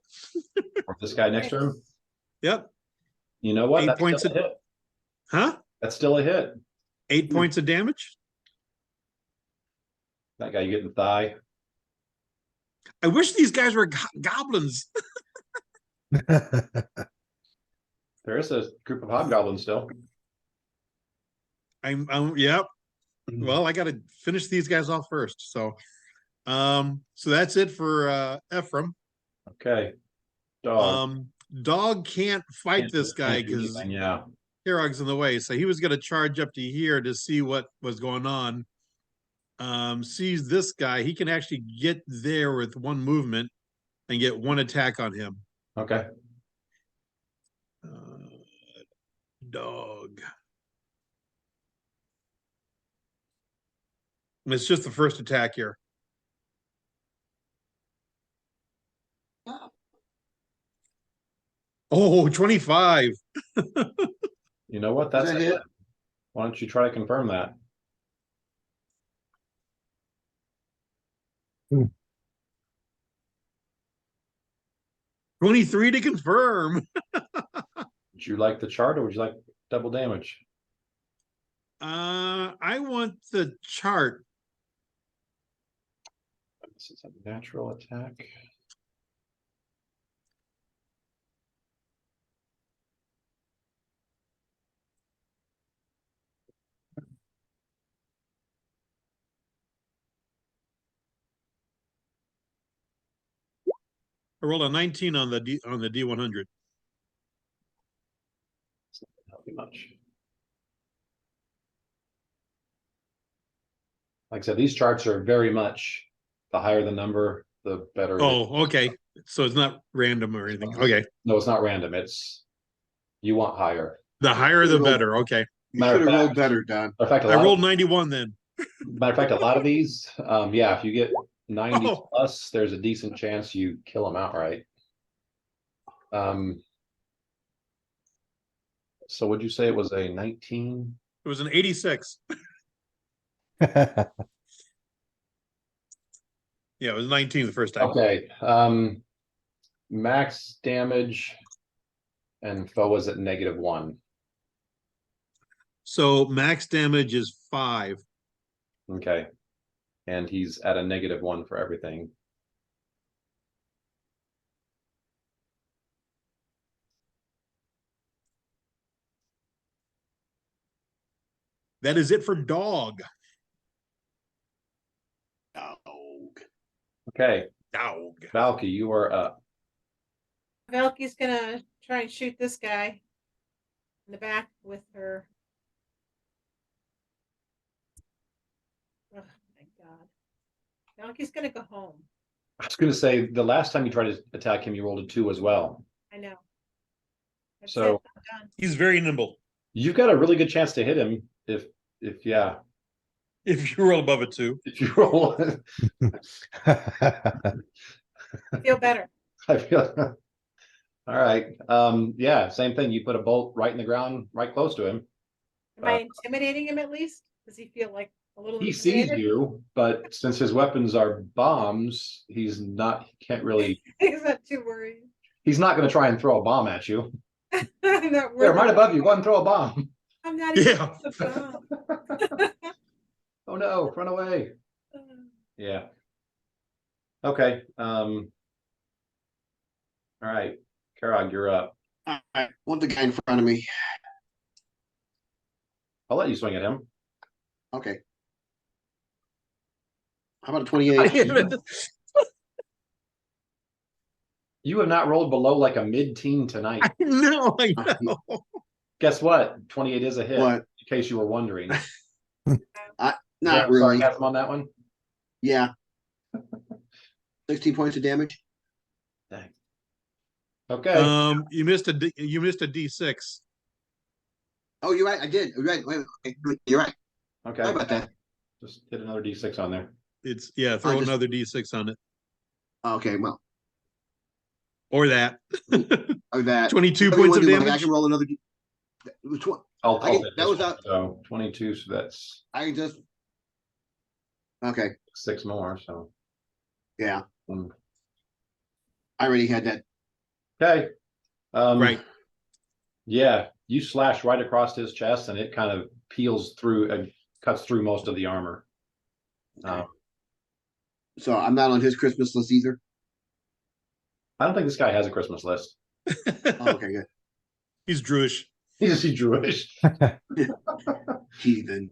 Or this guy next to him. Yep. You know what? 8 That's points still a hit. Huh? That's still a hit. 8 points of damage. That guy you get in the thigh. I wish these guys were goblins. There is a group of hobgoblins still. Yep. Well, I got to finish these guys off first. So that's it for Ephraim. Okay. Dog. Dog can't fight this guy Can't do because anything, yeah. Karog's in the way. So he was going to charge up to here to see what was going on. Sees this guy. He can actually get there with one movement and get one attack on him. Okay. Dog. And it's just the first attack here. Oh, 25. You know what? That's Is a that hit. hit? Why don't you try to confirm that? Hmm. 23 to confirm. Would you like the chart or would you like double damage? I want the chart. This is a natural attack. I rolled a 19 on the D100. Not be much. Like I said, these charts are very much the higher the number, the better. Oh, okay. So it's not random or anything. Okay. No, it's not random. It's you want higher. The higher the better. Okay. You Matter should of have rolled fact- better, Don. In fact, I rolled 91 then. matter of fact, a lot of these, yeah, if you get 90 Oh. plus, there's a decent chance you kill them outright. So would you say it was a 19? It was an 86. Yeah, it was 19 the first time. Okay, max damage and foe was at -1. So max damage is 5. Okay, and he's at a -1 for everything. That is it for dog. Dog. Okay, Dog. Valky, you are up. Valky's gonna try and shoot this guy in the back with her. Oh my god. Valky's gonna go home. I was going to say the last time you tried to attack him, you rolled a 2 as well. I know. That's So- it, I'm done. He's very nimble. You've got a really good chance to hit him if yeah, If you roll above a 2. if you roll. I feel better. I feel. All right. Yeah, same thing. You put a bolt right in the ground, right close to him. Am I intimidating him at least? Does he feel like a little He sees intimidated? you, but since his weapons are bombs, he can't really, He's not too worried. he's not going to try and throw a bomb at you. I'm not There, worried. right above you, go ahead and throw a bomb. I'm not even. Yeah. Oh no, run away. Yeah. Okay. All right. Karog, you're up. I want the guy in front of me. I'll let you swing at him. Okay. How about a 28? You have not rolled below like a mid-teen tonight. I know. Guess what? 28 is a hit, What? in case you were wondering. Not Yeah, really. sarcasm on that one? Yeah. 16 points of damage. Dang. Okay. You missed a D6. Oh, you're right. I did. You're right. Wait, okay, you're right. Okay. Sorry about that. Just hit another D6 on there. It's throw just- another D6 on it. Okay, well, Or that. or that. 22 Whatever you points wanna of do, Mike, I damage. can roll another. It was I'll I take can- that this was one. out. So 22, so that's I can just. Okay, 6 more, so. yeah, mm. I already had that. Okay. Right. Yeah, you slash right across his chest and it kind of peels through and cuts through most of the armor. So I'm not on his Christmas list either. I don't think this guy has a Christmas list. Oh, okay, good. He's Jewish. He's Jewish. Heathen.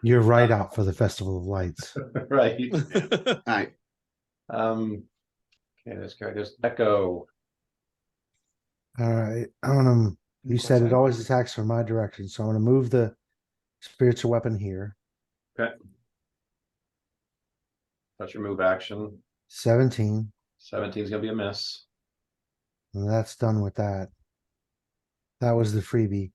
You're right out for the Festival of Lights. Right. All right. Okay, this guy goes Echo. All right. You said it always attacks from my direction, so I'm gonna move the spiritual weapon here. Okay. That's your move action. 17. 17 is gonna be a miss. And that's done with that. That was the freebie.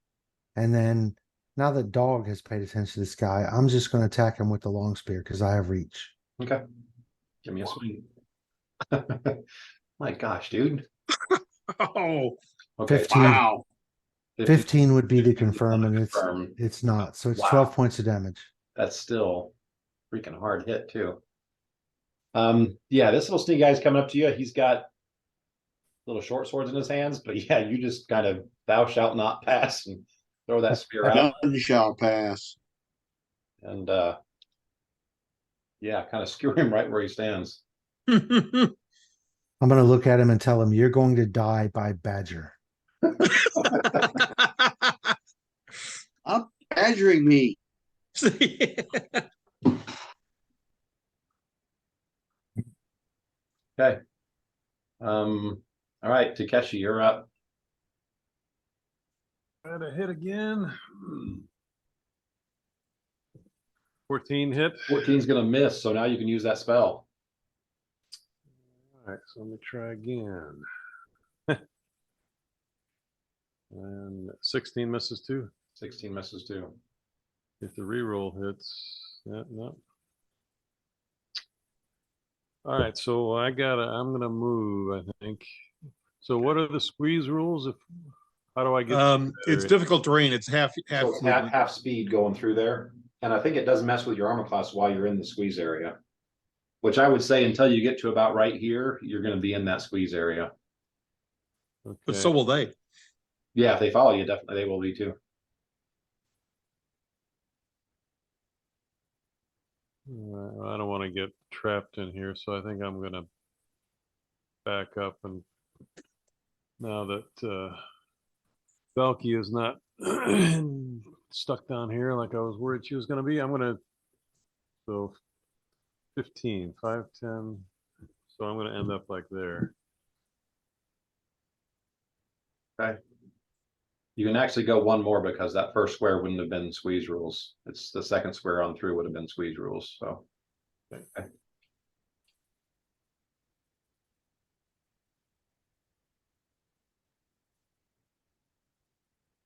And then now that Dog has paid attention to this guy, I'm just going to attack him with the long spear because I have reach. Okay. Give me a swing. My gosh, dude. Oh, Okay. 15. Wow. 15 would be the confirm, and confirm. it's not. So it's Wow. 12 points of damage. That's still freaking hard hit too. Yeah, this little sneak guy's coming up to you. He's got little short swords in his hands, but yeah, you just kind of thou shalt not pass and throw that spear out None shall pass. and yeah, kind of skewer him right where he stands. I'm going to look at him and tell him, you're going to die by badger. Stop badgering me. Okay. All right, Takeshi, you're up. Try to hit again. 14 hit. 14 is gonna miss, so now you can use that spell. All right, so let me try again. And 16 misses too. 16 misses too. If the reroll hits, yeah, no. All right, so I'm gonna move, I think. So what are the squeeze rules? How do I get? It's difficult terrain. It's half So it's half speed going through there. And I think it does mess with your armor class while you're in the squeeze area. Which I would say until you get to about right here, you're gonna be in that squeeze area. Okay. But so will they. Yeah, if they follow you, definitely they will be too. I don't want to get trapped in here, so I think I'm gonna back up. And now that Valky is not stuck down here like I was worried she was gonna be, I'm gonna so 15, 5, 10. So I'm gonna end up like there. Okay. You can actually go one more because that first square wouldn't have been squeeze rules. It's the second square on through would have been squeeze rules. So okay.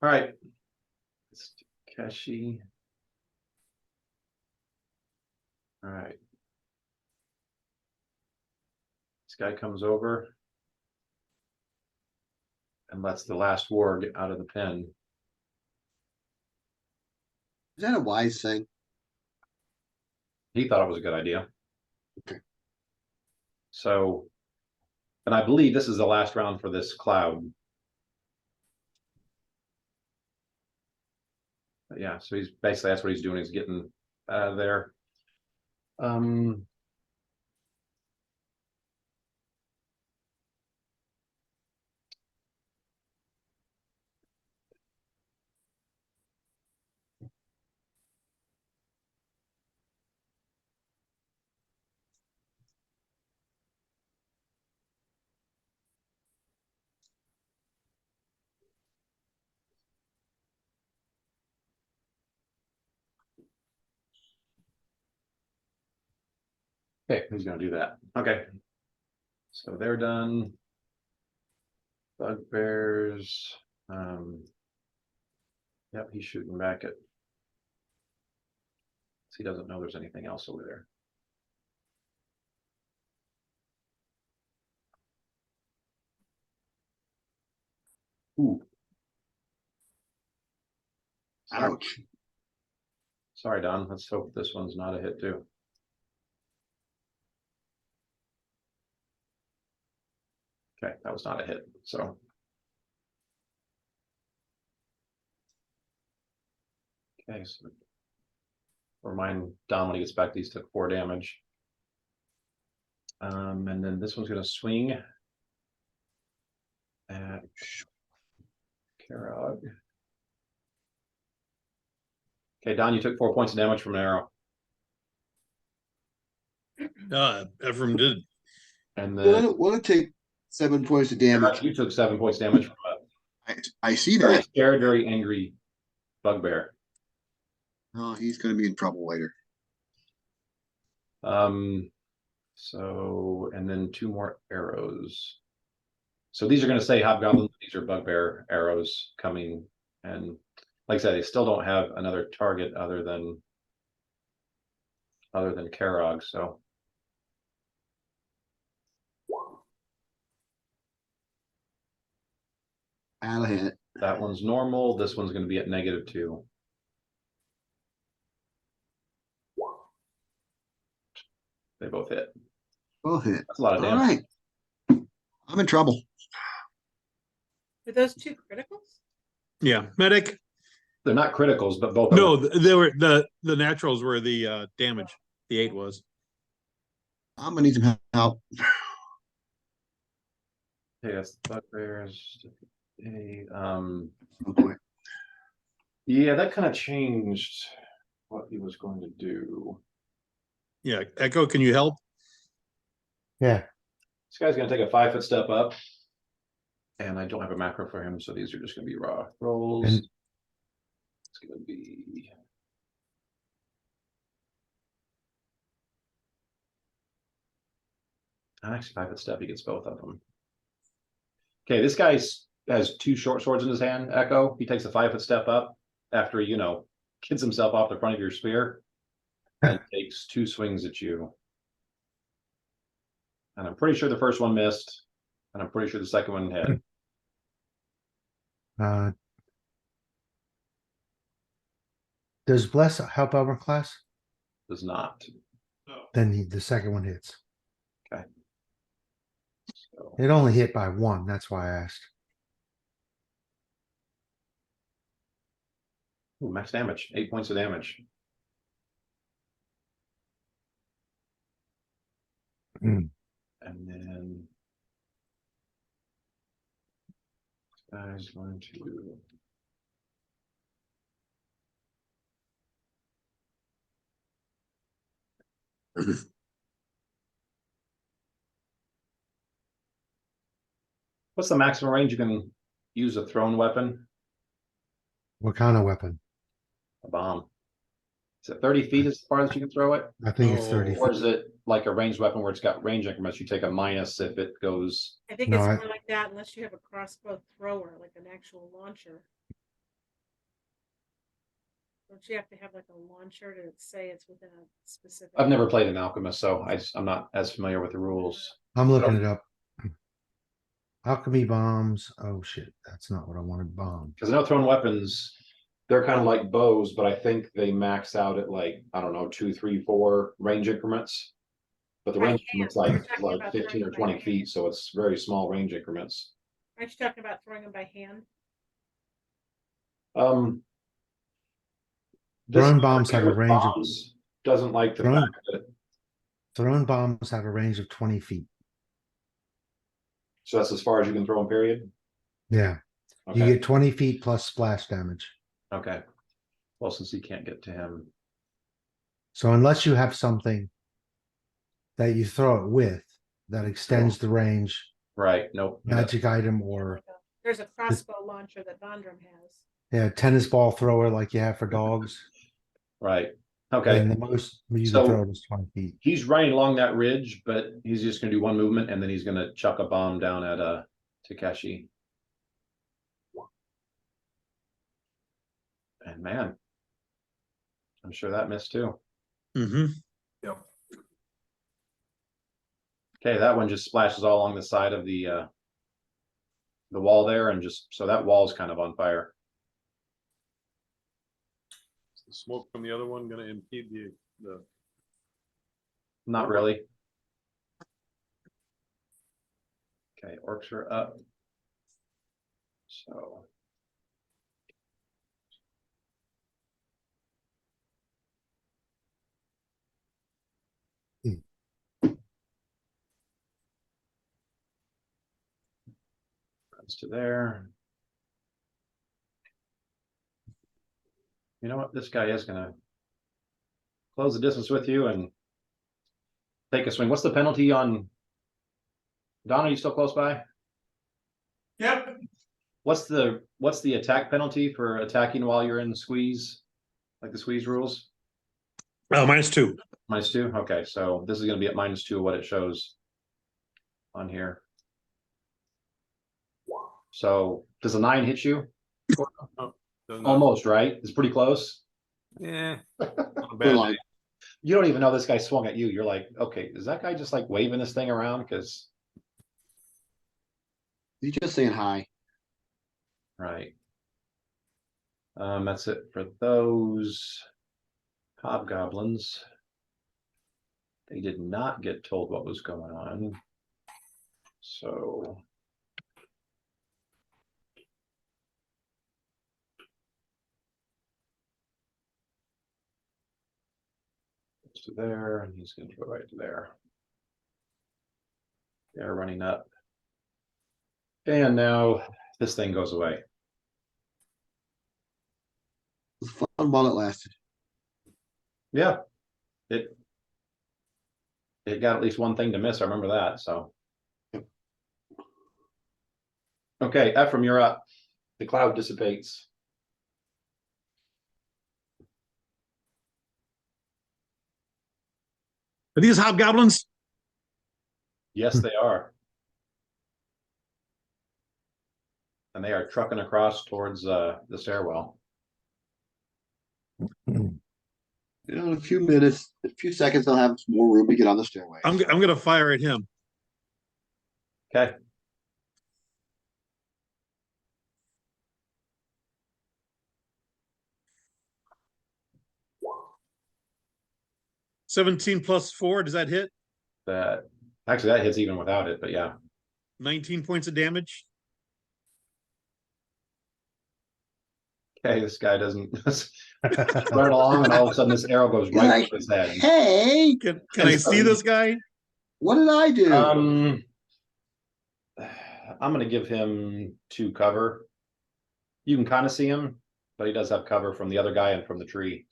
All right. It's Takeshi. All right. This guy comes over and lets the last warg out of the pen. Is that a wise thing? He thought it was a good idea. Okay. So, and I believe this is the last round for this cloud. But yeah, so he's basically that's what he's doing. He's getting out of there. Okay, who's gonna do that? Okay. So they're done. Bugbears. Yep, he's shooting back at. He doesn't know there's anything else over there. Ooh, Ouch. sorry, Don. Let's hope this one's not a hit too. Okay, that was not a hit, so. Okay, so. Remind Don when he gets back, these took 4 damage. And then this one's gonna swing. At Karog. Okay, Don, you took 4 points of damage from an arrow. Ephraim did. And Well, then will it take 7 points of damage? you took 7 points damage from I see a very that. scared, very angry bugbear. Oh, he's gonna be in trouble later. So, and then 2 more arrows. So these are gonna say hobgoblin, these are bugbear arrows coming, and like I said, they still don't have another target other than Karog, so. Out of hit. That one's normal, this one's gonna be at -2. They both hit. Both hit. That's a lot of All damage. right. I'm in trouble. Were those 2 criticals? Yeah, medic. They're not criticals, but both of No, them. they were the naturals were the damage. The 8 was. I'm gonna need some help. Yes, bugbears. Oh, boy. Yeah, that kind of changed what he was going to do. Yeah, Echo, can you help? Yeah, This guy's gonna take a 5-foot step up. And I don't have a macro for him, so these are just gonna be raw rolls. And- It's gonna be. Actually, 5-foot step, he gets both of them. Okay, this guy has 2 short swords in his hand, Echo. He takes a 5-foot step up after he, kids himself off the front of your spear. And takes 2 swings at you. And I'm pretty sure the first one missed. And I'm pretty sure the second one hit. does Bless help armor class? Does not. Then the second one hits. So, It only hit by 1, that's why I asked. ooh, max damage, 8 points of damage. Mm. And then. This guy's going to. What's the maximum range you can use a thrown weapon? What kind of weapon? A bomb. Is it 30 feet as far as you can throw it? I think it's 30 Or feet. is it like a ranged weapon where it's got range increments? You take a minus if it goes. I think No, it's I- more like that unless you have a crossbow thrower, like an actual launcher. Don't you have to have like a launcher to say it's within a specific? I've never played an alchemist, so I'm not as familiar with the rules. I'm looking it up. Alchemy bombs. Oh shit, that's not what I wanted. Bomb. Because I know thrown weapons, they're kind of like bows, but I think they max out at like, I don't know, 2, 3, 4 range increments. But the By range hand. increments You're like talking about 15 or throwing by 20 hand. feet, so it's very small range increments. Aren't you talking about throwing them by hand? This Thrown bombs have a with range of- bombs doesn't like the Thrown- fact that, Thrown bombs have a range of 20 feet. so that's as far as you can throw them, period? Yeah, you Okay, get 20 feet plus splash damage. okay. Well, since he can't get to him, So unless you have something that you throw it with that extends the range, right, nope. magic item, or There's a crossbow launcher that Vondram has. yeah, tennis ball thrower like you have for dogs. Right, Okay, And the most you So- can throw it is 20 feet. he's running along that ridge, but he's just gonna do one movement and then he's gonna chuck a bomb down at Takeshi. And man, I'm sure that missed too. Mm-hmm. Okay, that one just splashes all along the side of the wall there, and just so that wall's kind of on fire. Is the smoke from the other one gonna impede the Not really. Okay, orcs are up. So. Runs to there. You know what? This guy is gonna close the distance with you and take a swing. What's the penalty on? Don, are you still close by? Yep. What's the attack penalty for attacking while you're in squeeze? Like the squeeze rules? -2. -2? Okay, so this is gonna be at -2 what it shows on here. So does a 9 hit you? doesn't- Almost, right? It's pretty close. Yeah. Not a Put bad a line. day. You don't even know this guy swung at you. You're like, okay, is that guy just like waving this thing around? Because He's just saying hi. right. That's it for those hobgoblins. They did not get told what was going on. So goes to there, and he's going to go right to there. They're running up. And now this thing goes away. It was fun while it lasted. Yeah. It got at least one thing to miss. I remember that. So okay, Ephraim, you're up. The cloud dissipates. Are these hobgoblins? Yes, they are. And they are trucking across towards the stairwell. You know, in a few minutes, a few seconds, they'll have some more room to get on the stairway. I'm gonna fire at him. Okay. $17 + 4. Does that hit? That actually that hits even without it, but yeah. 19 points of damage. Okay, this guy doesn't run along, and all of a sudden this arrow goes right Like, to his head. hey, Can I see this guy? what did I do? I'm gonna give him 2 cover. You can kind of see him, but he does have cover from the other guy and from the tree.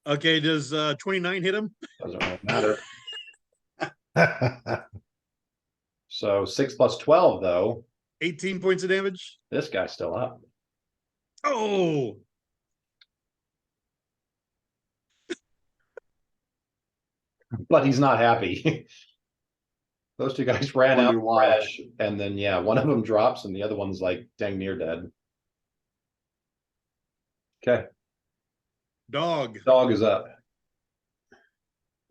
Okay, does 29 hit him? Doesn't really matter. So 6 + 12 though. 18 points of damage. This guy's still up. Oh, But he's not happy. Those 2 guys ran out Wonder why. fresh, and then yeah, one of them drops and the other one's like dang near dead. Okay, dog. dog is up.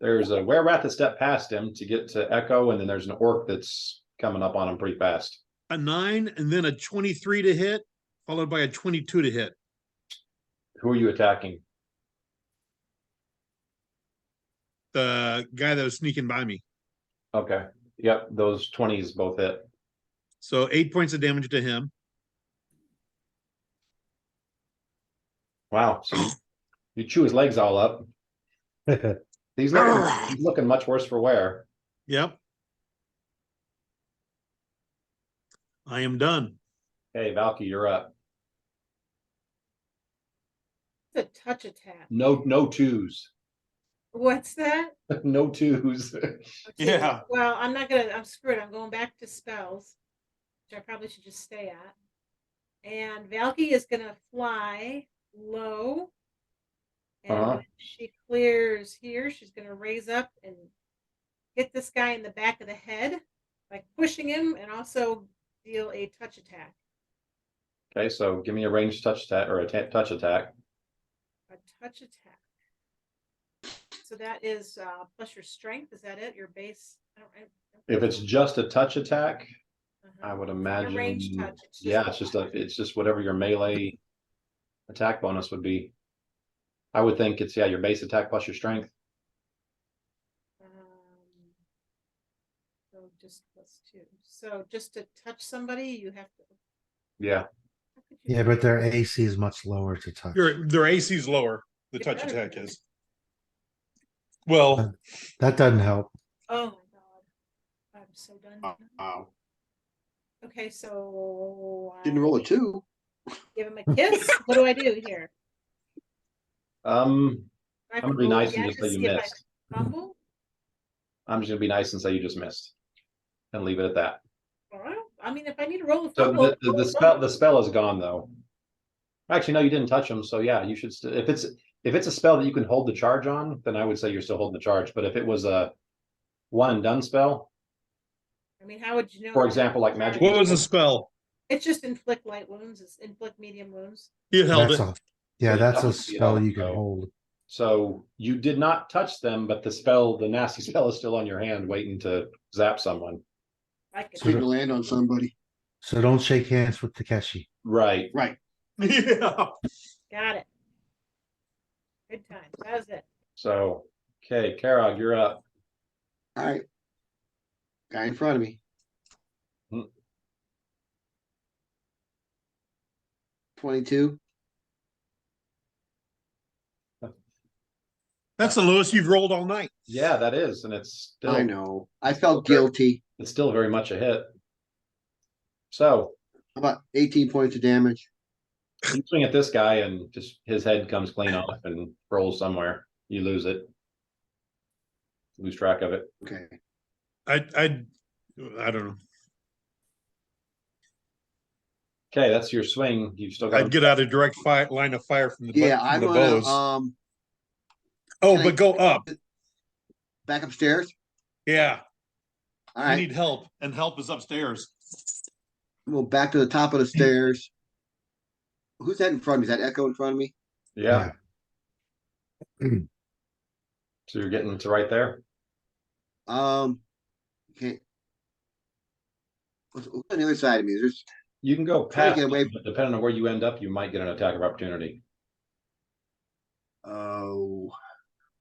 There's a were-rat that stepped past him to get to Echo, and then there's an orc that's coming up on him pretty fast. A 9 and then a 23 to hit, followed by a 22 to hit. Who are you attacking? The guy that was sneaking by me. Okay, yep, those 20s both hit. So 8 points of damage to him. Wow, so you chew his legs all up. He's looking much worse for wear. Yep. I am done. Hey, Valky, you're up. It's a touch attack. No 2s. What's that? No 2s. Okay, Yeah. Well, I'm screwed. I'm going back to spells, which I probably should just stay at. And Valky is gonna fly low. And Uh-huh. when she clears here, she's gonna raise up and hit this guy in the back of the head by pushing him and also deal a touch attack. Okay, so give me a ranged touch attack or a touch attack. A touch attack. So that is plus your strength. Is that it? Your base? I don't If it's just a touch attack, I would It's not a imagine. ranged touch. It's just Yeah, it's just whatever your melee attack bonus would be. I would think it's your base attack plus your strength. So just +2. So just to touch somebody, you have to. Yeah. How could you Yeah, do but their that? AC is much lower to touch. Their AC is lower. The It touch better attack be. is. Well, That doesn't help. Oh my god, I'm so done. Wow. Okay, so Didn't roll a I 2. give him a kiss. What do I do here? I'm Do I have gonna to be roll nice again and just to say you see if I missed. fumble? I'm just gonna be nice and say you just missed, and leave it at that. Well, I mean, if I need to roll a So fumble, the spell is gone though. Actually, no, you didn't touch him. So yeah, you should still. If it's a spell that you can hold the charge on, then I would say you're still holding the charge. But if it was a one and done spell, I mean, how would you know? for example, like magic. what was the spell? It's just inflict light wounds. It's inflict medium wounds. You held That's it. a, yeah, So that's that a would be spell held, you can so- hold. So you did not touch them, but the nasty spell is still on your hand, waiting to zap someone. I could. So Taking a land on somebody. So don't shake hands with Takeshi. Right. Right. Yeah. Got it. Good times. That was it. So, okay, Karog, you're up. All right. Guy in front of me. Hmm. 22. That's the lowest you've rolled all night. Yeah, that is, and it's still I know. I felt guilty. it's still very much a hit. So About 18 points of damage. you swing at this guy, and just his head comes clean off and rolls somewhere. You lose it. Lose track of it. Okay. I don't know. Okay, that's your swing. You've still got I'd get out of direct line of fire from the Yeah, from I'm the gonna bows. Oh, can I- but go up. back upstairs. Yeah, All I right. need help, and help is upstairs. We'll back to the top of the stairs. Who's that in front of me? Is that Echo in front of me? Yeah. So you're getting to right there. Okay. What's on the other side of me? There's You can go Try to past, get away- but depending on where you end up, you might get an attack of opportunity.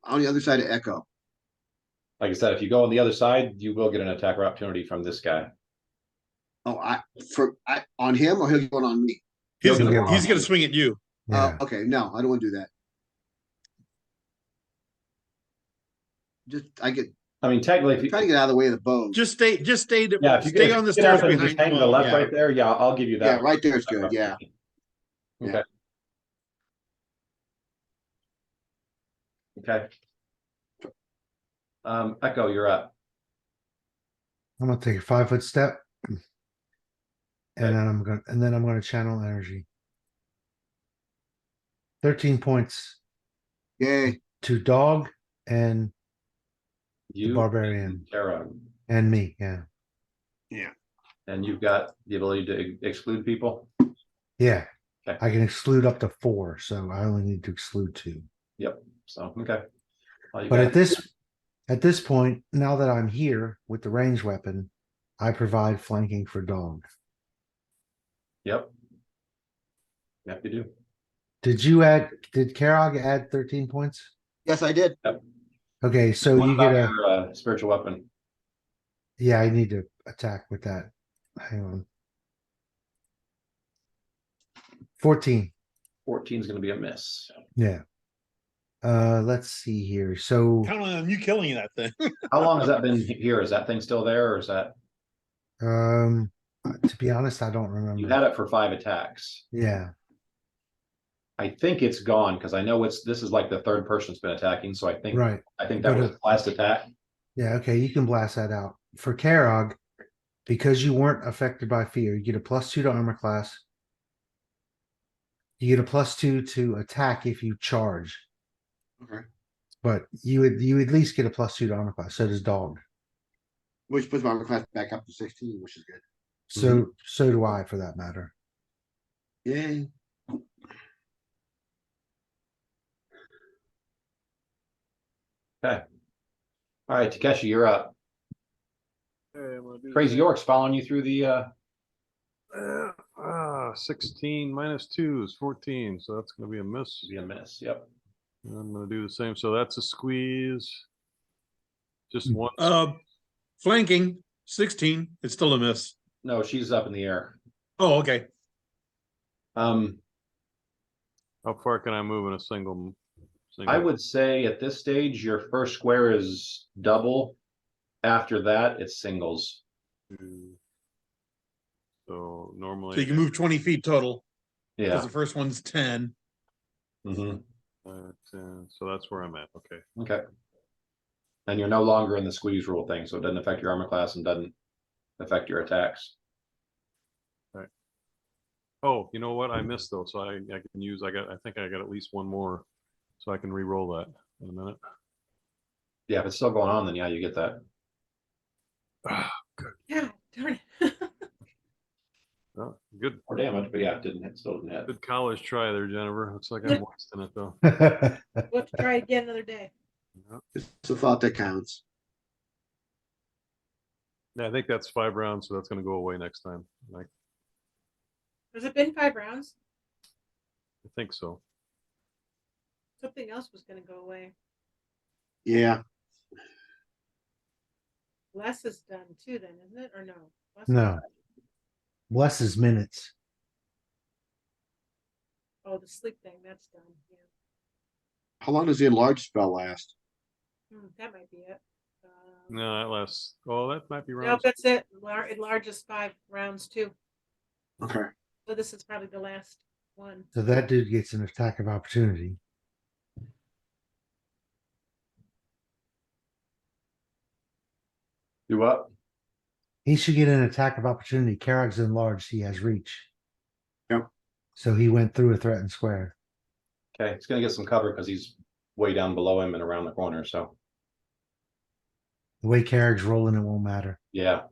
on the other side of Echo. Like I said, if you go on the other side, you will get an attack of opportunity from this guy. Oh, on him or he'll going on me? He's He'll gonna, get he's one. gonna swing at you. Yeah. Okay, no, I don't want to do that. I mean, technically, if you, Trying to get out of the way of the bows. Just stay yeah, if you stay on the get up stairs and just behind. hang to the left Yeah. right there, yeah, I'll give you Yeah, that. right there is good. Yeah. Okay. Okay. Echo, you're up. I'm gonna take a 5-foot step. Okay. And then I'm gonna channel energy. 13 points Yay. to dog and You, barbarian. Tara, and me, yeah. and you've got the ability to exclude people. Yeah. Okay. I can exclude up to 4, so I only need to exclude 2. Yep. So okay. All you But got- at this point, now that I'm here with the ranged weapon, I provide flanking for dog. Yep. Yep, you do. Did Karog add 13 points? Yes, I did. Okay, so What you about get a, your spiritual weapon? yeah, I need to attack with that. Hang on. 14. 14 is going to be a miss. Yeah. Let's see here. So, Count on you killing that thing. How long has that been here? Is that thing still there, or is that to be honest, I don't you remember. had it for 5 attacks? Yeah. I think it's gone because I know this is like the third person's been attacking, so I think Right. that But was the last attack. Yeah, okay, you can blast that out. For Karog, because you weren't affected by fear, you get a +2 to armor class. You get a +2 to attack if you charge, Okay. but you at least get a +2 to armor class. So does dog. Which puts my armor class back up to 16, which is good. So do I, for that matter. Yay. Okay. All right, Takeshi, you're up. Okay, I'm gonna do the Crazy same. York's following you through the 16 minus 2 is 14, so that's gonna be a miss. be a miss. Yep. I'm gonna do the same. So that's a squeeze. Just one. Flanking 16. It's still a miss. No, she's up in the air. Oh, okay. Um, How far can I move in a single? I would say at this stage, your first square is double. After that, it's singles. So So normally you can move 20 feet total because Yeah. the first one's 10. Hmm. 10, so that's where I'm at. Okay. Okay. And you're no longer in the squeeze rule thing, so it doesn't affect your armor class and doesn't affect your attacks. Oh, you know what? I missed though, so I can use. I think I got at least one more, so I can re-roll that in a minute. Yeah, if it's still going on, then yeah, you get that. Yeah, darn it. Oh, good, More damage, but yeah, it didn't hit, still didn't hit. good college try there, Jennifer. Looks like I'm lost in it though. We'll have to try it again another day. It's a thought that counts. Yeah, I think that's 5 rounds, so that's going to go away next time. I Has it been 5 rounds? think so. Something else was going to go away. Yeah. Less is done too, then, isn't it? Or no? Less No. Less is minutes. Oh, the sleep thing. That's done. Yeah. How long does the enlarged spell last? That might be it. No, that lasts. Oh, that might be No, rounds. that's it. It largest 5 rounds too. Okay. So this is probably the last one. So that dude gets an attack of opportunity. Do what? He should get an attack of opportunity. Karag's enlarged. He has reach. Yep. So he went through a threatened square. Okay, it's gonna get some cover because he's way down below him and around the corner. So The way Karag's rolling, it won't matter. yeah.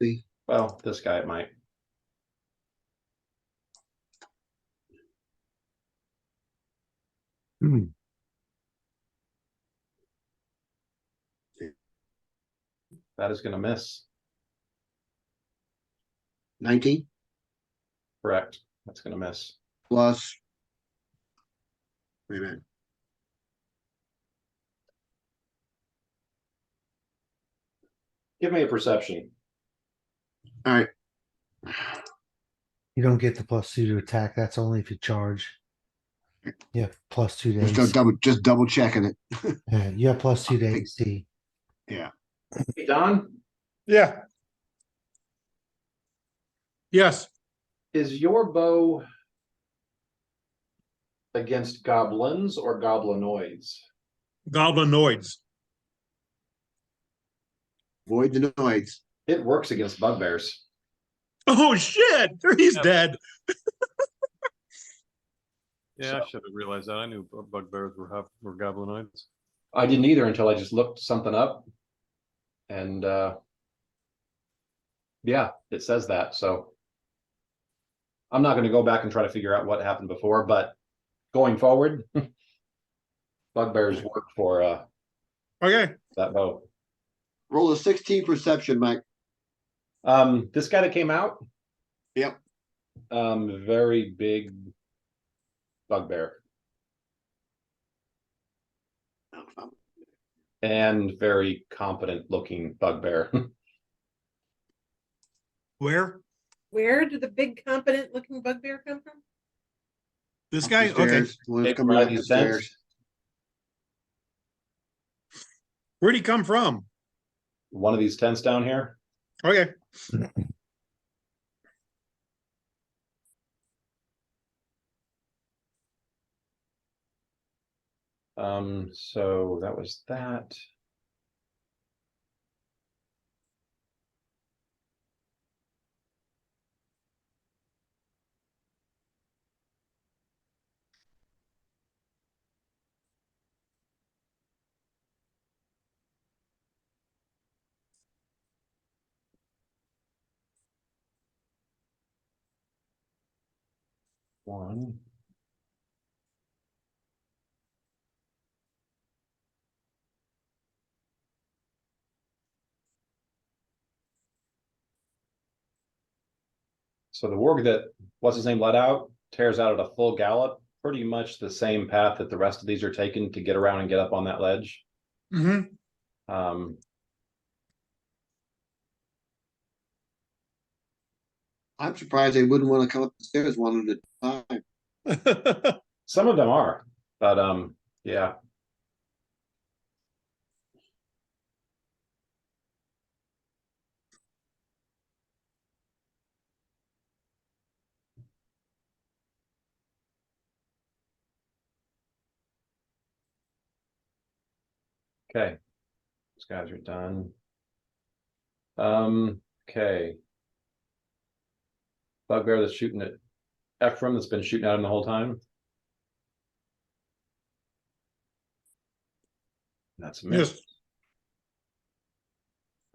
See. Well, this guy it might. That is gonna miss. 19 Correct. That's gonna miss. plus. Wait a minute. Give me a perception. All right. You don't get the +2 to attack. That's only if you charge. You have +2 to AC. Just double checking it. Yeah, you have +2 to AC. Yeah. Hey, Don, Yeah. Yes. is your bow against goblins or goblinoids? Goblinoids. Void the noise. It works against bugbears. Oh shit! He's Yeah. dead. Yeah, I should have realized that. I knew bugbears were goblinoids. I didn't either until I just looked something up. And yeah, it says that. So I'm not going to go back and try to figure out what happened before, but going forward, bugbears work for Okay. that bow. Roll a 16 perception, Mike. This guy that came out, Yep. very big bugbear and very competent looking bugbear. Where? Where did the big, competent-looking bugbear come from? This Up guy? the Okay. stairs. One's Hey, coming right, up the these tents? stairs. Where'd he come from? One of these tents down here. Okay. So that was that. One. So the warg that, what's his name, let out, tears out at a full gallop, pretty much the same path that the rest of these are taking to get around and get up on that ledge. Mm-hmm. I'm surprised they wouldn't want to come up the stairs one at a time. Some of them are, but yeah. Okay, these guys are done. Okay. Bugbear that's shooting at Ephraim that's been shooting at him the whole time. That's a miss.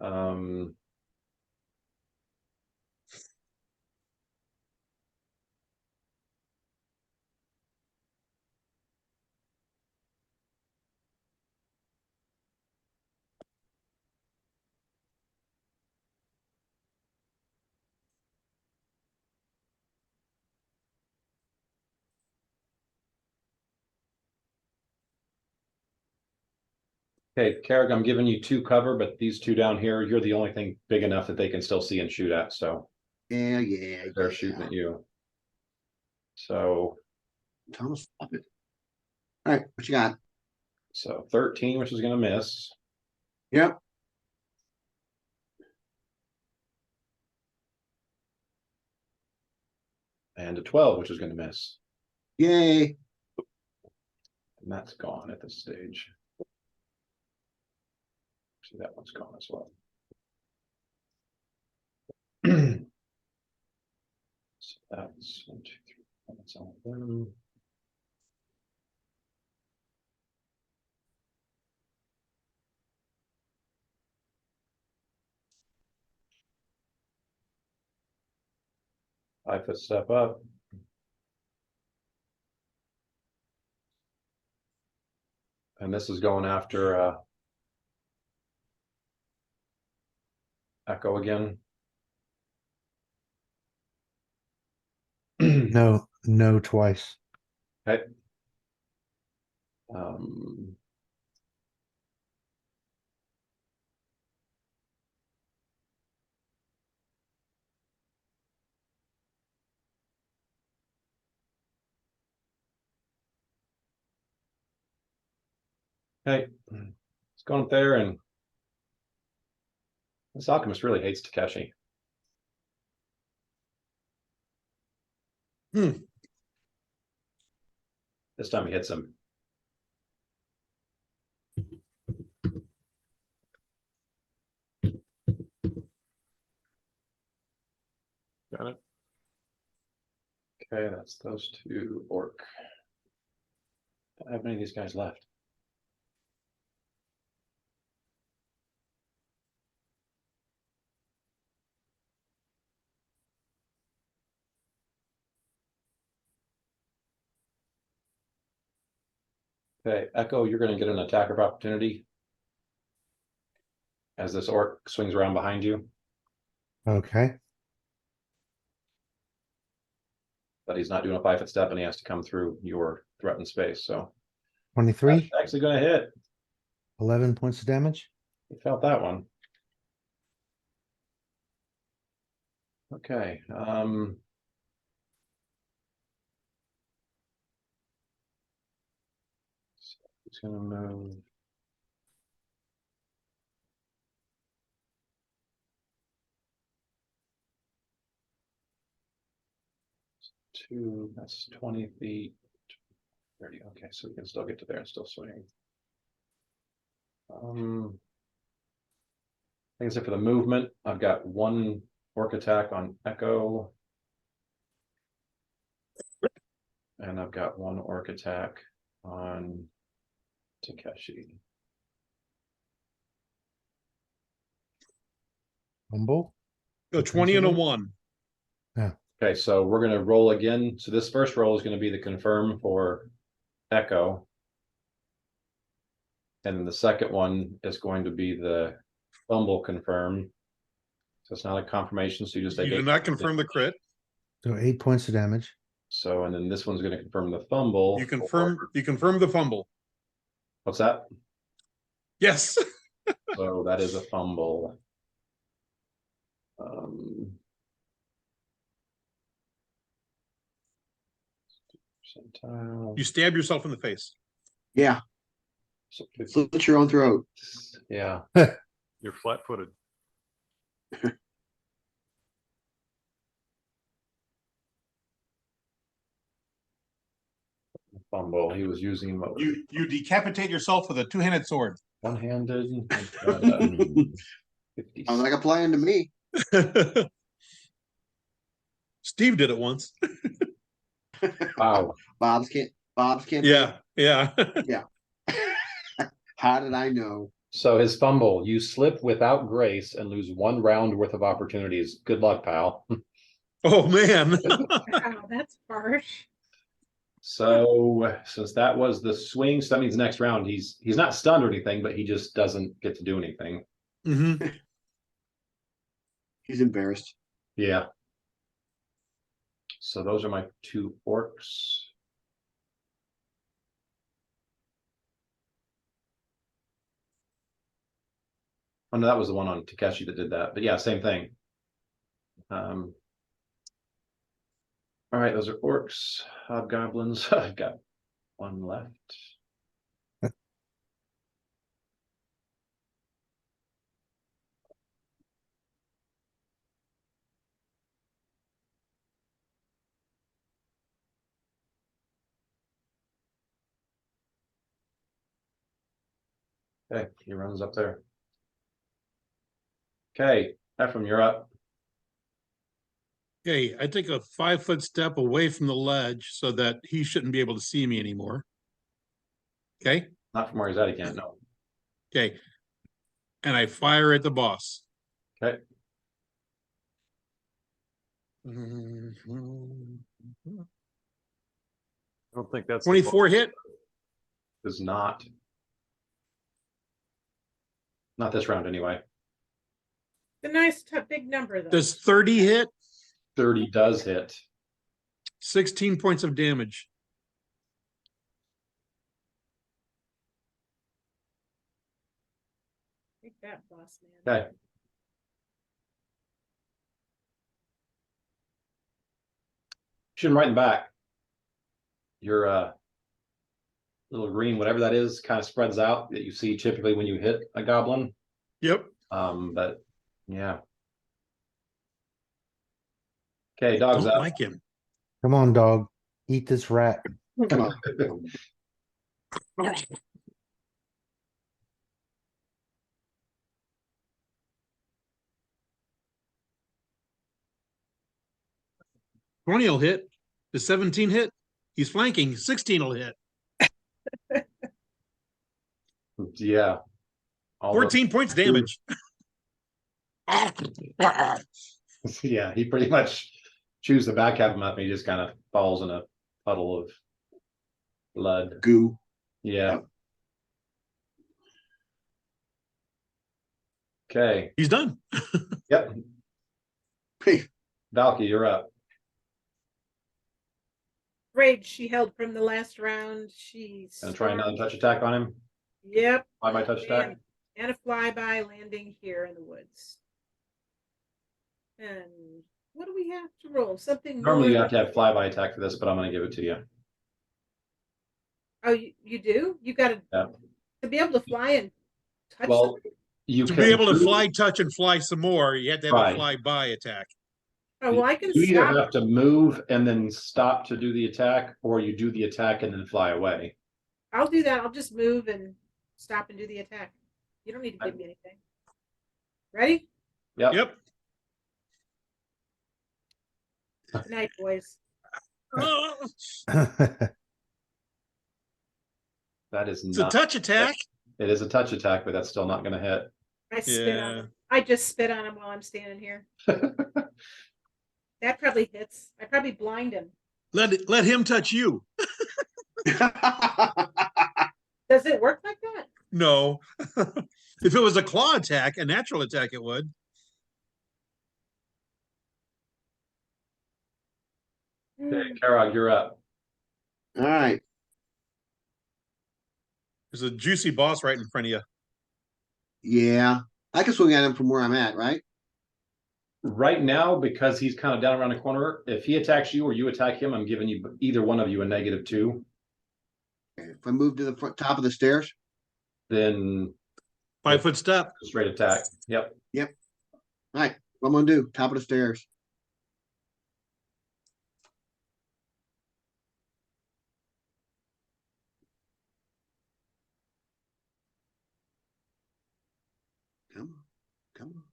Yes. Um, okay, Carrick, I'm giving you 2 cover, but these 2 down here, you're the only thing big enough that they can still see and shoot at, so Yeah. they're shooting at you. So Thomas, stop it. All right, what you got? 13, which is gonna miss. Yep. And a 12, which is gonna miss. Yay. And that's gone at this stage. See, that one's gone as well. So that's 1, 2, 3. That's all of them. I foot step up. And this is going after Echo again. No, no, twice. Okay. Um, okay. Let's go up there, and this alchemist really hates Takeshi. This time he hits him. Got it. Okay, that's those 2 orc. Don't have many of these guys left. Okay, Echo, you're going to get an attack of opportunity as this orc swings around behind you, Okay. but he's not doing a 5-foot step, and he has to come through your threatened space. So 23, that's actually going to hit. 11 points of damage. You felt that one. Okay. So he's going to move. That's 20 feet. 30. Okay, so we can still get to there and still swing. Like I said, for the movement, I've got 1 orc attack on Echo. And I've got 1 orc attack on Takeshi. Humble. Go 20 and a 1. Yeah. Okay, so we're gonna roll again. So this first roll is gonna be the confirm for Echo. And then the second one is going to be the fumble confirm. So it's not a confirmation, so you just You take do 8 not points. confirm the crit. So 8 points of damage. So, and then this one's gonna confirm the fumble. You confirm the fumble. What's that? Yes. So that is a fumble. Percentile. You stab yourself in the face. Yeah, So 50, slit your own throat. yeah. You're flat-footed. Fumble. He was using what was You decapitate yourself with a two-handed sword. one-handed. 50. Sounds like a plan to me. Steve did it once. Wow. Bob's can't. Yeah. How did I know? So his fumble, you slip without grace and lose 1 round worth of opportunities. Good luck, pal. Oh man. Wow, that's harsh. So since that was the swing, so that means next round he's not stunned or anything, but he just doesn't get to do anything. Mm-hmm. He's embarrassed. Yeah. So those are my 2 orcs. Oh no, that was the one on Takeshi that did that. But yeah, same thing. All right, those are orcs, hobgoblins. I've got 1 left. Okay, he runs up there. Okay, Ephraim, you're up. Okay, I take a 5-foot step away from the ledge so that he shouldn't be able to see me anymore. Okay. Not from where he's at, he can't. No. Okay. And I fire at the boss. Okay. I don't think that's the 24 hit. Does not. Not this round anyway. The nice big number though. Does 30 hit? 30 does hit. 16 points of damage. Take that, boss man. Okay. Shoot him right in the back. Your little green, whatever that is, kind of spreads out that you see typically when you hit a goblin. Yep. But yeah. Okay, dog's Don't up. like him. Come on, dog. Eat this rat. Come on. 20 will hit. Does 17 hit? He's flanking. 16 will hit. Yeah. All the- 14 points damage. yeah, he pretty much chews the back half of him up and he just kind of falls in a puddle of blood. Goo. Yeah. Okay. He's done. Yep. Hey, Valky, you're up. Rage she held from the last round. She's Gonna try another touch attack on him. Yep. Why my touch attack? And a flyby landing here in the woods. And what do we have to roll? Something Normally you more- have to have flyby attack for this, but I'm gonna give it to you. Oh, you do? You gotta Yeah. to be able to fly and touch Well, something? you To can be able to move- fly, touch, and fly some more, you had to have Right. a fly-by attack. Oh well, I can You either stop. have to move and then stop to do the attack, or you do the attack and then fly away. I'll do that. I'll just move and stop and do the attack. You don't need to give me anything. Ready? Yep. Yep. Good night, boys. It's That is a not. touch attack. It is a touch attack, but that's still not gonna hit. I spit on Yeah. him. I just spit on him while I'm standing here. That probably hits. I probably blind him. Let him touch you. Does it work like that? No. If it was a claw attack, a natural attack, it would. Okay, Karog, you're up. All right. There's a juicy boss right in front of you. Yeah. I can swing at him from where I'm at, right? Right now, because he's kind of down around the corner, if he attacks you or you attack him, I'm giving you either one of you a -2. Okay, if I move to the front top of the stairs. Then 5-foot step. straight attack. Yep. All right. What I'm gonna do? Top of the stairs. Come on. Come on.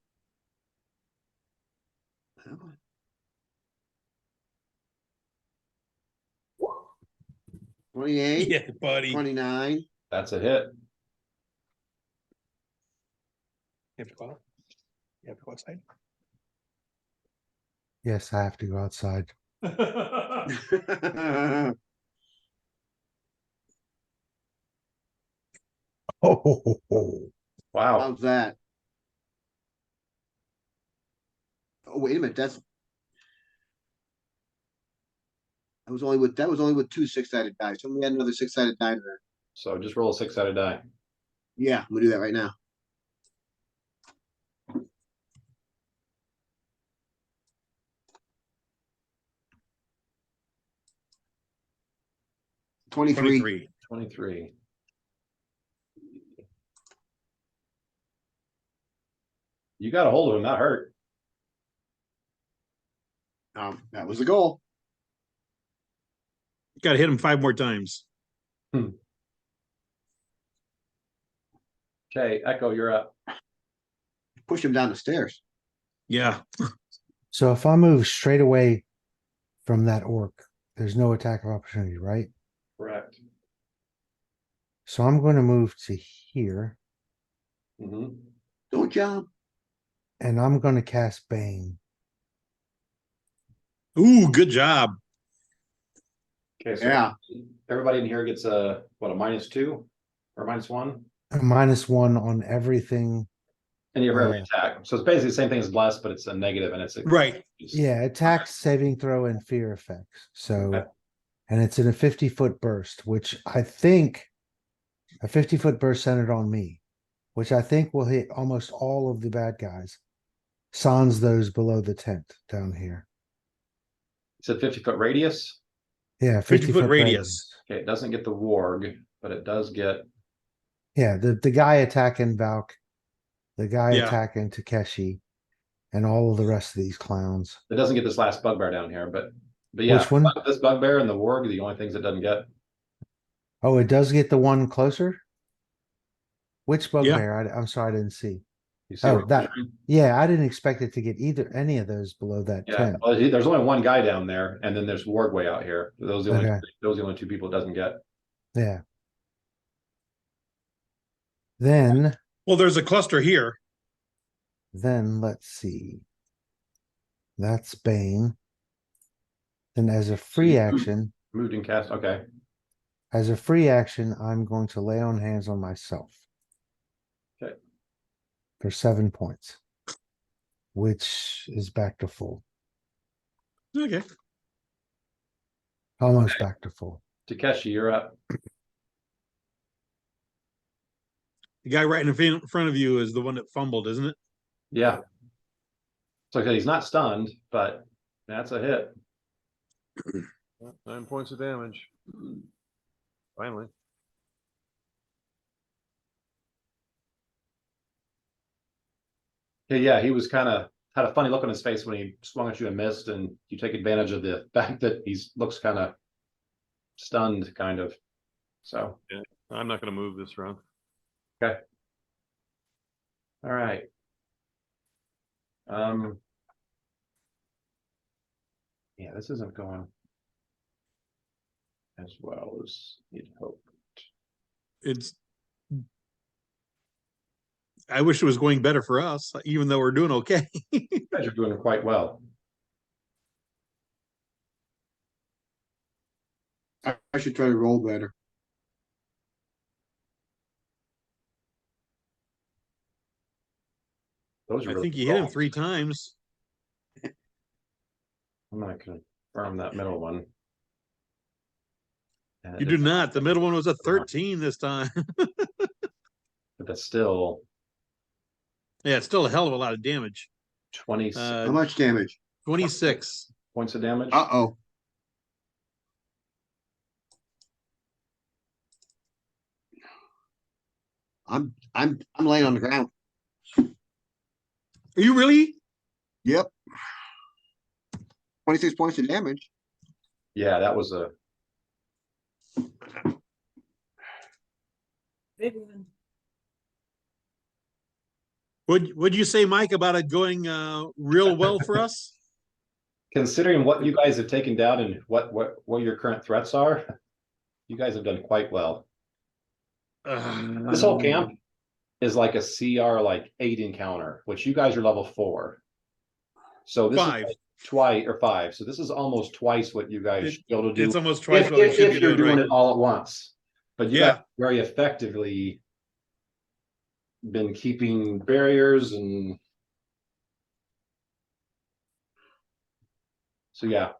Come on. $28, Yeah, buddy. 29. That's a hit. You have to go out. You have to go outside. Yes, I have to go outside. Oh, Wow. How's that? Oh, wait a minute. That was only with 2 6-sided dice. So we had another 6-sided die there. So just roll a 6-sided die. Yeah, I'm gonna do that right now. $23. 23. 23. You got a hold of him. That hurt. That was the goal. Got to hit him 5 more times. Okay, Echo, you're up. Push him down the stairs. Yeah. so if I move straight away from that orc, there's no attack of opportunity, right? Correct. So I'm going to move to here, Mm-hmm. Don't jump. and I'm going to cast Bane. Ooh, good job. Okay, so Yeah. everybody in here gets a -2 or -1? A -1 on everything. And you have every Yeah. attack. So it's basically the same thing as blessed, but it's a negative and it's a Right. Yeah, attack, saving throw, and fear effects. So, Okay. and it's in a 50-foot burst, which I think a 50-foot burst centered on me, which I think will hit almost all of the bad guys, sans those below the tent down here. It's a 50-foot radius. Yeah, 50-foot radius. Okay, it doesn't get the warg, but it does get. Yeah, the guy attacking Valk, the guy Yeah. attacking Takeshi, and all of the rest of these clowns. It doesn't get this last bugbear down here, but yeah, Which one? this bugbear and the warg are the only things it doesn't get. Oh, it does get the one closer? Which Yeah. bugbear? I'm sorry, I didn't see. You see Oh, what I'm that, saying? yeah, I didn't expect it to get any of those below that Yeah. 10. Well, there's only one guy down there, and then there's warg way out here. Those are the only Okay. those are the only 2 people it doesn't get. Yeah. Then Well, there's a cluster here. let's see. That's Bane. Then as a free action, Moved and cast. Okay. I'm going to lay on hands on myself. Okay. For 7 points, which is back to full. Okay. Almost back to full. Takeshi, you're up. The guy right in front of you is the one that fumbled, isn't it? Yeah. So he's not stunned, but that's a hit. 9 points of damage. Finally. Yeah, he was kind of had a funny look on his face when he swung at you and missed, and you take advantage of the fact that looks kind of stunned, kind of. So I'm not going to move this round. okay, all right. Yeah, this isn't going as well as you'd hope. I wish it was going better for us, even though we're doing okay. You guys are doing quite well. I should try to roll better. Those are I really think good you hit him rolls. 3 times. I'm gonna confirm that middle one. And it You do does not. The middle one was a Come on. 13 this time. But that's still Yeah, it's still a hell of a lot of damage. 26 How much damage? 26. points of damage. Uh-oh. I'm laying on the ground. Are you really? Yep. 26 points of damage. Yeah, that was a Big one. Would you say, Mike, about it going real well for us? considering what you guys have taken down and what your current threats are. You guys have done quite well. This whole camp is like a CR like 8 encounter, which you guys are level 4. So this 5. is like twice or 5. So this is almost twice what you guys should be able to do It's almost twice if, what we if, should if be you're doing, doing right? it all at once. But you Yeah. guys very effectively been keeping barriers and so yeah,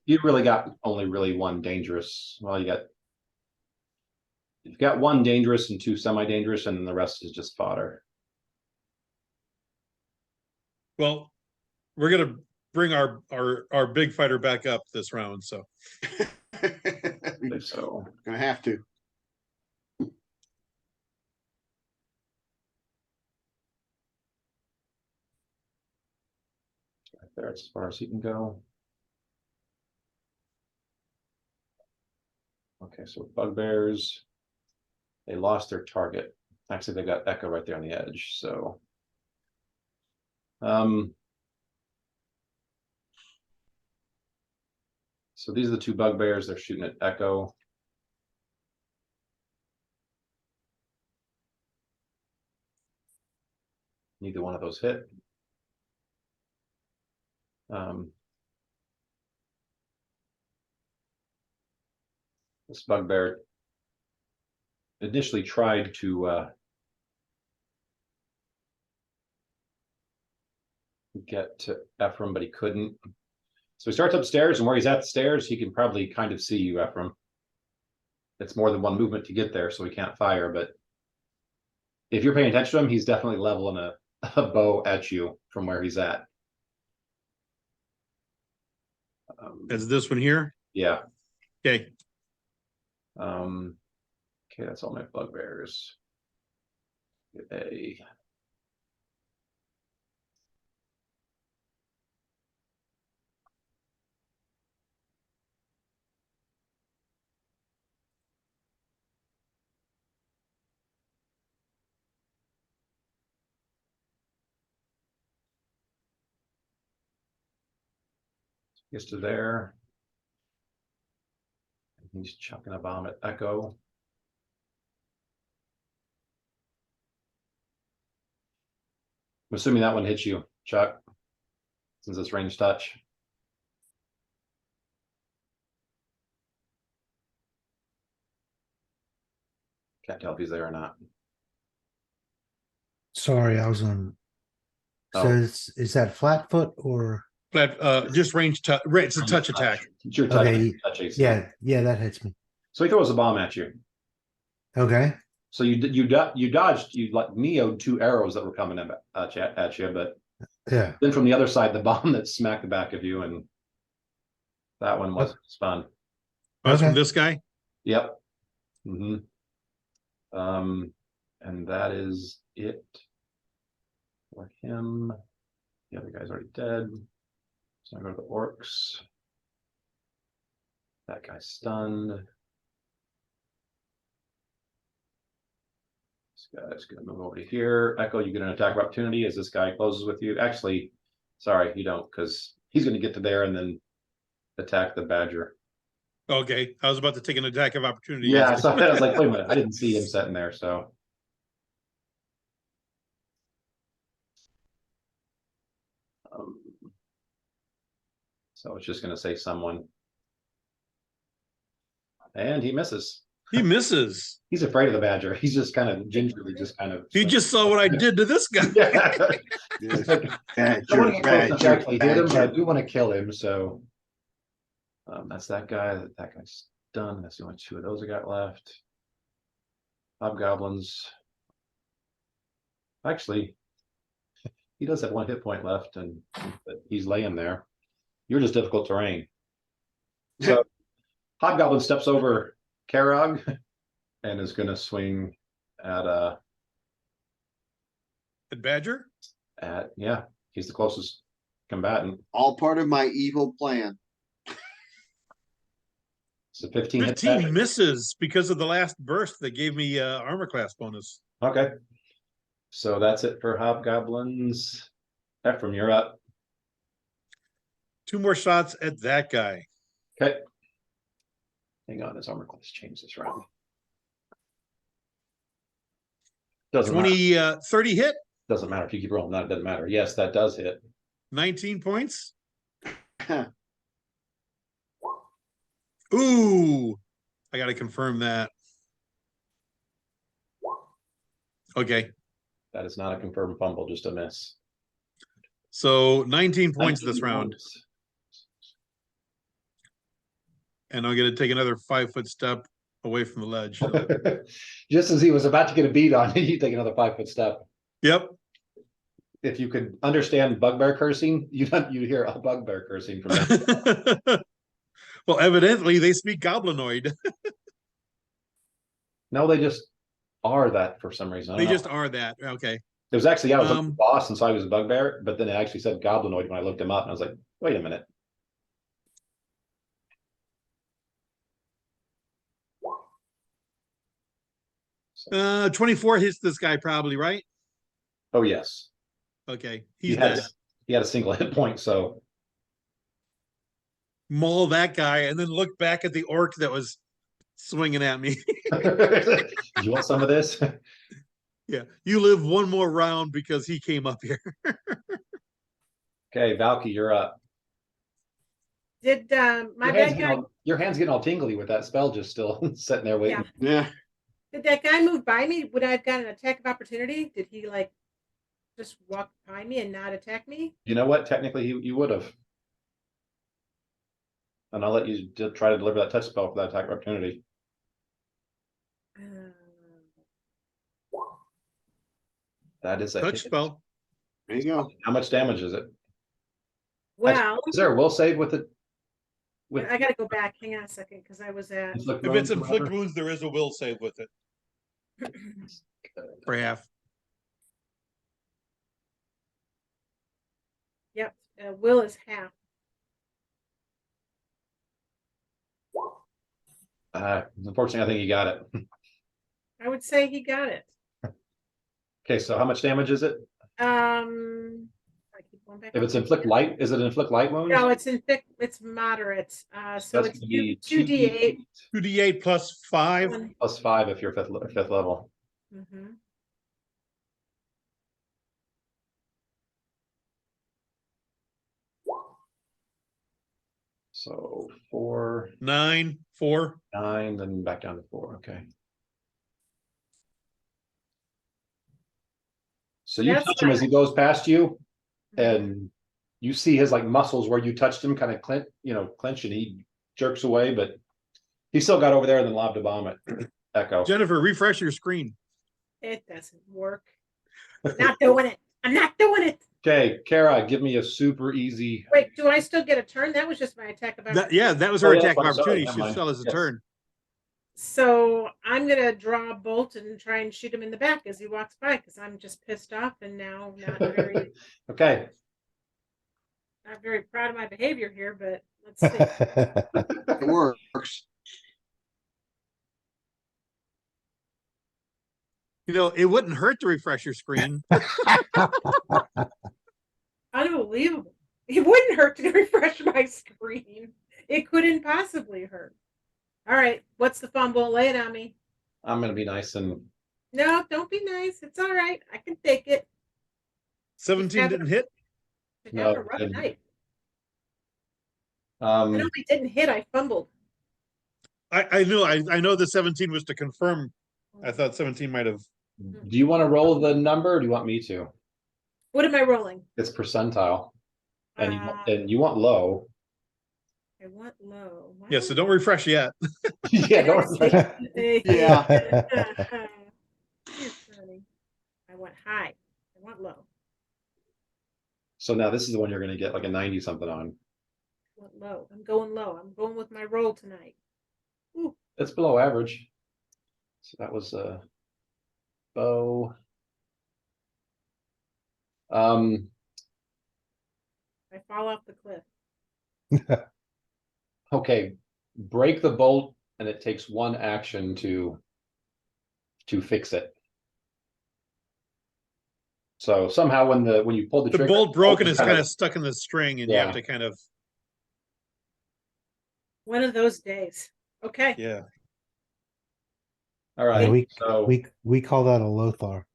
you really got only really one dangerous. Well, you've got one dangerous and 2 semi-dangerous, and then the rest is just fodder. Well, we're gonna bring our big fighter back up this round. So So Gonna have to. right there, as far as he can go. Okay, so bugbears, they lost their target. Actually, they got Echo right there on the edge. So, so these are the 2 bugbears. They're shooting at Echo. Neither one of those hit. This bugbear initially tried to get to Ephraim, but he couldn't. So he starts upstairs, and where he's at the stairs, he can probably kind of see you, Ephraim. It's more than one movement to get there, so he can't fire. But if you're paying attention to him, he's definitely leveling a bow at you from where he's at. as this one here. Yeah. Okay. Okay, that's all my bugbears. Get a gets to there. He's chucking a bomb at Echo. I'm assuming that one hits you, Chuck, since it's range touch. Can't tell if he's there or not. Sorry, I was on. Oh. Says, is that Flatfoot or? Flat, just range touch. It's a touch attack. It's your touch. Okay, touch AC. yeah, that hits me. So he throws a bomb at you. Okay, So you dodged, you like neoed 2 arrows that were coming at you, but yeah. then from the other side, the bomb that smacked the back of you, and that one wasn't as fun. That's from Okay. this guy. Yep. And that is it for him. The other guy's already dead. So I go to the orcs. That guy's stunned. This guy's gonna move over to here. Echo, you get an attack of opportunity as this guy closes with you. Actually, sorry, you don't, because he's gonna get to there and then attack the badger. Okay, I was about to take an attack of opportunity. Yeah, against so him. I was like, wait a minute, I didn't see him sitting there, so. So it's just gonna say someone. And he misses. He misses. He's afraid of the badger. He's just kind of gingerly, just kind of. He just saw what I did to this guy. Yeah. Yes. I Badger, want to get close enough to badger, actually hit him, but I badger. do want to kill him. So that's that guy. That guy's done. That's the only two of those I got left. Hobgoblins. Actually, he does have one hit point left, and but he's laying there. You're just difficult terrain. So Hobgoblin steps over Karog and is going to swing at Badger? yeah, he's the closest combatant. All part of my evil plan. So 15 hit 15 back. misses because of the last burst that gave me armor class bonus. Okay. So that's it for Hobgoblins. Ephraim, you're up. 2 more shots at that guy. Okay. Hang on, his armor class changed this round. Doesn't matter. 30 hit, Doesn't matter if you keep rolling. That doesn't matter. Yes, that does hit. 19 points. Ooh, I got to confirm that. Okay, That is not a confirmed fumble, just a miss. so 19 points this 19 round, points. and I'm going to take another 5-foot step away from the ledge. Just as he was about to get a beat on, you take another 5-foot step. Yep. If you could understand bugbear cursing, you hear a bugbear cursing from that. Well, evidently they speak goblinoid. No, they just are that for some reason. I They don't know. just are that. Okay. It was actually, I was looking Um, at the boss, and so I was a bugbear, but then it actually said goblinoid when I looked him up, and I was like, wait a minute. So, 24 hits this guy probably, right? oh yes, Okay, he he's had dead. he had a single hit point, so Maul that guy and then look back at the orc that was swinging at me. you want some of this? Yeah, you live one more round because he came up here. Okay, Valky, you're up. Did my bad guy? Your hand's getting all tingly with that spell just still sitting there waiting. Yeah. Yeah. Did that guy move by me? Would I have gotten an attack of opportunity? Did he like just walk by me and not attack me? You know what? Technically, you would have. And I'll let you try to deliver that touch spell for that attack opportunity. That is a Touch hit. spell. There you go. How much damage is it? Well, Is there a will save with it? With I gotta go back. Hang on a second, because I was at. inflict If wounds it's or inflict whatever? wounds, there is a will save with it for half. Yep, will is half. Unfortunately, I think you got it. I would say he got it. Okay, so how much damage is it? I keep going back If up. it's inflict light, is it inflict light wounds? No, it's it's moderate. So That's it's gonna be 2d8. 2d8 plus 5. plus 5 if you're fifth level. Mm-hmm. So 4, 9, 4. 9, then back down to 4. Okay. So you That's touch him as he fine. goes past you, and you see his like muscles where you touched him kind of clench, and he jerks away, but he still got over there and then lobbed a bomb at Echo. Jennifer, refresh your screen. It doesn't work. Not doing it. I'm not doing it. Okay, Kara, give me a super easy. Wait, do I still get a turn? That was just my attack of opportunity. Yeah, that was her Oh, yeah, attack of I'm sorry, opportunity. never She mind. still has a Yes. turn. So I'm gonna draw a bolt and try and shoot him in the back as he walks by because I'm just pissed off and now not very Okay. not very proud of my behavior here, but let's see. It works. You know, it wouldn't hurt to refresh your screen. Unbelievable. It wouldn't hurt to refresh my screen. It couldn't possibly hurt. All right, what's the fumble? Lay it on me. I'm gonna be nice and No, don't be nice. It's all right. I can take it. 17 didn't hit. I No, have a rough didn't. night. I only didn't hit. I fumbled. I know the 17 was to confirm. I thought 17 might have. Do you want to roll the number or do you want me to? What am I rolling? It's percentile. And Uh, you want low. I want low. Why Yeah, so would don't refresh yet. Yeah, don't I- Yeah. You're funny. I want high. I want low. So now this is the one you're gonna get like a 90 something on. I want low. I'm going low. I'm going with my roll tonight. Ooh, It's below average. So that was bow. I fall off the cliff. Okay, break the bolt and it takes one action to fix it. So somehow when you pull the The trigger, bolt broken is is kind of stuck in the string, and you Yeah. have to kind of One of those days. Okay. yeah. all Yeah, right. we So we call that a Lothar.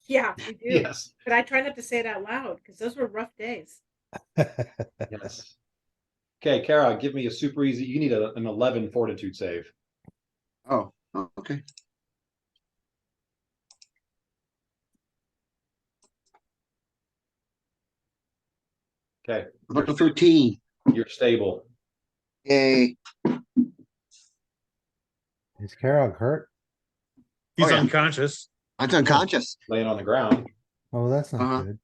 Yeah, we do. yes, But I try not to say it out loud because those were rough days. yes. Okay, Kara, give me a super easy. You need an 11 fortitude save. Oh, okay. Okay, About the 13. you're stable. Yay. Is Karog hurt? He's Oh, yeah. unconscious. I'm unconscious. Laying on the ground. Oh, that's not Uh-huh. good.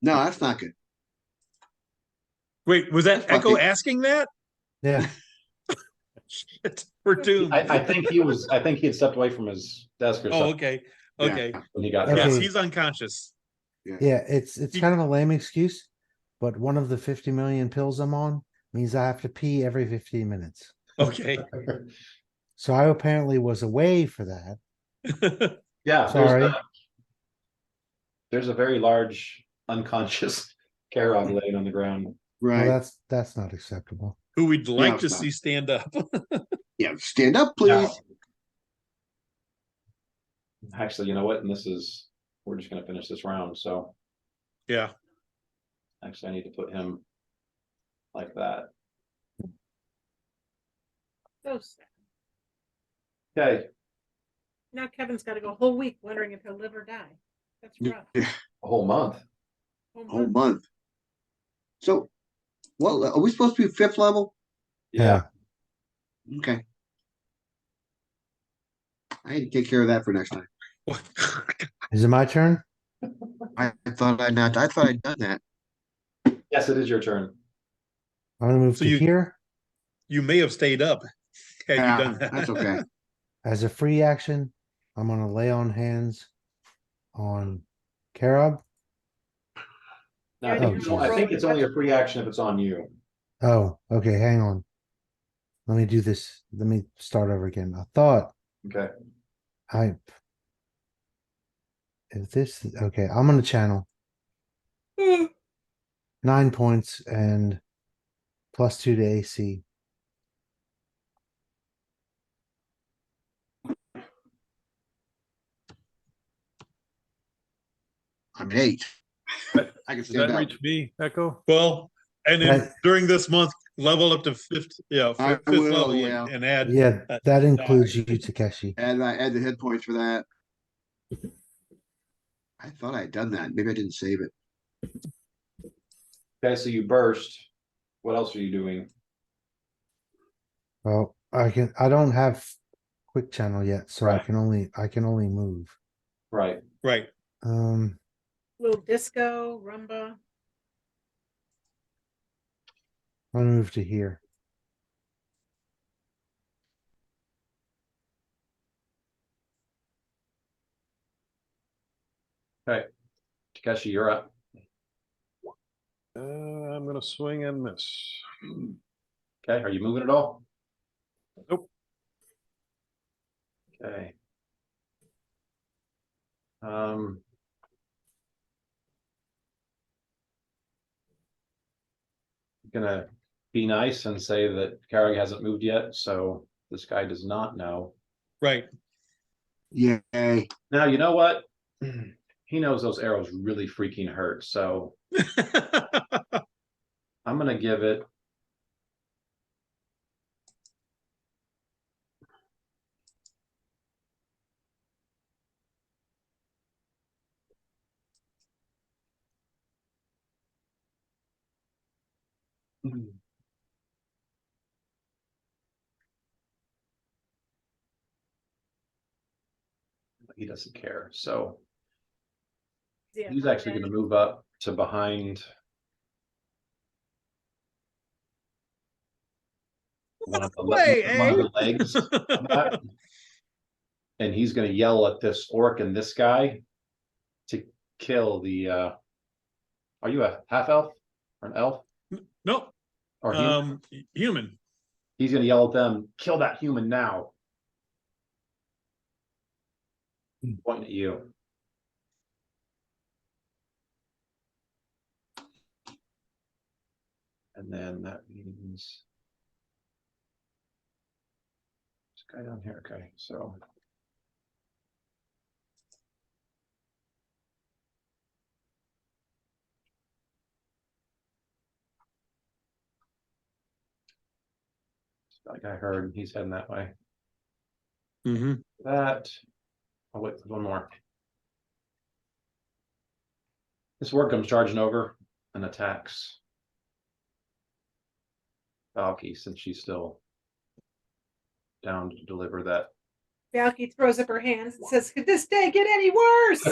No, that's not good. Wait, was that That's Echo fucking- asking that? Yeah. Shit, we're doomed. I think he was. I think he had stepped away from his desk or Oh, something okay. Yeah. Okay. when he got Okay. Yes, hurt. he's unconscious. Yeah, it's You- kind of a lame excuse, but one of the 50 million pills I'm on means I have to pee every 15 minutes. Okay. So I apparently was away for that. Yeah, Sorry. there's a very large unconscious Karog laying on the ground. Well, Right. that's not acceptable. Who we'd like Yeah, to it's not. see stand up. Yeah, stand up, please. Actually, you know what? And we're just gonna finish this round. So Yeah. actually, I need to put him like that. So sad. Okay, Now Kevin's got to go a whole week wondering if he'll live or die. That's rough. Yeah, a whole month. whole month. So, well, are we supposed to be 5th level? Yeah. Okay. I need to take care of that for next time. Is it my turn? I thought I'd not. I thought I'd done that. Yes, it is your turn. I'm gonna move So to you- here. You may have stayed up had Yeah, you done that. that's okay. As a free action, I'm gonna lay on hands on Karog. Now, Yeah, I think I think it's only a free action if it's on you. Oh, okay, hang on. Let me do this. Let me start over again. I thought Okay. if this okay, I'm gonna channel 9 points and +2 to AC. I'm 8. I can Does stand that up. reach me, Echo? Well, and then Right. during this month, level up to fifth I fifth will, level yeah. and add. Yeah, that includes you, Takeshi. Add the hit points for that. I thought I had done that. Maybe I didn't save it. Okay, so you burst. What else are you doing? Well, I don't have quick channel yet, so Right. I can only move. Right. Right. Little disco, rumba. I'll move to here. Okay. Takeshi, you're up. I'm gonna swing and miss. Okay, are you moving at all? Nope. Okay. Gonna be nice and say that Karag hasn't moved yet, so this guy does not know. Right. Yay. Now, you know what? He knows those arrows really freaking hurt, so I'm gonna give it He doesn't care, so Yeah, he's actually okay. gonna move up to behind one of the, one of the legs of that. And he's gonna yell at this orc and this guy to kill the are you a half elf or an elf Nope. or human? Human. He's gonna yell at them, kill that human now. Pointing at you. And then that means this guy down here. Okay, so like I heard he's heading that way. Mm-hmm. That I'll wait for one more. This orc comes charging over and attacks Valky since she's still down to deliver that. Valky throws up her hands and says, "Could this day get any worse?"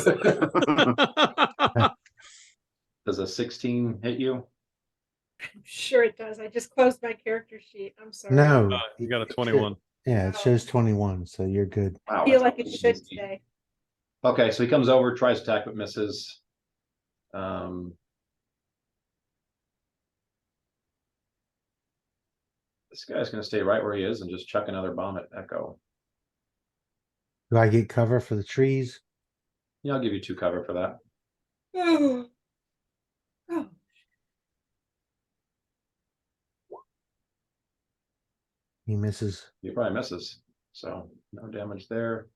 Does a 16 hit you? I'm sure it does. I just closed my character sheet. I'm sorry. No. You got a 21. Yeah, it shows 21, so you're good. Wow, I feel that's like it should easy. today. Okay, so he comes over, tries to attack, but misses. This guy's gonna stay right where he is and just chuck another bomb at Echo. Do I get cover for the trees? Yeah, I'll give you 2 cover for that. Oh. Oh. He misses. He probably misses, so no damage there.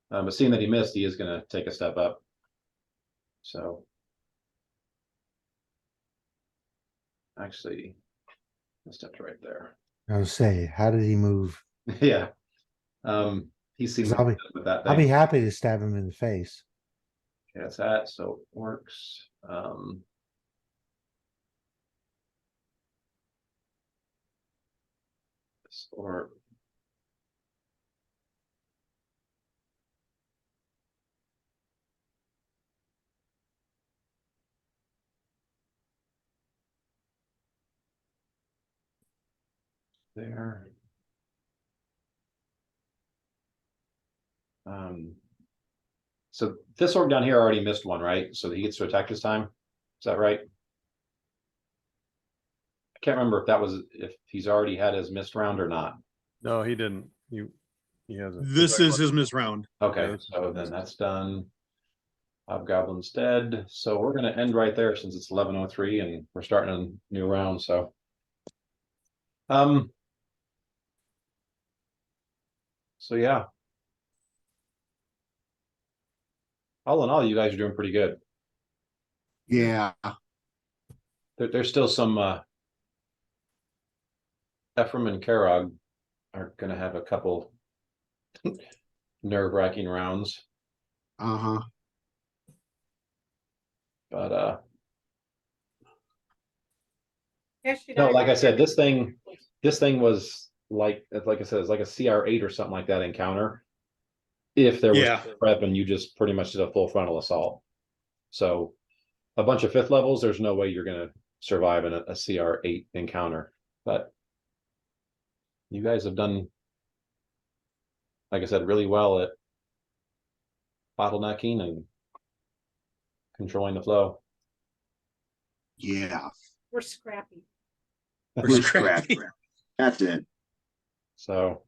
But seeing that he missed, he is gonna take a step up. So actually, I stepped right there. I was say, how did he move? Yeah. He seems I'll be- with that I'll be thing. happy to stab him in the face. Okay, that's that, so it works. Or there. So this orc down here already missed one, right? So he gets to attack this time. Is that right? I can't remember if that was if he's already had his missed round or not. No, he didn't. He hasn't. This is his miss round. Okay, Yeah, so then that's done. Hobgoblin's dead. So we're gonna end right there since it's 11:03 and we're starting a new round. So so yeah. All in all, you guys are doing pretty good. Yeah. There's still some Ephraim and Karog are gonna have a couple nerve-wracking rounds. Uh-huh. But Yes, you no, know, like I said, this thing was like I said, it's like a CR8 or something like that encounter. If there was Yeah. prep and you just pretty much did a full frontal assault. So a bunch of 5th levels, there's no way you're gonna survive in a CR8 encounter. But you guys have done, like I said, really well at bottlenecking and controlling the flow. Yeah. we're scrappy. We're Scrappy. That's it. So